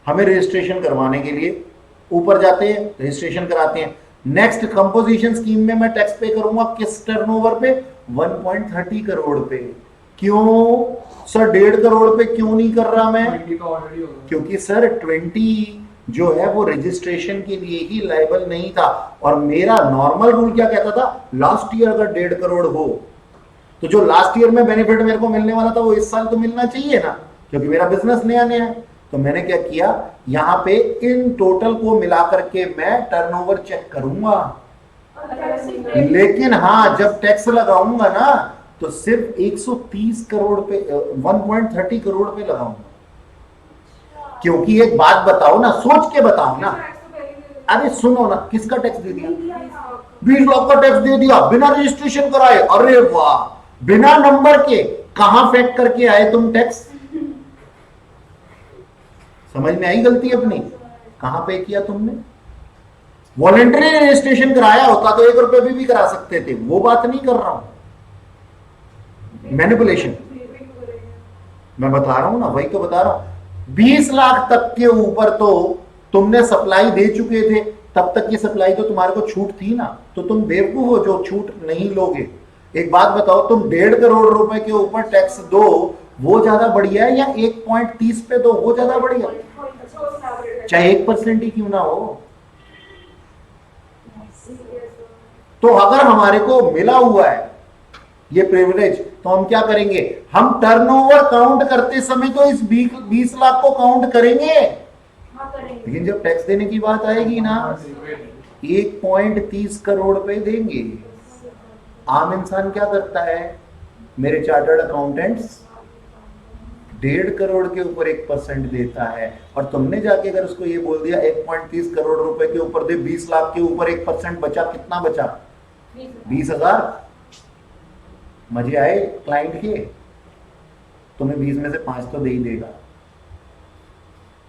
हमें रजिस्ट्रेशन करवाने के लिए ऊपर जाते हैं, रजिस्ट्रेशन कराते हैं। नेक्स्ट कंपोजिशन स्कीम में मैं टैक्स पे करूंगा किस टर्नओवर पे? 1.30 करोड़ पे। क्यों सर 1.5 करोड़ पे क्यों नहीं कर रहा मैं?
20 का ऑलरेडी होगा।
क्योंकि सर 20 जो है वो रजिस्ट्रेशन के लिए ही लायबल नहीं था, और मेरा नॉर्मल रूल क्या कहता था? लास्ट ईयर अगर 1.5 करोड़ हो तो जो लास्ट ईयर में बेनिफिट मेरे को मिलने वाला था वो इस साल तो मिलना चाहिए ना, क्योंकि मेरा बिजनेस नया नया है। तो मैंने क्या किया, यहां पे इन टोटल को मिलाकर के मैं टर्नओवर चेक करूंगा, लेकिन हाँ जब टैक्स लगाऊंगा ना तो सिर्फ 130 करोड़ पे, 1.30 करोड़ पे लगाऊंगा। क्योंकि एक बात बताओ ना, सोच के बताओ ना, अरे सुनो ना, किसका टैक्स दे दिया? 20 लाख का टैक्स दे दिया बिना रजिस्ट्रेशन कराए। अरे वाह, बिना नंबर के कहां फेंक करके आए तुम टैक्स? समझ में आई गलती अपनी? कहां पे किया तुमने? वॉलेंटरी रजिस्ट्रेशन कराया होता तो 1 रुपए भी करा सकते थे, वो बात नहीं कर रहा हूं। मैनिपुलेशन मैं बता रहा हूं ना, वही तो बता रहा हूं। 20 लाख तक के ऊपर तो तुमने सप्लाई दे चुके थे, तब तक की सप्लाई तो तुम्हारे को छूट थी ना, तो तुम बेवकूफ हो जो छूट नहीं लोगे। एक बात बताओ, तुम 1.5 करोड़ रुपए के ऊपर टैक्स दो, वो ज्यादा बढ़िया है या 1.30 पे दो, वो ज्यादा बढ़िया? चाहे 1% ही क्यों ना हो। तो अगर हमारे को मिला हुआ है ये प्रिविलेज, तो हम क्या करेंगे? हम टर्नओवर काउंट करते समय तो इस 20 लाख को काउंट करेंगे, लेकिन जब टैक्स देने की बात आएगी ना 1.30 करोड़ पे देंगे। आम इंसान क्या करता है? मेरे चार्टर्ड अकाउंटेंट्स 1.5 करोड़ के ऊपर 1% देता है, और तुमने जाके अगर उसको ये बोल दिया 1.30 करोड़ रुपए के ऊपर दे, 20 लाख के ऊपर 1% बचा, कितना बचा? 20,000। मजे आए क्लाइंट के? तुम्हें 20 में से 5 तो दे ही देगा,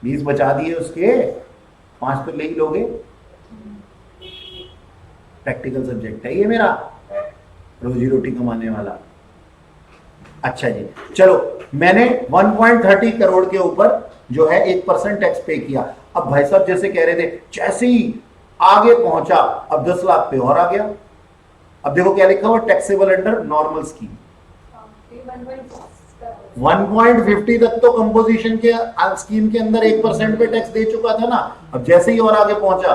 20 बचा दिए उसके, 5 तो ले ही लोगे, प्रैक्टिकल सब्जेक्ट है ये मेरा, रोजी रोटी कमाने वाला। अच्छा जी, चलो मैंने 1.30 करोड़ के ऊपर जो है 1% टैक्स पे किया। अब भाई साहब जैसे कह रहे थे, जैसे ही आगे पहुंचा अब 10 लाख पे और आ गया। अब देखो क्या लिखा हुआ, टैक्सेबल अंडर नॉर्मल स्कीम। 1.50 तक तो कंपोजिशन के स्कीम के अंदर 1% पे टैक्स दे चुका था ना। अब जैसे ही और आगे पहुंचा,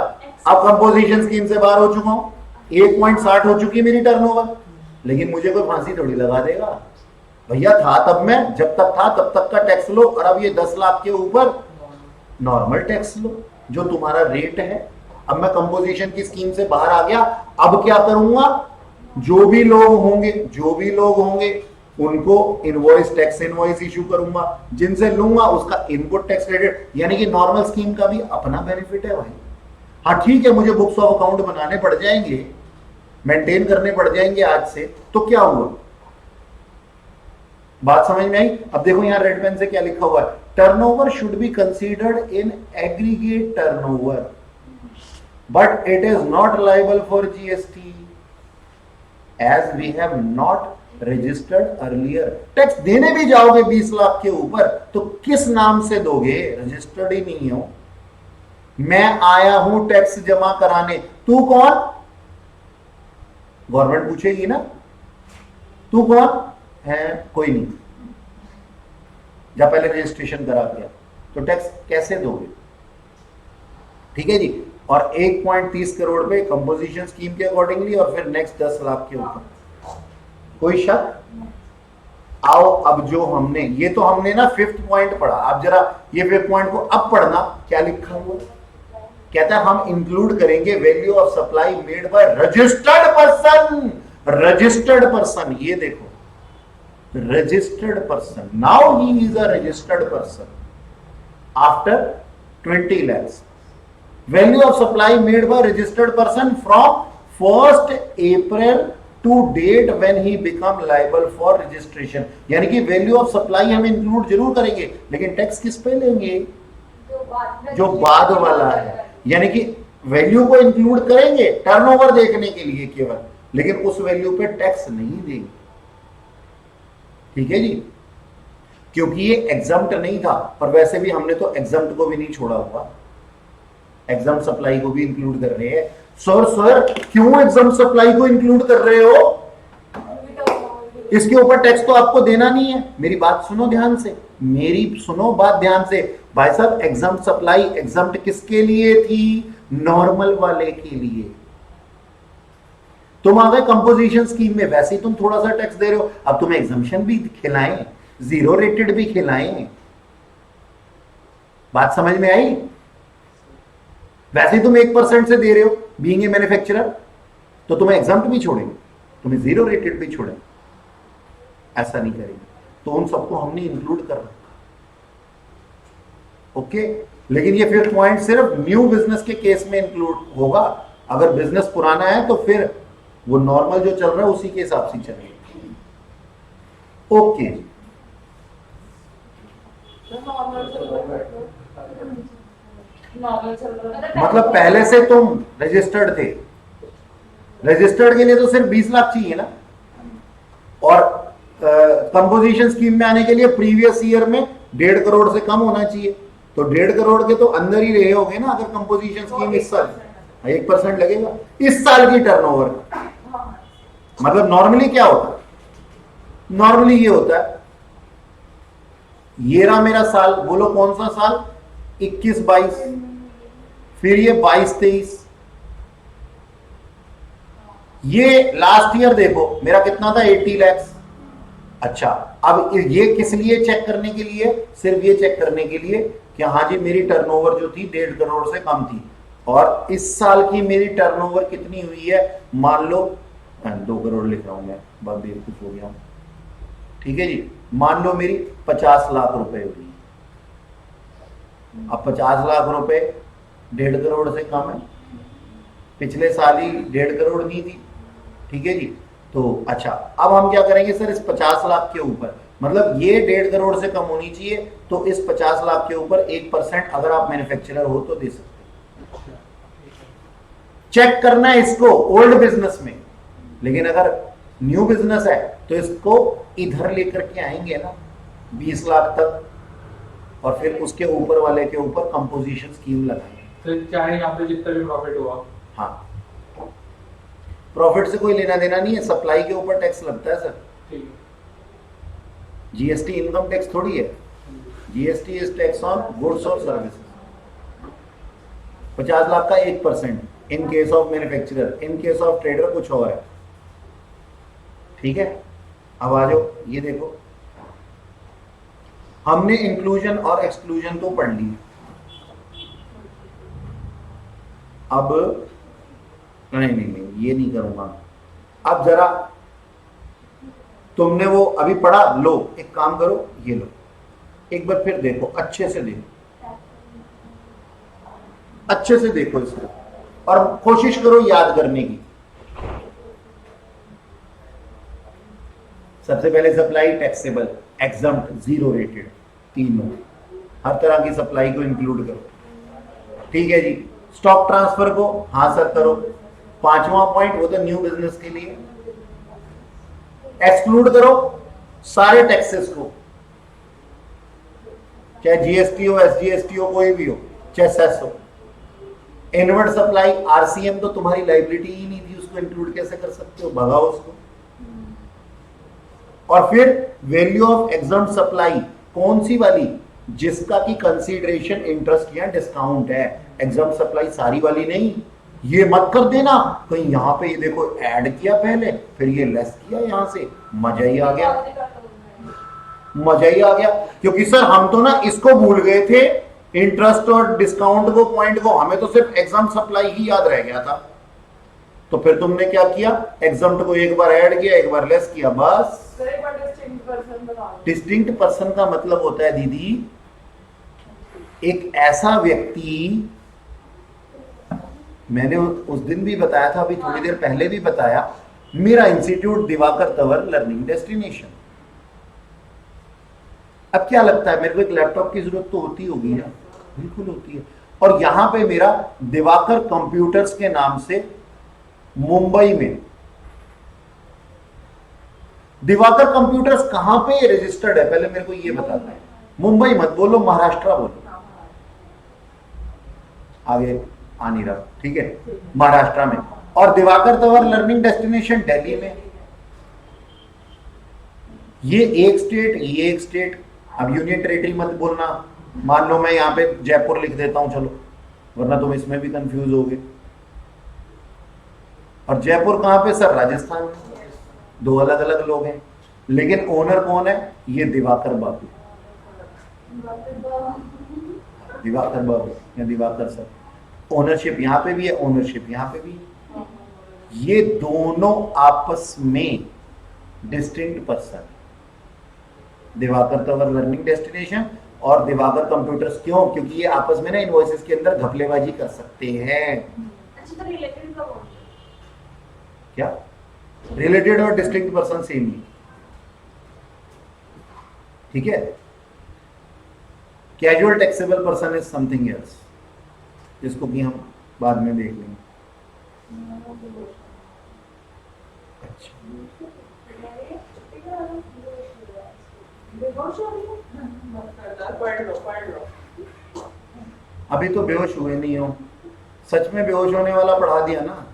अब कंपोजिशन स्कीम से बाहर हो चुका हूं, 1.60 हो चुकी मेरी टर्नओवर। लेकिन मुझे कोई फांसी थोड़ी लगा देगा भैया, था तब मैं, जब तक था तब तक का टैक्स लो, और अब ये 10 लाख के ऊपर नॉर्मल टैक्स लो जो तुम्हारा रेट है। अब मैं कंपोजिशन की स्कीम से बाहर आ गया, अब क्या करूंगा, जो भी लोग होंगे उनको इनवॉइस टैक्स इनवॉइस इशू करूंगा, जिनसे लूंगा उसका इनपुट टैक्स क्रेडिट, यानी कि नॉर्मल स्कीम का भी अपना बेनिफिट है भाई। हाँ ठीक है, मुझे बुक्स ऑफ अकाउंट बनाने पड़ जाएंगे, मेंटेन करने पड़ जाएंगे आज से, तो क्या हुआ, बात समझ में आई। अब देखो यहां रेड पेन से क्या लिखा हुआ है, turnover should be considered in aggregate turnover but it is not liable for GST as we have not registered earlier. Tax देने भी जाओगे 20 लाख के ऊपर तो किस नाम से दोगे, रजिस्टर्ड ही नहीं हो। मैं आया हूं टैक्स जमा कराने, तू कौन, गवर्नमेंट पूछेगी ना, तू कौन है, कोई नहीं, जा पहले रजिस्ट्रेशन करा दिया, तो टैक्स कैसे दोगे। ठीक है जी, और 1.30 करोड़ पे कंपोजिशन स्कीम के अकॉर्डिंगली, और फिर नेक्स्ट 10 लाख के ऊपर, कोई शक। आओ अब जो हमने, ये तो हमने ना 5th पॉइंट पढ़ा, अब जरा ये 5th पॉइंट को अब पढ़ना, क्या लिखा हुआ, कहता है हम इंक्लूड करेंगे value of supply made by registered person. Registered person, ये देखो registered person, now he is a registered person after 20 lakhs. Value of supply made by registered person from 1st April to date when he become liable for registration. यानी कि value of supply हम include जरूर करेंगे, लेकिन tax किस पे लेंगे, जो बाद वाला है। यानी कि वैल्यू को इंक्लूड करेंगे टर्नओवर देखने के लिए केवल, लेकिन उस वैल्यू पे टैक्स नहीं देंगे। ठीक है जी, क्योंकि ये एग्जम्प्ट नहीं था, पर वैसे भी हमने तो एग्जम्प्ट को भी नहीं छोड़ा हुआ, एग्जम्प्ट सप्लाई को भी इंक्लूड कर रहे हैं। सर क्यों एग्जम्प्ट सप्लाई को इंक्लूड कर रहे हो, इसके ऊपर टैक्स तो आपको देना नहीं है। मेरी बात सुनो ध्यान से, मेरी सुनो बात ध्यान से भाई साहब, एग्जम्प्ट सप्लाई एग्जम्प्ट किसके लिए थी, नॉर्मल वाले के लिए। तुम आ गए कंपोजिशन स्कीम में, वैसे ही तुम थोड़ा सा टैक्स दे रहे हो, अब तुम्हें एग्जम्पशन भी खिलाएं, जीरो रेटेड भी खिलाएं, बात समझ में आई। वैसे ही तुम 1% से दे रहे हो बीइंग ए मैन्युफैक्चरर, तो तुम्हें एग्जम्प्ट भी छोड़ेंगे, तुम्हें जीरो रेटेड भी छोड़ेंगे, ऐसा नहीं करेंगे। तो उन सबको हमने इंक्लूड कर रखा, ओके। लेकिन ये 5th पॉइंट सिर्फ न्यू बिजनेस के केस में इंक्लूड होगा, अगर बिजनेस पुराना है तो फिर वो नॉर्मल जो चल रहा है उसी के हिसाब से चलेगा, ओके। मतलब पहले से तुम रजिस्टर्ड थे, रजिस्टर्ड के लिए तो सिर्फ 20 लाख चाहिए ना, और कंपोजिशन स्कीम में आने के लिए प्रीवियस ईयर में 1.5 करोड़ से कम होना चाहिए, तो 1.5 करोड़ के तो अंदर ही रहे होगे ना, अगर कंपोजिशन स्कीम इस साल 1% लगेगा इस साल की टर्नओवर का। मतलब नॉर्मली क्या होता है, नॉर्मली ये होता है, ये रहा मेरा साल, बोलो कौन सा साल, 21-22, फिर ये 22-23, ये लास्ट ईयर देखो मेरा कितना था, 80 लाख। अच्छा, अब ये किस लिए चेक करने के लिए, सिर्फ ये चेक करने के लिए कि हाँ जी मेरी टर्नओवर जो थी 1.5 करोड़ से कम थी, और इस साल की मेरी टर्नओवर कितनी हुई है, मान लो 2 करोड़ लिख रहा हूं मैं, बहुत बेवकूफ हो गया, ठीक है जी, मान लो मेरी 50 लाख रुपए हुई। अब 50 लाख रुपए 1.5 करोड़ से कम है, पिछले साल ही 1.5 करोड़ नहीं थी, ठीक है जी। तो अच्छा, अब हम क्या करेंगे सर, इस 50 लाख के ऊपर, मतलब ये 1.5 करोड़ से कम होनी चाहिए, तो इस 50 लाख के ऊपर 1% अगर आप मैन्युफैक्चरर हो तो दे सकते हैं,
अच्छा,
चेक करना है इसको ओल्ड बिजनेस में, लेकिन अगर न्यू बिजनेस है तो इसको इधर लेकर के आएंगे ना 20 लाख तक, और फिर उसके ऊपर वाले के ऊपर कंपोजिशन स्कीम लगाएंगे।
तो चाहे यहाँ पे जितना भी प्रॉफिट हुआ,
हाँ, प्रॉफिट से कोई लेना देना नहीं है, सप्लाई के ऊपर टैक्स लगता है सर।
ठीक है,
जीएसटी इनकम टैक्स थोड़ी है, GST is tax on goods और सर्विसेज। 50 लाख का 1% in case of manufacturer, in case of trader कुछ और है। ठीक है, अब आ जाओ, ये देखो हमने इंक्लूजन और एक्सक्लूजन तो पढ़ ली। अब नहीं, ये नहीं करूंगा। अब जरा तुमने वो अभी पढ़ा, लो एक काम करो, ये लो एक बार फिर देखो, अच्छे से देखो, अच्छे से देखो इसको, और कोशिश करो याद करने की। सबसे पहले supply taxable, exempt, zero rated, तीनों, हर तरह की सप्लाई को इंक्लूड करो। ठीक है जी। स्टॉक ट्रांसफर को हाँ सर करो। 5वां पॉइंट, वो तो न्यू बिजनेस के लिए। एक्सक्लूड करो सारे टैक्सेस को, चाहे जीएसटी हो, एसजीएसटी हो, कोई भी हो, चाहे सेस हो। इनवर्ड सप्लाई, आरसीएम तो तुम्हारी लाइबिलिटी ही नहीं थी, उसको इंक्लूड कैसे कर सकते हो, भगाओ उसको। और फिर वैल्यू ऑफ एग्जम्प्ट सप्लाई, कौन सी वाली, जिसका की कंसीडरेशन इंटरेस्ट या डिस्काउंट है। एग्जम्प्ट सप्लाई सारी वाली नहीं, ये मत कर देना कहीं यहाँ पे ये देखो ऐड किया पहले फिर ये लेस किया, यहां से मजा ही आ गया, मजा ही आ गया। क्योंकि सर हम तो ना इसको भूल गए थे, इंटरेस्ट और डिस्काउंट को, पॉइंट को, हमें तो सिर्फ एग्जम्प्ट सप्लाई ही याद रह गया था। तो फिर तुमने क्या किया, एग्जम्प्ट को एक बार ऐड किया, एक बार लेस किया, बस। डिस्टिंक्ट पर्सन का मतलब होता है दीदी, एक ऐसा व्यक्ति, मैंने उस दिन भी बताया था, अभी थोड़ी देर पहले भी बताया, मेरा institute Diwakar Tanwar learning destination. अब क्या लगता है, मेरे को एक लैपटॉप की जरूरत तो होती होगी ना, बिल्कुल होती है। और यहां पे मेरा दिवाकर कंप्यूटर्स के नाम से मुंबई में, दिवाकर कंप्यूटर्स कहां पे रजिस्टर्ड है, पहले मेरे को ये बताना है। मुंबई मत बोलो, महाराष्ट्र बोलो, आगे आ नहीं रहा, ठीक है, महाराष्ट्र में। और दिवाकर तंवर लर्निंग डेस्टिनेशन दिल्ली में। ये एक स्टेट, ये एक स्टेट। अब यूनियन टेरिटरी मत बोलना, मान लो मैं यहां पे जयपुर लिख देता हूं, चलो, वरना तुम इसमें भी कंफ्यूज होगे। और जयपुर कहां पे सर, राजस्थान में। दो अलग अलग लोग हैं, लेकिन ओनर कौन है, ये दिवाकर बाबू, दिवाकर बाबू या दिवाकर सर। ओनरशिप यहां पे भी है, ओनरशिप यहां पे भी है। ये दोनों आपस में distinct person, Diwakar Tanwar learning destination और दिवाकर कंप्यूटर्स। क्यों, क्योंकि ये आपस में ना इनवॉइसेस के अंदर घपलेबाजी कर सकते हैं।
अच्छा, तो रिलेटेड कब होंगे?
क्या रिलेटेड और डिस्टिंक्ट पर्सन सेम ही, ठीक है। Casual taxable person is something else, जिसको कि हम बाद में देख लेंगे। अच्छा, अभी तो बेहोश हुए नहीं हो, सच में बेहोश होने वाला पढ़ा दिया ना।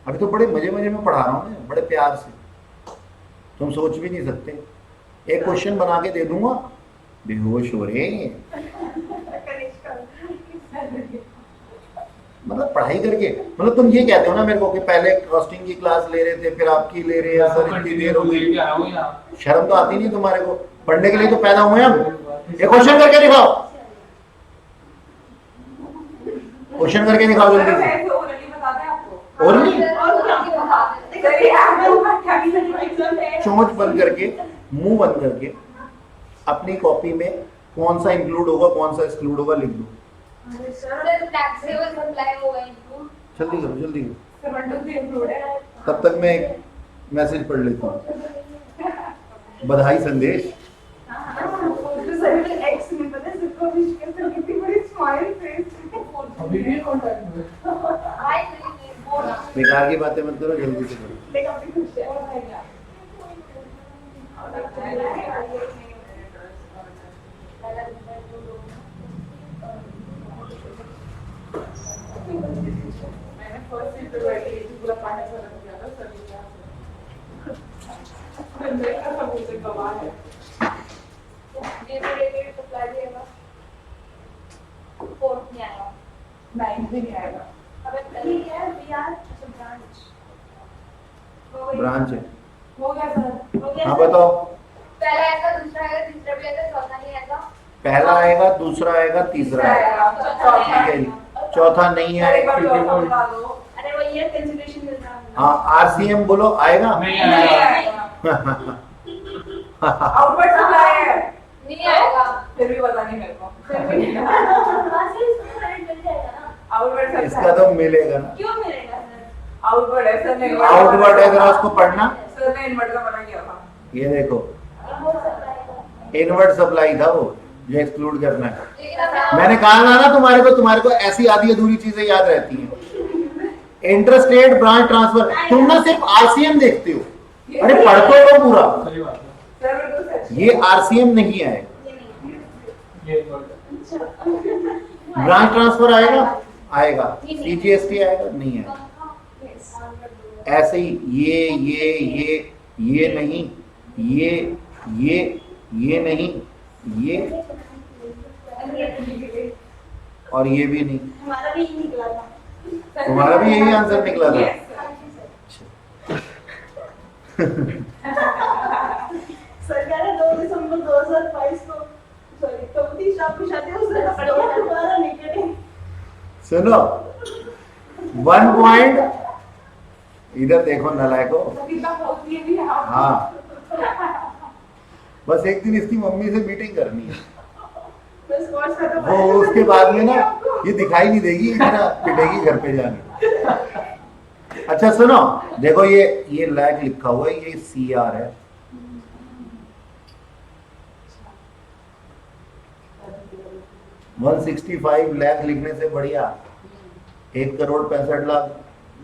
अभी तो बड़े मजे मजे में पढ़ा रहा हूँ मैं, बड़े प्यार से, तुम सोच भी नहीं सकते। एक क्वेश्चन बना के दे दूंगा, बेहोश हो रहे हैं, मतलब पढ़ाई करके, मतलब तुम ये कहते हो ना मेरे को कि पहले कॉस्टिंग की क्लास ले रहे थे, फिर आपकी ले रहे हैं, सर इतनी देर हो गई। शर्म तो आती नहीं तुम्हारे को, पढ़ने के लिए तो पैदा हुए हम। एक क्वेश्चन करके दिखाओ, क्वेश्चन करके दिखाओ जल्दी से। और चोंच बंद करके, मुंह बंद करके, अपनी कॉपी में कौन सा इंक्लूड होगा, कौन सा एक्सक्लूड होगा, लिख दो।
टैक्सेबल सप्लाई होगा इंक्लूड।
जल्दी करो, जल्दी करो, तब तक मैं एक मैसेज पढ़ लेता हूँ। बधाई संदेश।
अभी भी कॉन्टैक्ट में
बेकार की बातें मत करो, जल्दी से करो।
लेकिन अपनी खुश है और है क्या? मैंने फर्स्ट सीट पे बैठी थी, पूरा पानी भर गया था सर ने देखा था मुझे गवाह है।
डेटा सप्लाई देगा, फोर्थ नहीं आएगा,
9 भी नहीं आएगा।
अबे कल है बिहार ब्रांच
ब्रांच है।
हो गया सर।
हो गया
हाँ
सर?
बताओ।
पहला आएगा, दूसरा आएगा, तीसरा भी आएगा, चौथा नहीं आएगा।
पहला आएगा, दूसरा आएगा, तीसरा आएगा, ठीक है जी। चौथा नहीं
सर एक
आएगा।
बार चौथा बता दो।
अरे वही है कंसिडरेशन मिल रहा है।
हाँ आरसीएम बोलो, आएगा?
नहीं
नहीं
आएगा।
आएगा। आउटवर्ड सप्लाई है।
नहीं आएगा।
फिर भी पता नहीं मेरे को। फिर भी नहीं।
वहाँ से इसको करंट मिल जाएगा ना?
Outward supply.
इसका तो मिलेगा ना।
क्यों मिलेगा सर?
आउटवर्ड है सर ने।
आउटवर्ड है, जरा उसको पढ़ना।
सर ने इन्वर्टर का मना किया था।
ये देखो,
इनवर्ट सप्लाई का।
इनवर्ट सप्लाई था वो, जो एक्सक्लूड करना है।
लेकिन अब
मैंने कहा था ना तुम्हारे को ऐसी आधी अधूरी चीजें याद रहती हैं। इंटरस्टेट ब्रांच ट्रांसफर, तुम ना सिर्फ आरसीएम देखते हो, अरे पढ़ तो लो पूरा।
सही बात है।
सर बिल्कुल सच।
ये आरसीएम नहीं आएगा।
ये नहीं।
ये इन्वर्टर।
ब्रांच ट्रांसफर आएगा, आएगा। सीजीएसटी आएगा, नहीं आएगा।
Yes.
ऐसे ही ये नहीं, ये नहीं, ये और ये भी नहीं।
हमारा भी यही निकला था।
तुम्हारा भी यही आंसर निकला था?
Yes,
सरकार ने 2 दिसंबर 2022 को सॉरी 24 आपकी शादी उस दिन दोबारा नहीं करी।
सुनो, 1 पॉइंट इधर देखो नलायको।
सर कितना होती है भी है आप।
हाँ, बस एक दिन इसकी मम्मी से मीटिंग करनी है,
बस कोर्स खत्म
वो
हो जाएगा,
उसके बाद में ना
आपको।
ये दिखाई नहीं देगी, इतना पिटेगी घर पे जाके। अच्छा सुनो, देखो ये लैग लिखा हुआ है, ये सीआर है।
सर
165 लाख लिखने से बढ़िया 1,65,00,000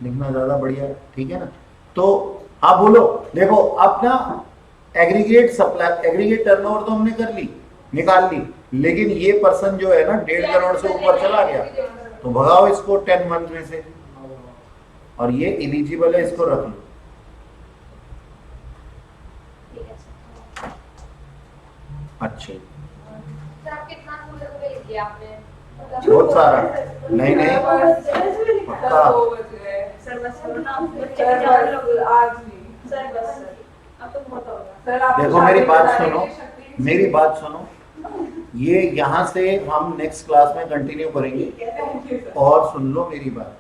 लिखना ज्यादा बढ़िया है, ठीक है ना? तो हाँ बोलो, देखो अब ना एग्रीगेट सप्लाई, एग्रीगेट टर्नओवर तो हमने कर ली, निकाल ली, लेकिन ये पर्सन जो है ना 1.5 करोड़ से ऊपर चला गया, तो भगाओ इसको 10 मंथ में से, और ये एलिजिबल है, इसको रख लो।
ठीक है सर।
अच्छे,
सर आप कितना फूल लिख दिया आपने?
बहुत सारा। नहीं नहीं, पक्का।
सर 2 बज गए।
सर बस नाम
सर बस आज नहीं।
सर बस सर अब तो बहुत हो गया।
सर आप
देखो मेरी बात सुनो, मेरी बात सुनो, ये यहाँ से हम नेक्स्ट क्लास में कंटिन्यू करेंगे।
Thank you sir.
और सुन लो मेरी बात,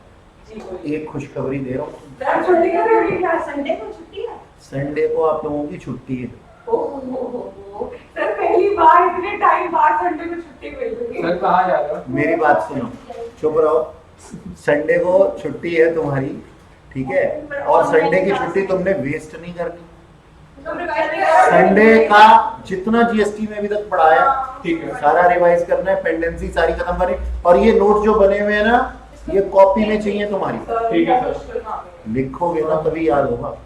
जी बोलिए।
एक खुशखबरी दे रहा हूँ,
सर छुट्टी कर रहे हो क्या?
संडे को छुट्टी है।
संडे को आप लोगों की छुट्टी है।
ओह सर पहली बार इतने टाइम बाद संडे को छुट्टी मिल रही है।
सर कहाँ जा रहे हो?
मेरी बात सुनो, चुप रहो, संडे को छुट्टी है तुम्हारी, ठीक है? और संडे की छुट्टी तुमने वेस्ट नहीं करनी। संडे का जितना जीएसटी में अभी तक पढ़ाया
ठीक है।
सारा रिवाइज करना है, पेंडेंसी सारी खत्म करनी, और ये नोट जो बने हुए हैं ना, ये कॉपी में चाहिए तुम्हारी।
ठीक है सर।
लिखोगे ना तभी याद होगा,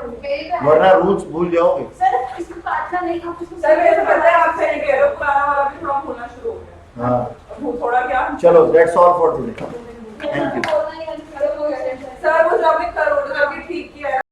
मेरी तो
वरना रूल्स भूल जाओगे।
सर इसको काटना नहीं, आप इसको
सर वैसे पता है आप सही कह रहे हो, पुराना वाला भी थोड़ा होना शुरू हो गया।
हाँ
अब वो थोड़ा क्या?
चलो, that's all for today, thank you.
बोलना ही है।
सर वो जो आपने करोड़